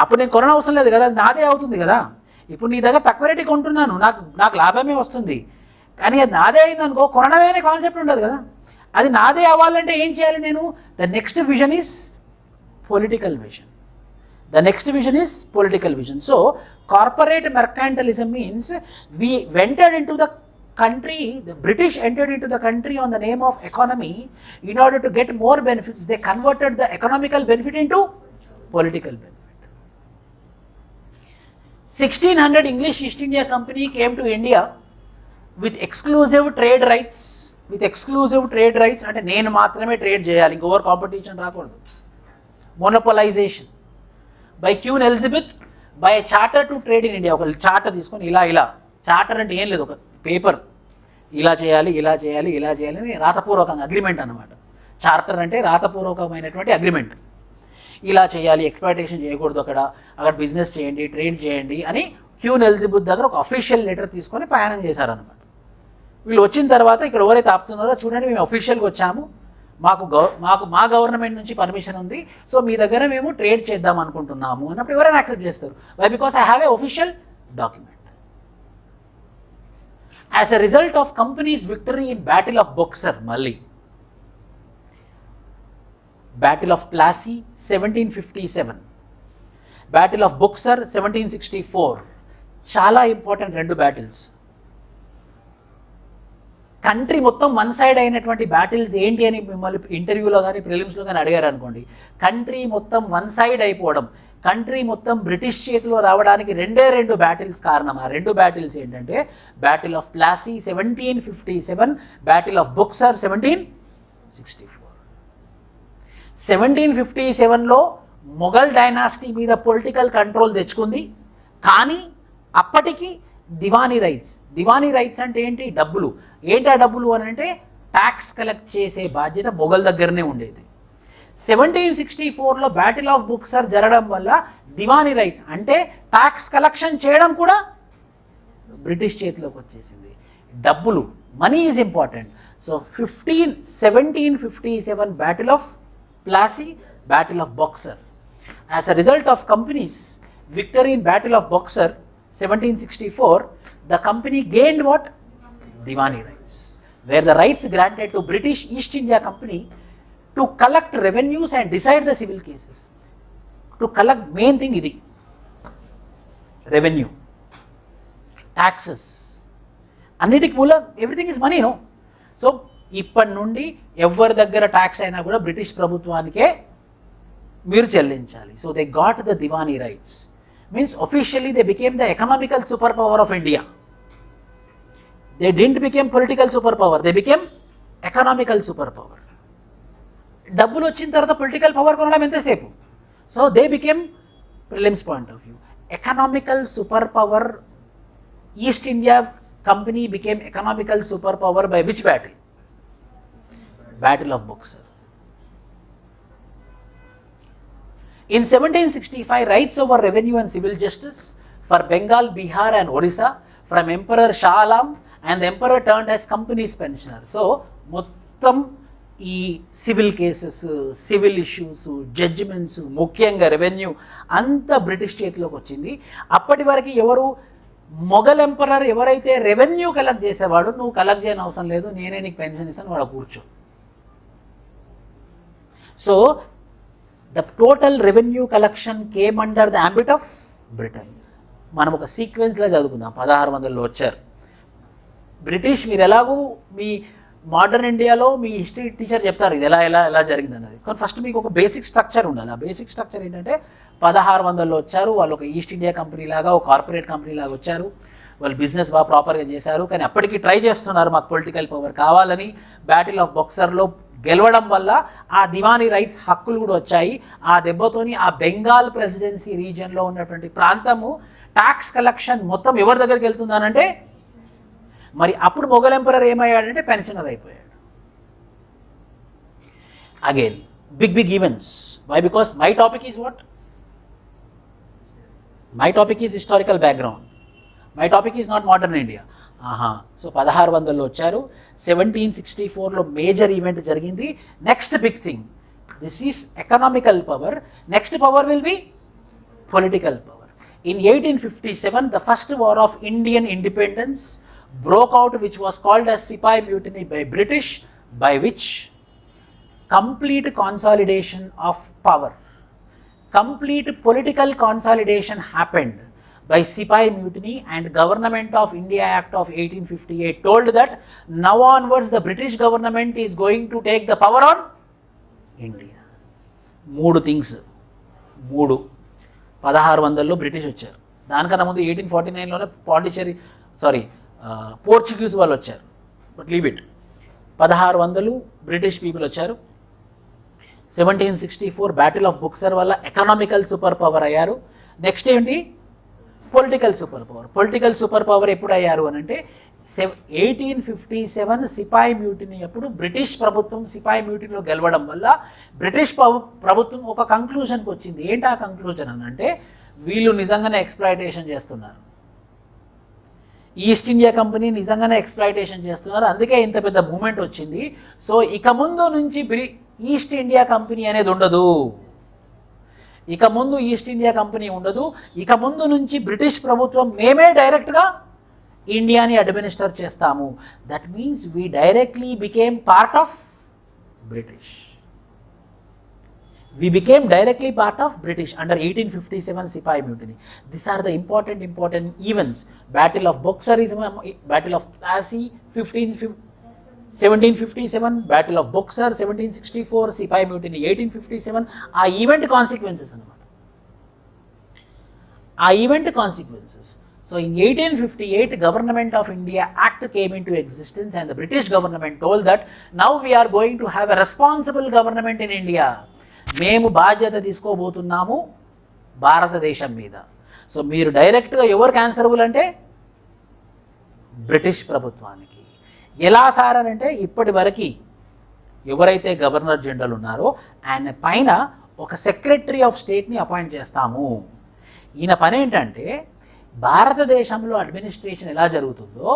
అప్పుడు నేను కొనడం అవసరం లేదు కదా, అది నాదే అవుతుంది కదా. ఇప్పుడు నీ దగ్గర తక్కువ రేటుకి కొంటున్నాను, నాకు లాభమే వస్తుంది. కానీ అది నాదే అయింది అనుకో, కొనడమే అనే కాన్సెప్ట్ ఉండదు కదా. అది నాదే అవ్వాలంటే ఏం చేయాలి నేను? The next vision is political vision. The next vision is political vision. So, corporate mercantilism means we entered into the country, the British entered into the country on the name of economy. In order to get more benefits, they converted the economical benefit into political benefit. 1600 English East India Company came to India with exclusive trade rights. With exclusive trade rights, అంటే నేను మాత్రమే trade చేయాలి, ఇంకోవర్ competition రాకూడదు. Monopolization. By queen Elizabeth, by charter to trade in India. ఒక charter తీసుకొని ఇలా charter అంటే ఏం లేదు, ఒక పేపర్, ఇలా చేయాలి ఇలా చేయాలి ఇలా చేయాలి అని రాతపూర్వకంగా అగ్రిమెంట్ అనమాట. చార్టర్ అంటే రాతపూర్వకమైనటువంటి అగ్రిమెంట్. ఇలా చేయాలి, ఎక్స్ప్లాయిటేషన్ చేయకూడదు, అక్కడ బిజినెస్ చేయండి, ట్రేడ్ చేయండి అని క్వీన్ ఎలిజబెత్ దగ్గర ఒక అఫీషియల్ లెటర్ తీసుకొని ప్రయాణం చేశారనమాట. వీళ్ళు వచ్చిన తర్వాత ఇక్కడ ఎవరైతే ఆపుతున్నారో చూడండి, మేము అఫీషియల్గా వచ్చాము, మా గవర్నమెంట్ నుంచి పర్మిషన్ ఉంది, సో మీ దగ్గర మేము ట్రేడ్ చేద్దాం అనుకుంటున్నాము అన్నప్పుడు ఎవరైనా యాక్సెప్ట్ చేస్తారు. Why? Because I have a official document. As a result of companies victory in battle of Buxar, మళ్ళీ battle of Plassey 1757, battle of Buxar 1764, చాలా ఇంపార్టెంట్ రెండు బ్యాటిల్స్. కంట్రీ మొత్తం వన్ సైడ్ అయినటువంటి బ్యాటిల్స్ ఏంటి అని మిమ్మల్ని ఇంటర్వ్యూలో కానీ ప్రిలిమ్స్లో కానీ అడిగారు అనుకోండి, కంట్రీ మొత్తం వన్ సైడ్ అయిపోవడం, కంట్రీ మొత్తం బ్రిటిష్ చేతిలో రావడానికి రెండు బ్యాటిల్స్ కారణం. ఆ రెండు బ్యాటిల్స్ ఏంటంటే battle of Plassey 1757, battle of Buxar 1764. 1757లో మొఘల్ డైనాసిటీ మీద పొలిటికల్ కంట్రోల్ తెచ్చుకుంది. కానీ అప్పటికి దివానీ రైట్స్ అంటే ఏంటి? డబ్బులు. ఏంటి ఆ డబ్బులు అని అంటే ట్యాక్స్ కలెక్ట్ చేసే బాధ్యత మొఘల్ దగ్గరనే ఉండేది. 1764లో బ్యాటిల్ ఆఫ్ బొక్సర్ జరగడం వల్ల దివానీ రైట్స్ అంటే ట్యాక్స్ కలెక్షన్ చేయడం కూడా బ్రిటిష్ చేతిలోకి వచ్చేసింది. డబ్బులు, money is important. So 1757 battle of Plassey, battle of Buxar. As a result of companies victory in battle of Boxer 1764, the company gained what? Diwani rights, where the rights granted to British East India Company to collect revenues and decide the civil cases. To collect, main thing idi, revenue, taxes, అన్నిటికి మూల everything is money, no. So ఇప్పటి నుండి ఎవరి దగ్గర tax అయినా కూడా British ప్రభుత్వానికే మీరు చెల్లించాలి. So they got the Diwani rights. Means officially they became the economical superpower of India. They didn't become political superpower, they became economical superpower. డబ్బులు వచ్చిన తర్వాత పొలిటికల్ పవర్ కొనడం ఎంతసేపు. So they became prelims point of view economical super power. East India company became economical super power by which battle? Battle of Buxar. In 1765, rights over revenue and civil justice for Bengal, Bihar and Orissa from Emperor Shah Alam, and the emperor turned as company's pensioner. So, మొత్తం ఈ civil cases, civil issues, judgments, ముఖ్యంగా revenue అంతా British చేతిలోకి వచ్చింది. అప్పటి వరకు ఎవరు Mughal emperor ఎవరైతే రెవెన్యూ కలెక్ట్ చేసేవాడు, నువ్వు కలెక్ట్ చేయని అవసరం లేదు, నేనే నీకు పెన్షన్ ఇస్తాను, వాడు కూర్చో. So the total revenue collection came under the ambit of Britain. మనం ఒక సీక్వెన్స్లో చదువుకుందాం. 1600లో వచ్చారు బ్రిటిష్. మీరు ఎలాగూ మీ మోడర్న్ ఇండియాలో మీ హిస్టరీ టీచర్ చెప్తారు ఇది ఎలా ఎలా ఎలా జరిగింది అన్నది. కానీ ఫస్ట్ మీకు ఒక బేసిక్ స్ట్రక్చర్ ఉండాలి. ఆ బేసిక్ స్ట్రక్చర్ ఏంటంటే 1600లో వచ్చారు వాళ్ళు. ఒక ఈస్ట్ ఇండియా కంపెనీ లాగా, ఒక కార్పొరేట్ కంపెనీ లాగా వచ్చారు. వాళ్ళు బిజినెస్ బాగా ప్రాపర్గా చేశారు. కానీ అప్పటికి ట్రై చేస్తున్నారు మాకు పొలిటికల్ పవర్ కావాలని. బ్యాటిల్ ఆఫ్ బక్సర్లో గెలవడం వల్ల ఆ దివానీ రైట్స్ హక్కులు కూడా వచ్చాయి. ఆ దెబ్బతోని ఆ బెంగాల్ ప్రెసిడెన్సీ రీజియన్లో ఉన్నటువంటి ప్రాంతము ట్యాక్స్ కలెక్షన్ మొత్తం ఎవరి దగ్గరికి వెళ్తుందనంటే, మరి అప్పుడు మొఘల్ ఎంపరర్ ఏమయ్యాడంటే పెన్షనర్ అయిపోయాడు. Again big events. Why? Because my topic is what? My topic is historical background. My topic is not modern India. So 1600లో వచ్చారు. 1764లో మేజర్ ఈవెంట్ జరిగింది. Next big thing, this is economical power. Next power will be political power. In 1857 the first war of Indian independence broke out, which was called as Sipai Mutiny by British, by which complete consolidation of power, complete political consolidation happened by Sipai Mutiny, and Government of India Act of 1858 told that now onwards the British government is going to take the power on India. మూడు things. 1600లో British వచ్చారు. దానికన్నా ముందు 1849లోనే Pondicherry Portuguese వాళ్ళు వచ్చారు. But leave it. 1600 British people వచ్చారు. 1764 battle of Buxar వల్ల economical super power అయ్యారు. Next ఏంటి? Political super power. Political super power ఎప్పుడు అయ్యారు అని అంటే 1857 సిపాయి మ్యూటినీ అప్పుడు బ్రిటిష్ ప్రభుత్వం సిపాయి మ్యూటినీలో గెలవడం వల్ల బ్రిటిష్ ప్రభుత్వం ఒక కంక్లూజన్కి వచ్చింది. ఏంటి ఆ కంక్లూజన్ అని అంటే, వీళ్ళు నిజంగానే ఎక్స్ప్లాయిటేషన్ చేస్తున్నారు, ఈస్ట్ ఇండియా కంపెనీ నిజంగానే ఎక్స్ప్లాయిటేషన్ చేస్తున్నారు, అందుకే ఇంత పెద్ద మూమెంట్ వచ్చింది. సో ఇక ముందు నుంచి ఈస్ట్ ఇండియా కంపెనీ అనేది ఉండదు. ఇక ముందు ఈస్ట్ ఇండియా కంపెనీ ఉండదు. ఇక ముందు నుంచి బ్రిటిష్ ప్రభుత్వం మేమే డైరెక్ట్గా ఇండియాని అడ్మినిస్టర్ చేస్తాము. That means we directly became part of British. We became directly part of British under 1857 Sipai Mutiny. These are the important events. Battle of Buxar is Battle of Plassey 1757, Battle of Buxar 1764, Sipai Mutiny 1857. ఆ event consequences అన్నమాట. ఆ event consequences. So in 1858 Government of India Act came into existence, and the British government told that now we are going to have a responsible government in India. మేము బాధ్యత తీసుకోబోతున్నాము భారతదేశం మీద. So మీరు డైరెక్ట్గా ఎవరికి answerable అంటే బ్రిటిష్ ప్రభుత్వానికి. ఎలా సార్ అని అంటే, ఇప్పటి వరకు ఎవరైతే గవర్నర్ జనరల్ ఉన్నారో ఆయన పైన ఒక సెక్రటరీ ఆఫ్ స్టేట్ని అపాయింట్ చేస్తాము. ఈయన పని ఏంటంటే, భారతదేశంలో అడ్మినిస్ట్రేషన్ ఎలా జరుగుతుందో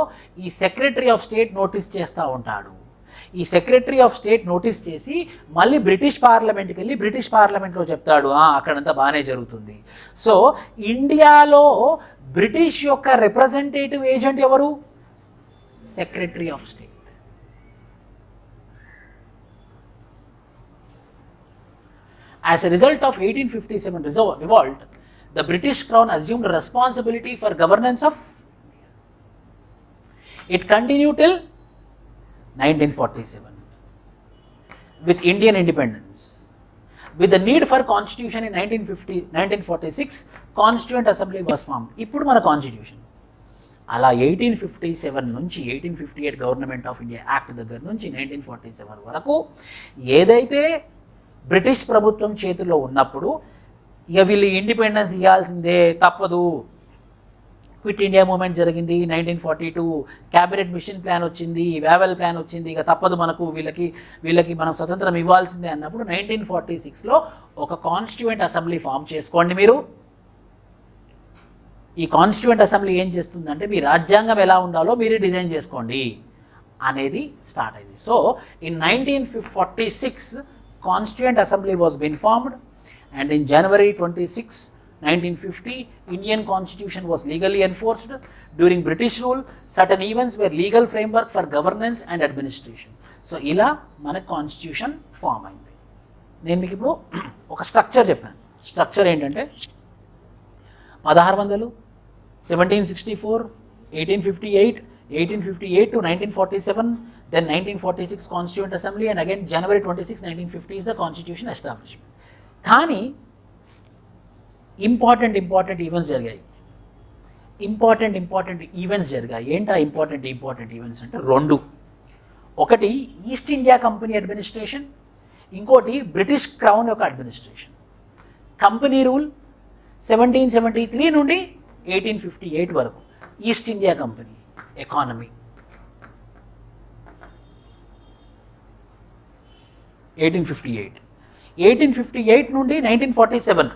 ఈ సెక్రటరీ ఆఫ్ స్టేట్ నోటీస్ చేస్తూ ఉంటాడు. ఈ సెక్రటరీ ఆఫ్ స్టేట్ నోటీస్ చేసి మళ్ళీ బ్రిటిష్ పార్లమెంట్కి వెళ్ళి బ్రిటిష్ పార్లమెంట్లో చెప్తాడు అక్కడంతా బాగానే జరుగుతుంది. సో ఇండియాలో బ్రిటిష్ యొక్క రిప్రజెంటేటివ్ ఏజెంట్ ఎవరు? Secretary of state. As a result of 1857 revolt, the British Crown assumed responsibility for governance of India. It continued till 1947 with Indian independence. With the need for constitution in 1946, Constituent Assembly was formed. ఇప్పుడు మన constitution అలా 1857 నుంచి 1858 government of India act దగ్గర నుంచి 1947 వరకు ఏదైతే British ప్రభుత్వం చేతుల్లో ఉన్నప్పుడు ఇక వీళ్ళు ఇండిపెండెన్స్ ఇవ్వాల్సిందే, తప్పదు. క్విట్ ఇండియా మూమెంట్ జరిగింది, 1942 క్యాబినెట్ మిషన్ ప్లాన్ వచ్చింది, వేవెల్ ప్లాన్ వచ్చింది, ఇక తప్పదు మనకు, వీళ్ళకి మనం స్వతంత్రం ఇవ్వాల్సిందే అన్నప్పుడు 1946లో ఒక కాన్స్టిట్యూయెంట్ అసెంబ్లీ ఫామ్ చేసుకోండి మీరు. ఈ కాన్స్టిట్యూయెంట్ అసెంబ్లీ ఏం చేస్తుందంటే మీ రాజ్యాంగం ఎలా ఉండాలో మీరే డిజైన్ చేసుకోండి అనేది స్టార్ట్ అయింది. So in 1946 constituent assembly was been formed and in January 26, 1950 Indian constitution was legally enforced. During British rule certain events were legal framework for governance and administration. So ila mana constitution form ayindi. నేను మీకు ఇప్పుడు ఒక structure చెప్పాను. Structure ఏంటంటే 1600, 1764, 1858, 1858 to 1947, then 1946 Constituent Assembly, and again January 26, 1950 is the Constitution establishment. కానీ important events జరిగాయి. Important events జరిగాయి. ఏంటా ఇంపార్టెంట్ ఈవెంట్స్ అంటే రెండు. ఒకటి ఈస్ట్ ఇండియా కంపెనీ అడ్మినిస్ట్రేషన్, ఇంకోటి బ్రిటిష్ క్రౌన్ యొక్క అడ్మినిస్ట్రేషన్. కంపెనీ రూల్ 1773 నుండి 1858 వరకు. ఈస్ట్ ఇండియా కంపెనీ ఎకానమీ 1858 నుండి 1947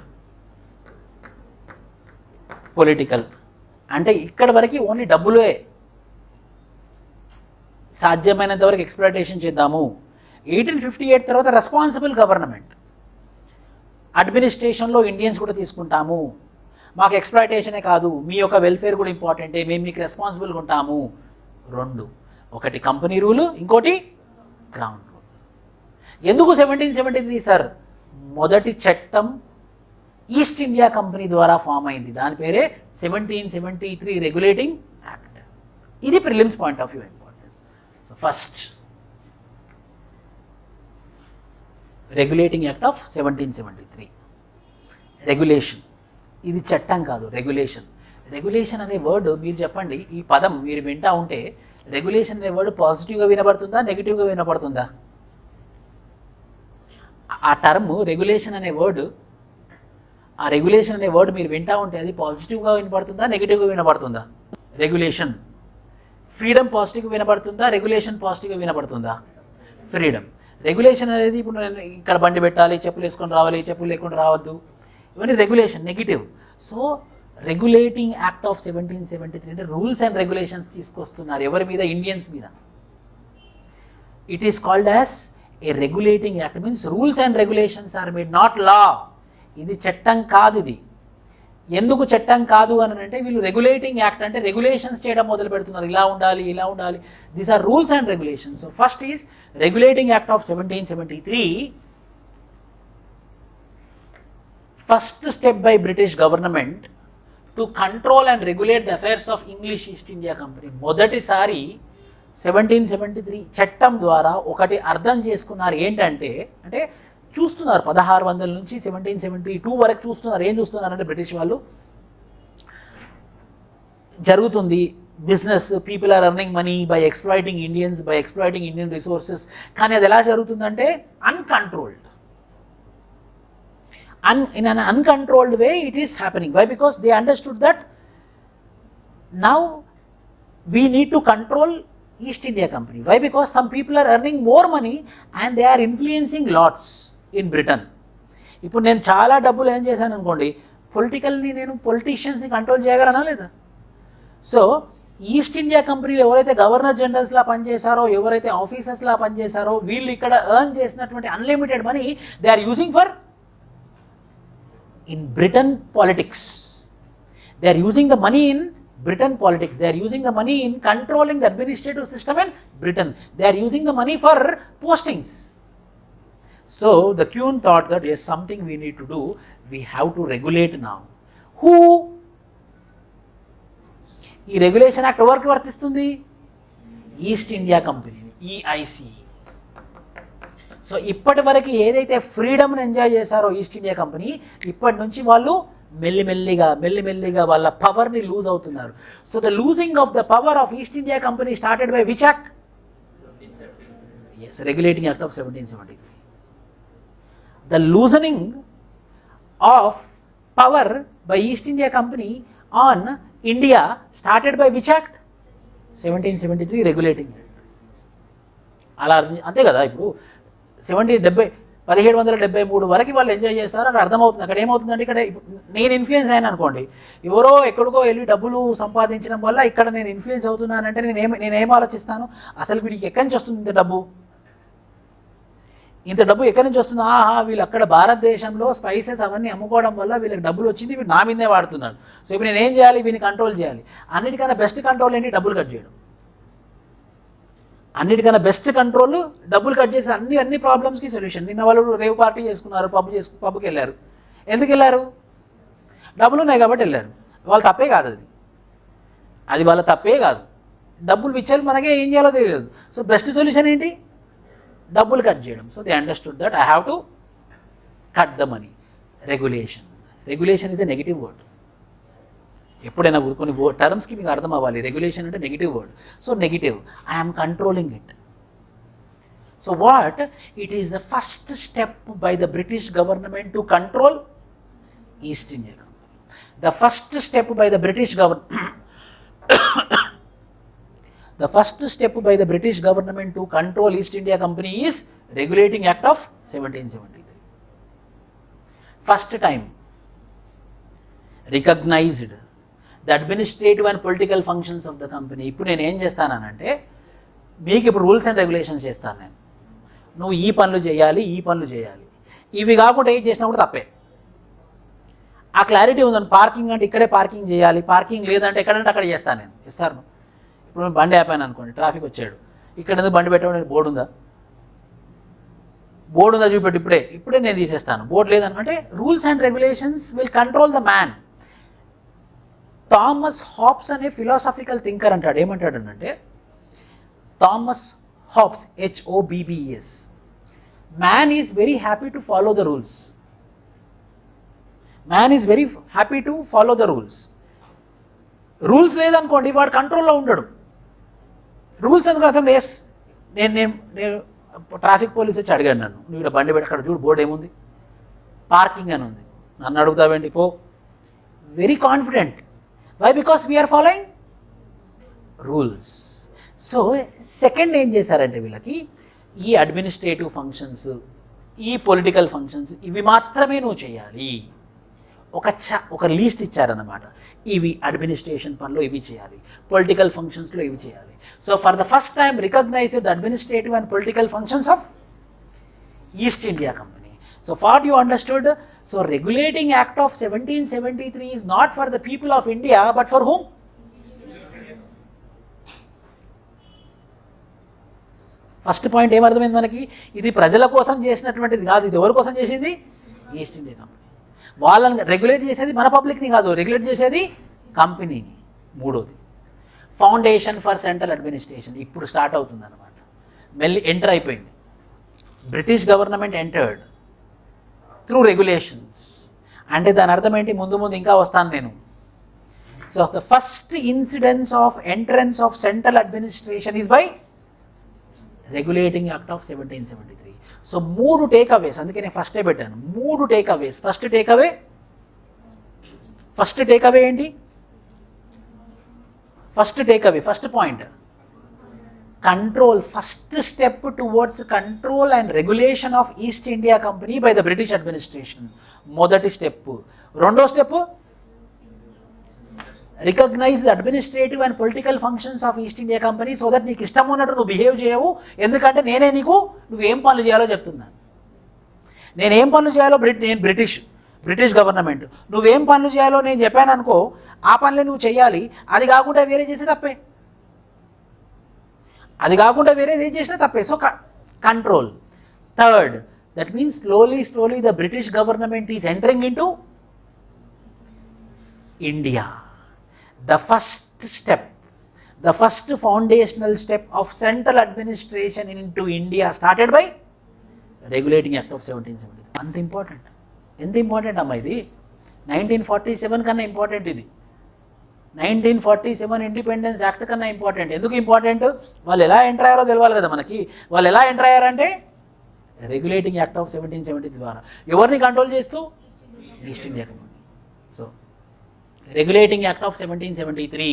పొలిటికల్. అంటే ఇక్కడ వరకు ఓన్లీ డబ్బులే, సాధ్యమైనంత వరకు ఎక్స్ప్లాయిటేషన్ చేద్దాము. 1858 తర్వాత రెస్పాన్సిబుల్ గవర్నమెంట్, అడ్మినిస్ట్రేషన్లో ఇండియన్స్ కూడా తీసుకుంటాము, మాకు ఎక్స్ప్లాయిటేషనే కాదు మీ యొక్క వెల్ఫేర్ కూడా ఇంపార్టెంటే, మేము మీకు రెస్పాన్సిబుల్గా ఉంటాము. రెండు, ఒకటి కంపెనీ రూలు, ఇంకోటి క్రౌన్ రూల్. ఎందుకు 1773 సార్? మొదటి చట్టం ఈస్ట్ ఇండియా కంపెనీ ద్వారా ఫామ్ అయింది, దాని పేరే 1773 రెగ్యులేటింగ్ యాక్ట్. ఇది prelims point of view important. So first regulating act of 1773. Regulation, ఇది చట్టం కాదు, రెగ్యులేషన్. రెగ్యులేషన్ అనే వర్డ్ మీరు చెప్పండి, ఈ పదం మీరు వింటా ఉంటే రెగ్యులేషన్ అనే వర్డ్ పాజిటివ్గా వినపడుతుందా, నెగిటివ్గా వినపడుతుందా? ఆ టర్మ్ రెగ్యులేషన్ అనే వర్డ్, ఆ రెగ్యులేషన్ అనే వర్డ్ మీరు వింటా ఉంటే అది పాజిటివ్గా వినపడుతుందా, నెగిటివ్గా వినపడుతుందా? రెగ్యులేషన్. ఫ్రీడమ్ పాజిటివ్గా వినపడుతుందా, రెగ్యులేషన్ పాజిటివ్గా వినపడుతుందా? ఫ్రీడమ్. రెగ్యులేషన్ అనేది ఇప్పుడు నేను ఇక్కడ బండి పెట్టాలి, చెప్పులు వేసుకొని రావాలి, చెప్పులు లేకుండా రావద్దు, ఇవన్నీ regulation, negative. So regulating act of 1773 అంటే రూల్స్ అండ్ రెగ్యులేషన్స్ తీసుకొస్తున్నారు. ఎవరి మీద? ఇండియన్స్ మీద. It is called as a regulating act, means rules and regulations are made, not law. ఇది చట్టం కాదు. ఇది ఎందుకు చట్టం కాదు అని అంటే వీళ్ళు రెగ్యులేటింగ్ యాక్ట్ అంటే రెగ్యులేషన్స్ చేయడం మొదలు పెడుతున్నారు, ఇలా ఉండాలి, ఇలా ఉండాలి. These are rules and regulations. So first is regulating act of 1773. First step by British government to control and regulate the affairs of English East India company. మొదటిసారి 1773 చట్టం ద్వారా ఒకటి అర్థం చేసుకున్నారు. ఏంటంటే అంటే చూస్తున్నారు 1600 నుంచి 1772 వరకు చూస్తున్నారు. ఏం చూస్తున్నారంటే బ్రిటిష్ వాళ్ళు, జరుగుతుంది business, people are earning money by exploiting Indians, by exploiting Indian resources. కానీ అది ఎలా జరుగుతుందంటే uncontrolled. In an uncontrolled way it is happening. Why? Because they understood that now we need to control East India Company. Why? Because some people are earning more money and they are influencing lots in Britain. ఇప్పుడు నేను చాలా డబ్బులు ఏం చేశాను అనుకోండి, పొలిటికల్ని నేను పొలిటీషియన్స్ని control చేయగలనా లేదా? సో ఈస్ట్ ఇండియా కంపెనీలో ఎవరైతే గవర్నర్ జనరల్స్లా పనిచేశారో, ఎవరైతే ఆఫీసర్స్లా పనిచేశారో, వీళ్ళు ఇక్కడ ఎర్న్ చేసినటువంటి unlimited money they are using for in Britain politics. They are using the money in Britain politics. They are using the money in controlling the administrative system in Britain. They are using the money for postings. So the Queen thought that yes, something we need to do. We have to regulate now. Who? ఈ regulation act ఎవరికి వర్తిస్తుంది? East India company, EIC. So ఇప్పటి వరకు ఏదైతే ఫ్రీడమ్ని enjoy చేశారో East India company, ఇప్పటి నుంచి వాళ్ళు మెల్లిమెల్లిగా వాళ్ళ పవర్ని లూజ్ అవుతున్నారు. So the losing of the power of East India company started by which act? Yes, regulating act of 1773. The loosening of power by East India Company on India started by which act? 1773 regulating act. అలా అంతే కదా. ఇప్పుడు 1773 వరకు వాళ్ళు enjoy చేస్తారు అని అర్థమవుతుంది. అక్కడ ఏమవుతుందంటే, ఇక్కడ నేను ఇన్ఫ్లుయెన్స్ అయినా అనుకోండి, ఎవరో ఎక్కడికో వెళ్ళి డబ్బులు సంపాదించడం వల్ల ఇక్కడ నేను ఇన్ఫ్లుయెన్స్ అవుతున్నానంటే నేనేం ఆలోచిస్తాను, అసలు వీడికి ఎక్కడి నుంచి వస్తుంది ఇంత డబ్బు ఎక్కడి నుంచి వస్తుంది? వీళ్ళు అక్కడ భారతదేశంలో స్పైసెస్ అవన్నీ అమ్ముకోవడం వల్ల వీళ్ళకి డబ్బులు వచ్చింది, వీడు నా మీదే వాడుతున్నాడు. సో ఇప్పుడు నేను ఏం చేయాలి? వీడిని కంట్రోల్ చేయాలి. అన్నిటికన్నా బెస్ట్ కంట్రోల్ ఏంటి? డబ్బులు కట్ చేయడం. అన్నిటికన్నా బెస్ట్ కంట్రోల్ డబ్బులు కట్ చేసి అన్ని ప్రాబ్లమ్స్కి సొల్యూషన్. నిన్న వాళ్ళు రేవ్ పార్టీ చేసుకున్నారు, పబ్కి వెళ్ళారు. ఎందుకు వెళ్ళారు? డబ్బులు ఉన్నాయి కాబట్టి వెళ్ళారు. వాళ్ళ తప్పే కాదు అది వాళ్ళ తప్పే కాదు. డబ్బులు ఇచ్చారు, మనకే ఏం చేయాలో తెలియదు. సో బెస్ట్ సొల్యూషన్ ఏంటి? డబ్బులు కట్ చేయడం. So they understood that I have to cut the money. Regulation is a negative word. ఎప్పుడైనా కొన్ని టర్మ్స్కి మీకు అర్థం అవ్వాలి. రెగ్యులేషన్ అంటే negative word. So negative, I'm controlling it. So what? It is the first step by the British government to control east India company. The first step by the British The first step by the British government to control East India Company is Regulating Act of 1773. First time recognized the administrative and political functions of the company. ఇప్పుడు నేను ఏం చేస్తానంటే, మీకు ఇప్పుడు rules and regulations చేస్తాను నేను. నువ్వు ఈ పనులు చేయాలి, ఇవి కాకుండా ఏం చేసినా కూడా తప్పే. ఆ క్లారిటీ ఉందని. పార్కింగ్ అంటే ఇక్కడే పార్కింగ్ చేయాలి, పార్కింగ్ లేదంటే ఎక్కడంటే అక్కడ చేస్తాను నేను. సార్ ఇప్పుడు నేను బండి ఆపాను అనుకోండి, ట్రాఫిక్ వచ్చాడు, ఇక్కడ ఎందుకు బండి పెట్టడం? బోర్డు ఉందా చూపెట్టు, ఇప్పుడే నేను తీసేస్తాను. బోర్డు లేదనుకుంటే rules and regulations will control the man. Thomas Hobbes అనే ఫిలాసఫికల్ థింకర్ అంటాడు. ఏమంటాడనంటే, Thomas Hobbes, HOBBES, man is very happy to follow the rules. Rules లేదనుకోండి, వాడు కంట్రోల్లో ఉండడు. రూల్స్ ఎందుకు అతను నేను ట్రాఫిక్ పోలీస్ వచ్చి అడిగాడు నన్ను, నువ్వు ఇక్కడ బండి పెట్టి అక్కడ చూడు బోర్డు ఏముంది, పార్కింగ్ అని ఉంది. నన్ను అడుగుతావేంటి? పో. Very confident. Why? Because we're following rules. So second ఏం చేశారంటే, వీళ్ళకి ఈ అడ్మినిస్ట్రేటివ్ ఫంక్షన్స్, ఈ పొలిటికల్ ఫంక్షన్స్, ఇవి మాత్రమే నువ్వు చేయాలి. ఒక లీస్ట్ ఇచ్చారన్నమాట. ఇవి అడ్మినిస్ట్రేషన్ పనిలో ఇవి చేయాలి, పొలిటికల్ ఫంక్షన్స్లో ఇవి చేయాలి. So for the first time recognize the administrative and political functions of East India company. So what you understood? So regulating act of 1773 is not for the people of India but for whom? First point ఏమర్థమైంది మనకి? ఇది ప్రజల కోసం చేసినటువంటిది కాదు. ఇది ఎవరి కోసం చేసింది? East India company. వాళ్ళని రెగ్యులేట్ చేసేది మన పబ్లిక్ని కాదు, రెగ్యులేట్ చేసేది కంపెనీని. మూడోది, ఫౌండేషన్ ఫర్ సెంట్రల్ అడ్మినిస్ట్రేషన్. ఇప్పుడు స్టార్ట్ అవుతుంది అనమాట. ఎంటర్ అయిపోయింది. British government entered through regulations. అంటే దాని అర్థం ఏంటి? ముందు ఇంకా వస్తాను నేను. So the first incidence of entrance of central administration is by regulating act of 1773. So 3 takeaways, అందుకే నేను ఫస్టే పెట్టాను. 3 టేక్అవేస్. ఫస్ట్ టేక్అవే ఏంటి? First point, control. First step towards control and regulation of East India company by the British administration. మొదటి step. రెండో step, recognize the administrative and political functions of East India company so that నీకు ఇష్టం ఉన్నట్టు నువ్వు behave చేయవు. ఎందుకంటే నేనే నీకు నువ్వేం పనులు చేయాలో చెప్తున్నాను. నేనేం పనులు చేయాలో నేను బ్రిటిష్ గవర్నమెంట్, నువ్వేం పనులు చేయాలో నేను చెప్పాను అనుకో, ఆ పనులే నువ్వు చేయాలి. అది కాకుండా వేరే చేస్తే తప్పే. ఏం చేసినా తప్పే. So control. Third, that means slowly the British government is entering into India. The first step, the first foundational step of central administration into India started by regulating Act of 1773. అంత ఇంపార్టెంట్. ఎంత important అమ్మా ఇది? 1947 కన్నా important ఇది. 1947 independence act కన్నా important. ఎందుకు important? వాళ్ళు ఎలా ఎంటర్ అయ్యారో తెలియాలి కదా మనకి. వాళ్ళు ఎలా ఎంటర్ అయ్యారంటే రెగ్యులేటింగ్ యాక్ట్ ఆఫ్ 1770 ద్వారా ఎవరిని కంట్రోల్ చేస్తూ east India company. So regulating act of 1773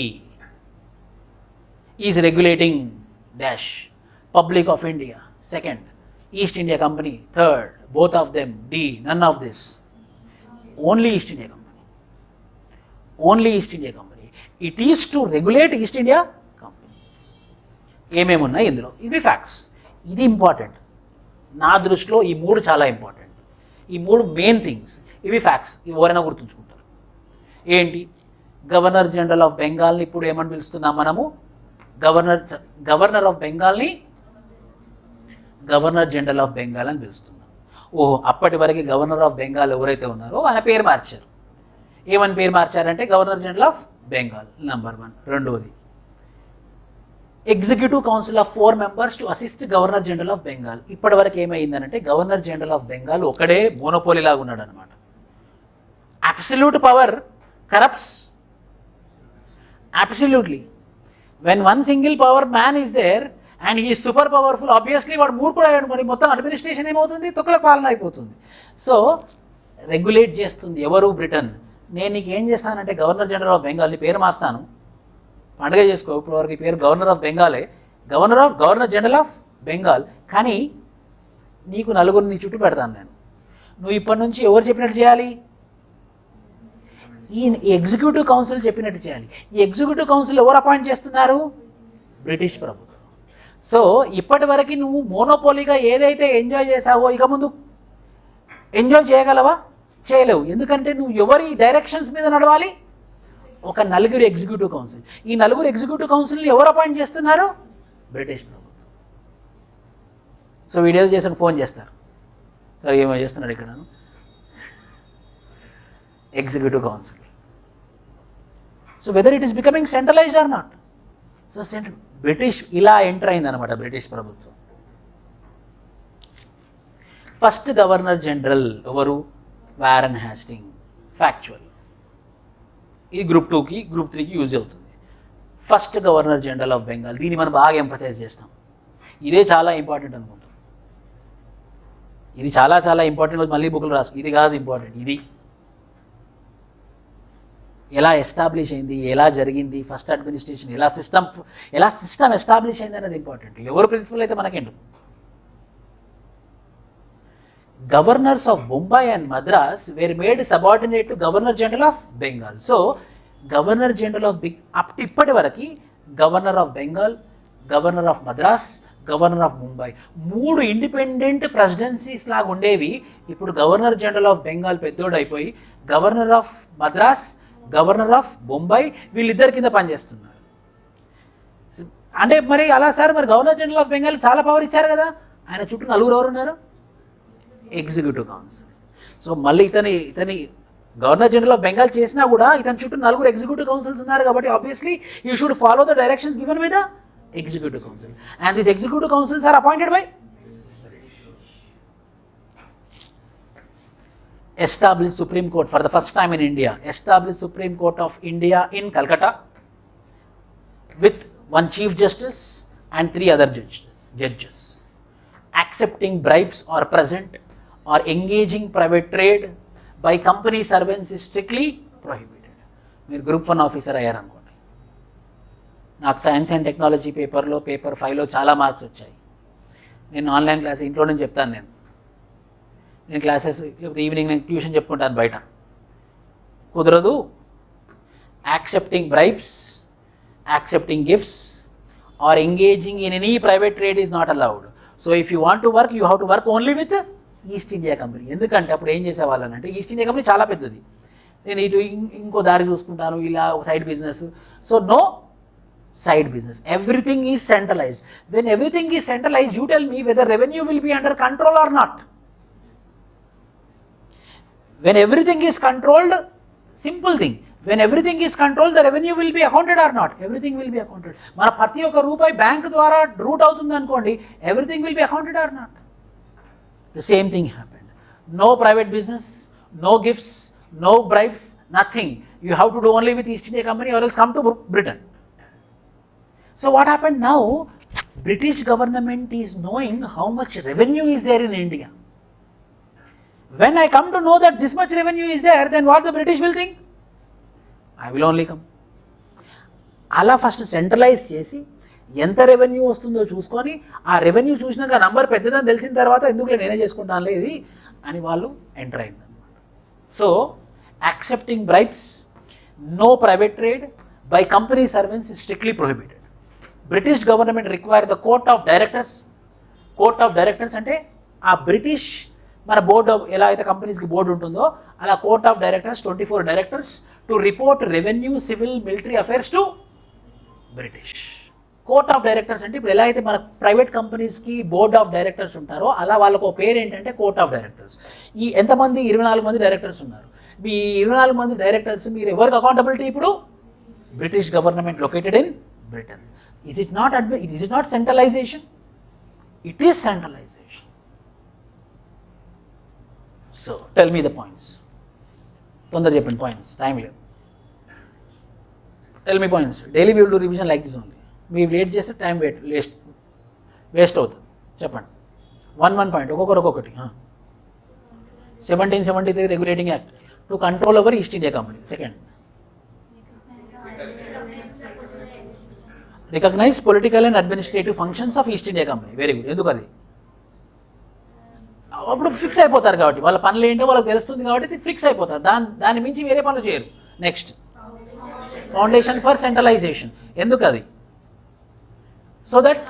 is regulating dash public of India, second east India company, third both of them, D, none of this, only East India Company, only East India Company. It is to regulate East India Company. ఏమేమి ఉన్నాయి ఇందులో, ఇవి facts. ఇది important నా దృష్టిలో. ఈ మూడు చాలా ఇంపార్టెంట్, ఈ మూడు మెయిన్ థింగ్స్. ఇవి ఫ్యాక్ట్స్, ఇవి ఎవరైనా గుర్తుంచుకుంటారు. ఏంటి, గవర్నర్ జనరల్ ఆఫ్ బెంగాల్ని ఇప్పుడు ఏమని పిలుస్తున్నాం మనము, గవర్నర్ ఆఫ్ బెంగాల్ని గవర్నర్ జనరల్ ఆఫ్ బెంగాల్ అని పిలుస్తున్నాం. ఓహో, అప్పటి వరకు గవర్నర్ ఆఫ్ బెంగాల్ ఎవరైతే ఉన్నారో ఆయన పేరు మార్చారు. ఏమని పేరు మార్చారంటే governor general of Bengal, number 1. రెండవది, executive council of 4 members to assist governor general of Bengal. ఇప్పటి వరకు ఏమైందనంటే గవర్నర్ జనరల్ ఆఫ్ బెంగాల్ ఒకడే మోనోపోలీ లాగా ఉన్నాడు అనమాట. Absolute power corrupts absolutely. When one single power man is there and he super powerful, obviously వాడు మూర్ఖుడు అనుకోండి, మొత్తం అడ్మినిస్ట్రేషన్ ఏమవుతుంది, తొక్కల పాలన అయిపోతుంది. సో రెగ్యులేట్ చేస్తుంది ఎవరు, బ్రిటన్. నేను నీకు ఏం చేస్తానంటే గవర్నర్ జనరల్ ఆఫ్ బెంగాల్, నీ పేరు మార్స్తాను, పండుగ చేసుకో, ఇప్పుడు వరకు ఈ పేరు గవర్నర్ ఆఫ్ బెంగాలే, గవర్నర్ జనరల్ ఆఫ్ బెంగాల్. కానీ నీకు నలుగురు నీ చుట్టూ పెడతాను నేను. నువ్వు ఇప్పటి నుంచి ఎవరు చెప్పినట్టు చేయాలి, ఈ ఎగ్జిక్యూటివ్ కౌన్సిల్ చెప్పినట్టు చేయాలి. ఈ ఎగ్జిక్యూటివ్ కౌన్సిల్ ఎవరు అపాయింట్ చేస్తున్నారు, బ్రిటిష్ ప్రభుత్వం. సో ఇప్పటి వరకు నువ్వు మోనోపోలీగా ఏదైతే ఎంజాయ్ చేసావో ఇక ముందు ఎంజాయ్ చేయగలవా, చేయలేవు. ఎందుకంటే నువ్వు ఎవరి డైరెక్షన్స్ మీద నడవాలి, ఒక నలుగురు ఎగ్జిక్యూటివ్ కౌన్సిల్. ఈ నలుగురు ఎగ్జిక్యూటివ్ కౌన్సిల్ని ఎవరు అపాయింట్ చేస్తున్నారు, బ్రిటిష్ ప్రభుత్వం. సో వీడియో చేసిన ఫోన్ చేస్తారు, సరే ఏమో చేస్తున్నాడు ఇక్కడ executive council. So whether it is becoming centralised or not. So British ఇలా ఎంటర్ అయిందనమాట బ్రిటిష్ ప్రభుత్వం. ఫస్ట్ గవర్నర్ జనరల్ ఎవరు, వారన్ హ్యాస్టింగ్, ఫ్యాక్చువల్. ఇది గ్రూప్ 2కి గ్రూప్ 3కి యూజ్ అవుతుంది. First governor general of Bengal, దీన్ని మనం బాగా ఎంఫసైజ్ చేస్తాం. ఇదే చాలా ఇంపార్టెంట్ అనుకుంటాం. ఇది చాలా చాలా ఇంపార్టెంట్, మళ్ళీ బుక్లు రాసు. ఇది కాదు ఇంపార్టెంట్, ఇది ఎలా ఎస్టాబ్లిష్ అయింది, ఎలా జరిగింది, ఫస్ట్ అడ్మినిస్ట్రేషన్ ఎలా సిస్టమ్ ఎస్టాబ్లిష్ అయింది అనేది ఇంపార్టెంట్. ఎవరు ప్రిన్సిపల్ అయితే మనకేంటి. Governors of Bombay and Madras were made subordinate to governor general of Bengal. So governor general of ఇప్పటి వరకు governor of Bengal, governor of Madras, governor of Mumbai, 3 independent presidencies లాగా ఉండేవి. ఇప్పుడు గవర్నర్ జనరల్ ఆఫ్ బెంగాల్ పెద్దోడు అయిపోయి governor of Madras, governor of Bombay వీళ్ళిద్దరి కింద పనిచేస్తున్నారు. అంటే మరి అలా సార్, మరి గవర్నర్ జనరల్ ఆఫ్ బెంగాల్ చాలా పవర్ ఇచ్చారు కదా, ఆయన చుట్టూ నలుగురు ఎవరు ఉన్నారు, ఎగ్జిక్యూటివ్ కౌన్సిల్. సో మళ్ళీ ఇతని గవర్నర్ జనరల్ ఆఫ్ బెంగాల్ చేసినా కూడా ఇతని చుట్టూ నలుగురు ఎగ్జిక్యూటివ్ కౌన్సిల్స్ ఉన్నారు. కాబట్టి obviously you should follow the directions given by the executive council, and these executive councils are appointed by established Supreme Court for the first time in India, established Supreme Court of India in Calcutta with 1 Chief Justice and 3 other judges. Accepting bribes or present or engaging private trade by company servants is strictly prohibited. మీరు group 1 officer అయ్యారనుకోండి, నాకు science and technology paper 5లో చాలా marks వచ్చాయి. నేను online class ఇంట్లో నుంచి చెప్తాను. నేను classes లేకపోతే ఈవినింగ్ నేను ట్యూషన్ చెప్పుకుంటాను బయట, కుదరదు. Accepting bribes, accepting gifts or engaging in any private trade is not allowed. So if you want to work, you have to work only with East India company. ఎందుకంటే అప్పుడు ఏం చేసేవాళ్ళనంటే east India company చాలా పెద్దది, నేను ఇటు ఇంకో దారి చూసుకుంటాను, ఇలా ఒక side business. So no side business, everything is centralized. When everything is centralized, you tell me whether revenue will be under control or not. When everything is controlled, simple thing, when everything is controlled, the revenue will be accounted or not, everything will be accounted. మన ప్రతి ఒక్క రూపాయి bank ద్వారా route అవుతుంది అనుకోండి, everything will be accounted or not. The same thing happened. No private business, no gifts, no bribes, nothing. You have to do only with East India Company or else come to Britain. So what happened now? British government is knowing how much revenue is there in India. When I come to know that this much revenue is there, then what the British will think? I will only come. అలా first centralise చేసి ఎంత revenue వస్తుందో చూసుకొని ఆ revenue చూసినాక number పెద్దదని తెలిసిన తర్వాత ఎందుకులే నేనే చేసుకుంటాను లేదు అని వాళ్ళు ఎంటర్ అయిందన్నమాట. So accepting bribes, no private trade by company servants is strictly prohibited. British government require the court of directors. Court of directors అంటే ఆ బ్రిటిష్ మన బోర్డు ఎలా అయితే కంపెనీస్కి బోర్డు ఉంటుందో అలా court of directors 24 directors to report revenue, civil, military affairs to British. Court of directors అంటే ఇప్పుడు ఎలా అయితే మన ప్రైవేట్ కంపెనీస్కి బోర్డ్ ఆఫ్ డైరెక్టర్స్ ఉంటారో అలా వాళ్ళకు పేరు ఏంటంటే కోర్ట్ ఆఫ్ డైరెక్టర్స్. ఈ ఎంతమంది 24 మంది డైరెక్టర్స్ ఉన్నారు. మీ 24 మంది డైరెక్టర్స్ మీరు ఎవరికి అకౌంటబిలిటీ? ఇప్పుడు British government located in Britain. Is it not centralization? It is centralization. So tell me the points. తొందర చెప్పండి పాయింట్స్, టైం లేదు. Tell me points. Daily we will do revision like this only. మీరు late చేస్తే time waste అవుతుంది. చెప్పండి 1 point, ఒక్కొక్కటి. 1773 regulating act to control over East India company. Second, recognize political and administrative functions of East India company. Very good. ఎందుకు అది? అప్పుడు fix అయిపోతారు కాబట్టి వాళ్ళ పనులు ఏంటో వాళ్ళకి తెలుస్తుంది కాబట్టి ఫిక్స్ అయిపోతారు. దాని మించి వేరే పనులు చేయరు. Next, foundation for centralisation. ఎందుకు అది? So that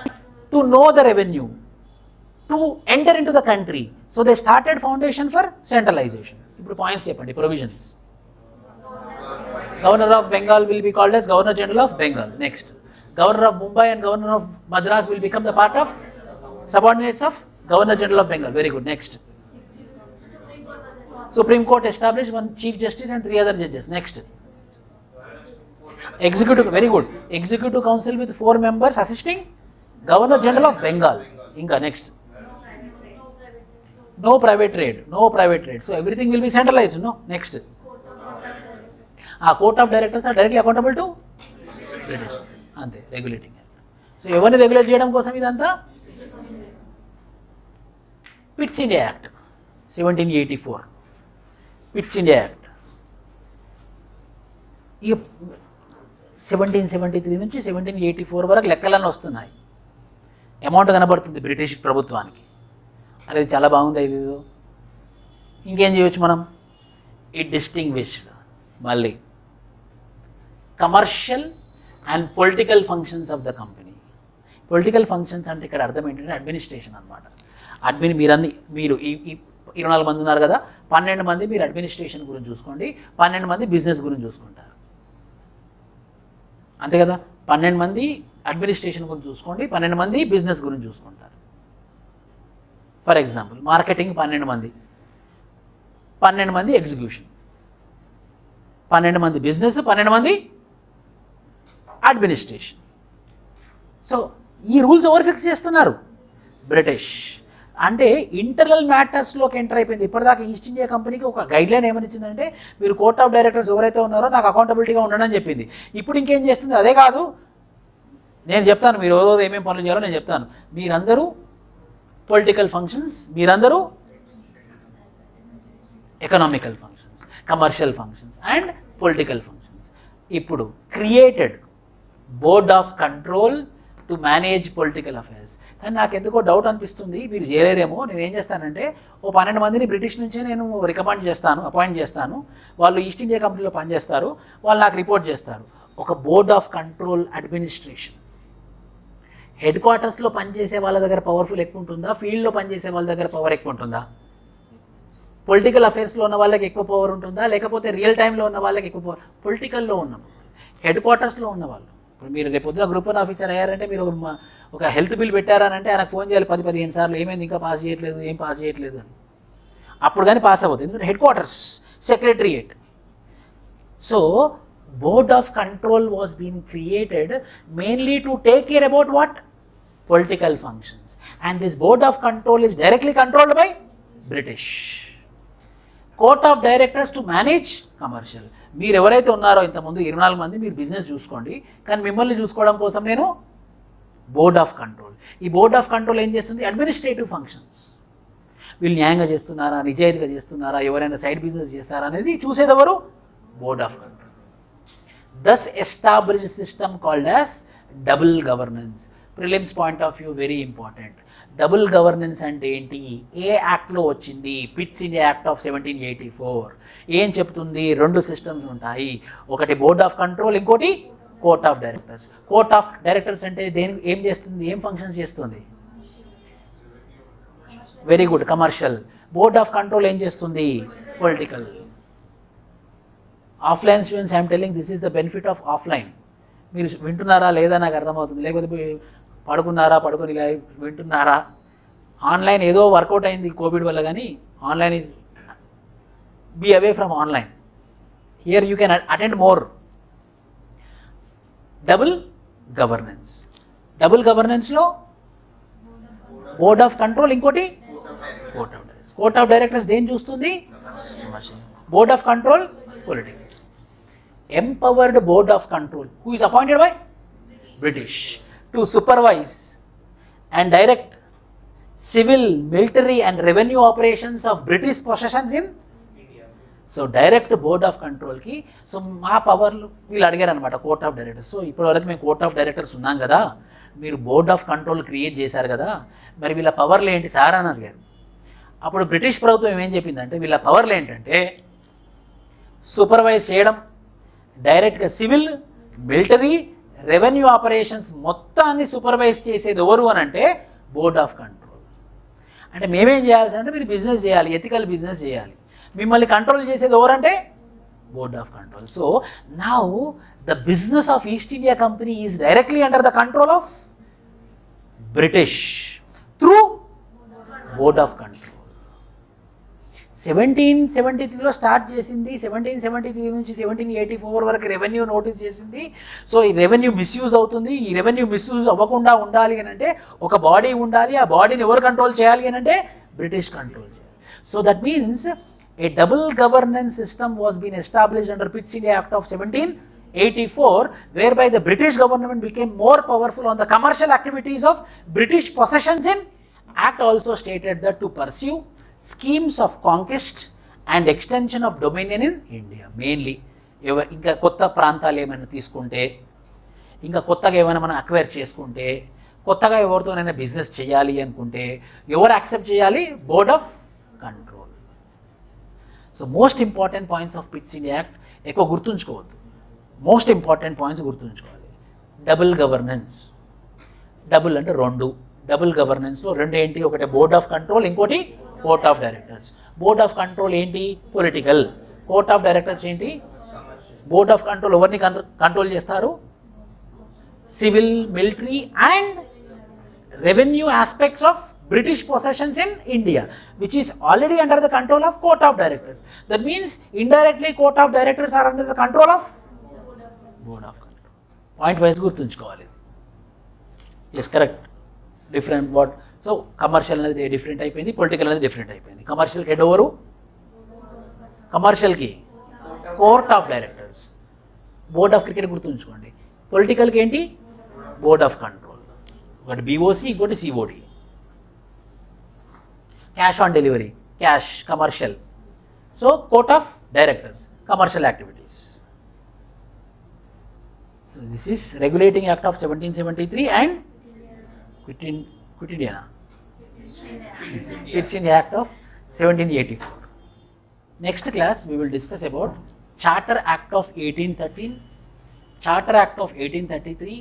to know the revenue, to enter in to the country. So they started foundation for centralisation. ఇప్పుడు పాయింట్స్ చెప్పండి. Provisions. Governor of Bengal will be called as governor general of Bengal. Next, Governor of Mumbai and Governor of Madras will become the part of subordinates of Governor General of Bengal. Very good. Next, Supreme Court established 1 Chief Justice and 3 other judges. Next, Executive. Very good. Executive Council with 4 members assisting Governor General of Bengal. Inga. Next, no private trade. So everything will be centralized. No. Next, Court of Directors are directly accountable to British. అంతే, regulating act. So ఎవరిని regulate చేయడం కోసం ఇదంతా? Pits India act 1784. Pits India act ఈ 1773 నుంచి 1784 వరకు లెక్కలన్నీ వస్తున్నాయి. అమౌంట్ కనబడుతుంది బ్రిటిష్ ప్రభుత్వానికి. అరే ఇది చాలా బాగుంది, ఇది ఇంకేం చేయొచ్చు మనం? ఇట్ డిస్టింగ్విష్డ్ మళ్ళీ commercial and political functions of the company. Political functions అంటే ఇక్కడ అర్థం ఏంటంటే అడ్మినిస్ట్రేషన్ అనమాట. మీరు ఈ 24 మంది ఉన్నారు కదా, 12 మంది మీరు అడ్మినిస్ట్రేషన్ గురించి చూసుకోండి, 12 మంది బిజినెస్ గురించి చూసుకుంటారు. అంతే కదా? 12 మంది అడ్మినిస్ట్రేషన్ గురించి చూసుకోండి, 12 మంది బిజినెస్ గురించి చూసుకుంటారు. ఫర్ ఎగ్జాంపుల్, మార్కెటింగ్ 12 మంది, 12 మంది ఎగ్జిక్యూషన్, 12 మంది బిజినెస్, 12 మంది అడ్మినిస్ట్రేషన్. సో ఈ రూల్స్ ఎవరు ఫిక్స్ చేస్తున్నారు? బ్రిటిష్. అంటే ఇంటర్నల్ మ్యాటర్స్లోకి ఎంటర్ అయిపోయింది. ఇప్పటిదాకా ఈస్ట్ ఇండియా కంపెనీకి ఒక గైడ్లైన్ ఏమని ఇచ్చిందంటే మీరు కోర్ట్ ఆఫ్ డైరెక్టర్స్ ఎవరైతే ఉన్నారో నాకు అకౌంటబిలిటీగా ఉండడం అని చెప్పింది. ఇప్పుడు ఇంకేం చేస్తుంది? అదే కాదు, నేను చెప్తాను మీరు ఎవరో ఏమేమి పనులు చేయాలో నేను చెప్తాను. మీరందరూ పొలిటికల్ ఫంక్షన్స్, మీరందరూ economical functions, commercial functions and political functions. ఇప్పుడు created board of control to manage political affairs. కానీ నాకు ఎందుకో డౌట్ అనిపిస్తుంది, మీరు చేయలేరేమో. నేను ఏం చేస్తానంటే 12 మందిని బ్రిటిష్ నుంచే నేను అపాయింట్ చేస్తాను. వాళ్ళు ఈస్ట్ ఇండియా కంపెనీలో పనిచేస్తారు, వాళ్ళు నాకు రిపోర్ట్ చేస్తారు. ఒక board of control administration. Head క్వార్టర్స్లో పనిచేసే వాళ్ళ దగ్గర పవర్ఫుల్ ఎక్కువ ఉంటుందా? ఫీల్డ్లో పనిచేసే వాళ్ళ దగ్గర పవర్ ఎక్కువ ఉంటుందా? పొలిటికల్ అఫైర్స్లో ఉన్న వాళ్ళకి ఎక్కువ పవర్ ఉంటుందా, లేకపోతే రియల్ టైంలో ఉన్న వాళ్ళకి ఎక్కువ పవర్? పొలిటికల్లో ఉన్న హెడ్ క్వార్టర్స్లో ఉన్న వాళ్ళు. ఇప్పుడు మీరు రేపు పొద్దున గ్రూప్ 1 ఆఫీసర్ అయ్యారంటే మీరు ఒక హెల్త్ బిల్ పెట్టారనంటే ఆయనకు ఫోన్ చేయాలి 10-15 సార్లు, ఏమైంది ఇంకా పాస్ చేయట్లేదు అని. అప్పుడు కానీ పాస్ అవ్వదు, ఎందుకంటే headquarters, secretariat. So board of control was been created mainly to take care about what? Political functions. And this board of control is directly controlled by British. Court of directors to manage commercial. మీరు ఎవరైతే ఉన్నారో ఇంతకుముందు 24 మంది మీరు business చూసుకోండి, కానీ మిమ్మల్ని చూసుకోవడం కోసం నేను బోర్డ్ ఆఫ్ కంట్రోల్. ఈ బోర్డ్ ఆఫ్ కంట్రోల్ ఏం చేస్తుంది? Administrative functions. వీళ్ళు న్యాయంగా చేస్తున్నారా, నిజాయితీగా చేస్తున్నారా, ఎవరైనా సైడ్ బిజినెస్ చేస్తారా అనేది చూసేది ఎవరు? Board of control. Thus established system called as double governance. Prelims point of view very important. Double governance అంటే ఏంటి? ఏ యాక్ట్లో వచ్చింది? పిట్స్ ఇండియా యాక్ట్ ఆఫ్ 1784 ఏం చెప్తుంది? రెండు సిస్టమ్స్ ఉంటాయి, ఒకటి బోర్డ్ ఆఫ్ కంట్రోల్, ఇంకోటి court of directors. Court of directors అంటే దేనికి ఏం చేస్తుంది, ఏం ఫంక్షన్స్ చేస్తుంది? Very good, commercial. Board of control ఏం చేస్తుంది? Political. Offline students I'm telling this is the benefit of offline. మీరు వింటున్నారా లేదా నాకు అర్థమవుతుంది, లేకపోతే పడుకుని ఇలా వింటున్నారా? ఆన్లైన్ ఏదో వర్కౌట్ అయింది కోవిడ్ వల్ల, కానీ online is be away from online. Here you can attend more. Double governance. Double గవర్నెన్స్లో బోర్డ్ ఆఫ్ కంట్రోల్, ఇంకోటి court of directors. Court of directors దేని చూస్తుంది? Board of control political. Empowered board of control, who is appointed by British to supervise and direct civil, military and revenue operations of British possessions in India. So direct board of control ki, so మా పవర్లు వీళ్ళు అడిగారు అనమాట, court of directors. So ఇప్పటివరకు మేము court of directors ఉన్నాం కదా, మీరు board of control create చేశారు కదా, మరి వీళ్ళ పవర్లు ఏంటి సార్ అని అడిగారు. అప్పుడు బ్రిటిష్ ప్రభుత్వం ఏం చెప్పిందంటే, వీళ్ళ పవర్లు ఏంటంటే సూపర్వైజ్ చేయడం, డైరెక్ట్గా సివిల్, మిలిటరీ, రెవెన్యూ ఆపరేషన్స్ మొత్తాన్ని సూపర్వైజ్ చేసేది ఎవరు అని అంటే బోర్డ్ ఆఫ్ కంట్రోల్. అంటే మేమేం చేయాల్సి అంటే మీరు బిజినెస్ చేయాలి, ఎథికల్ బిజినెస్ చేయాలి, మిమ్మల్ని కంట్రోల్ చేసేది ఎవరంటే board of control. So now the business of East India Company is directly under the control of British through board of control. 1773లో స్టార్ట్ చేసింది, 1773 నుంచి 1784 వరకు రెవెన్యూ నోటీస్ చేసింది. సో ఈ రెవెన్యూ మిస్యూజ్ అవుతుంది, ఈ రెవెన్యూ మిస్యూజ్ అవ్వకుండా ఉండాలి అని అంటే ఒక బాడీ ఉండాలి, ఆ బాడీని ఎవరు కంట్రోల్ చేయాలి అని అంటే బ్రిటిష్ కంట్రోల్ చేయాలి. So that means a double governance system was been established under Pitt's India act of 1784, whereby the British government became more powerful on the commercial activities of British possessions in. Act also stated that to pursue schemes of conquest and extension of dominion in India. Mainly ఇంకా కొత్త ప్రాంతాలు ఏమైనా తీసుకుంటే, ఇంకా కొత్తగా ఏమైనా మనం acquire చేసుకుంటే, కొత్తగా ఎవరితోనైనా బిజినెస్ చేయాలి అనుకుంటే ఎవరు యాక్సెప్ట్ చేయాలి? Board of control. So most important points of pits India act ఎక్కువ గుర్తుంచుకోవద్దు, మోస్ట్ ఇంపార్టెంట్ పాయింట్స్ గుర్తుంచుకోవాలి. Double governance. డబుల్ అంటే రెండు. డబుల్ గవర్నెన్స్లో రెండు ఏంటి? ఒకటి బోర్డ్ ఆఫ్ కంట్రోల్, ఇంకోటి court of directors. Board of control ఏంటి? పొలిటికల్. కోర్ట్ ఆఫ్ డైరెక్టర్స్ ఏంటి? బోర్డ్ ఆఫ్ కంట్రోల్ ఎవరిని కంట్రోల్ చేస్తారు? Civil, military and revenue aspects of British possessions in India, which is already under the control of court of directors. That means indirectly court of directors are under the control of board of control. Point wise గుర్తుంచుకోవాలి. Yes, correct. Different what. So commercial అనేది different అయిపోయింది, political అనేది different అయిపోయింది. కమర్షియల్కి head ఎవరు? కమర్షియల్కి court of directors. Board of cricket గుర్తుంచుకోండి. పొలిటికల్కి ఏంటి? Board of control. ఒకటి బీఓసి, ఇంకోటి COD. Cash on delivery, cash, commercial. So court of directors, commercial activities. So this is regulating act of 1773 and Quit India. It's in the Act of 1784. Next class we will discuss about Charter Act of 1813, Charter Act of 1833,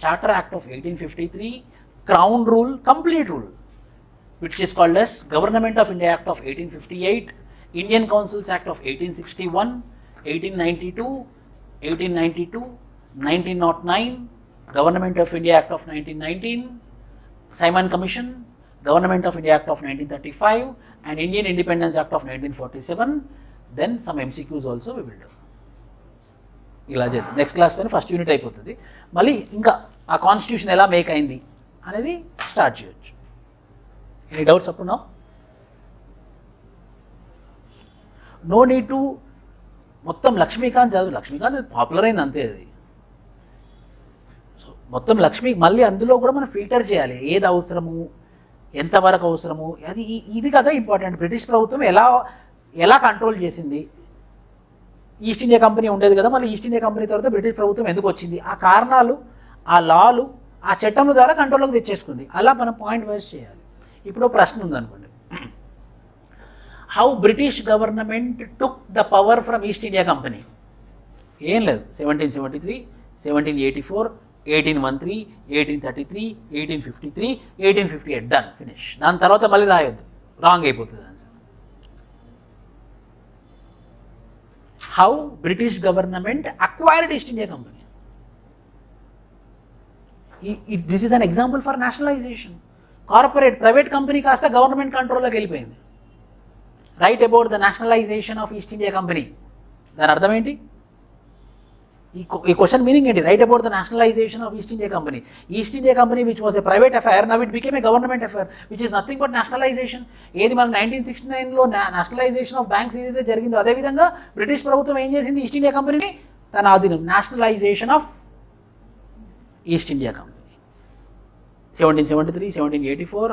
Charter Act of 1853, Crown Rule, Complete Rule, which is called as Government of India Act of 1858, Indian Councils Act of 1861, 1892, 1892, 1909, Government of India Act of 1919, Simon Commission, Government of India Act of 1935 and Indian Independence Act of 1947. Then some MCQs also we will do. ఇలా చేద్దాం. Next క్లాస్లోనే first unit అయిపోతుంది. మళ్ళీ ఇంకా ఆ constitution ఎలా make అయింది అనేది start చేయొచ్చు. ఎనీ డౌట్స్ అప్పుడు నా? నో నీడ్ టు మొత్తం లక్ష్మీకాంత్ చదువు. లక్ష్మీకాంత్ పాపులర్ అయింది అంతే. అది మొత్తం లక్ష్మి మళ్ళీ అందులో కూడా మనం ఫిల్టర్ చేయాలి, ఏది అవసరము, ఎంతవరకు అవసరము, అది ఇది కదా ఇంపార్టెంట్. బ్రిటిష్ ప్రభుత్వం ఎలా కంట్రోల్ చేసింది. ఈస్ట్ ఇండియా కంపెనీ ఉండేది కదా, మళ్ళీ ఈస్ట్ ఇండియా కంపెనీ తర్వాత బ్రిటిష్ ప్రభుత్వం ఎందుకు వచ్చింది, ఆ కారణాలు, ఆ లాలు, ఆ చట్టం ద్వారా కంట్రోల్లోకి తెచ్చేసుకుంది. అలా మనం పాయింట్ వైజ్ చేయాలి. ఇప్పుడు ప్రశ్న ఉందనుకోండి, how British government took the power from east India company. ఏం లేదు, 1773, 1784, 1813, 1833, 1853, 1858 డన్, ఫినిష్. దాని తర్వాత మళ్ళీ రాయొద్దు, రాంగ్ అయిపోతుంది answer. How British government acquired east India company. This is an example for nationalisation. Private company కాస్త గవర్నమెంట్ కంట్రోల్లోకి వెళ్ళిపోయింది. Write about the nationalisation of East India company. దాని అర్థం ఏంటి, ఈ క్వశ్చన్ మీనింగ్ ఏంటి? Write about the nationalisation of East India company. East India company which was a private affair, now it became a government affair which is nothing but nationalisation. ఏది మన 1969లో nationalisation of banks ఏదైతే జరిగిందో, అదేవిధంగా British ప్రభుత్వం ఏం చేసింది, east India కంపెనీని తన ఆధీనం, nationalisation of East India Company. 1773, 1784,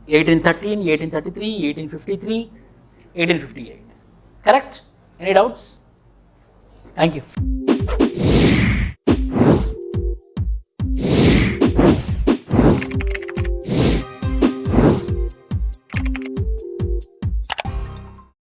1813, 1833, 1853, 1858. Correct? Any doubts? Thank you.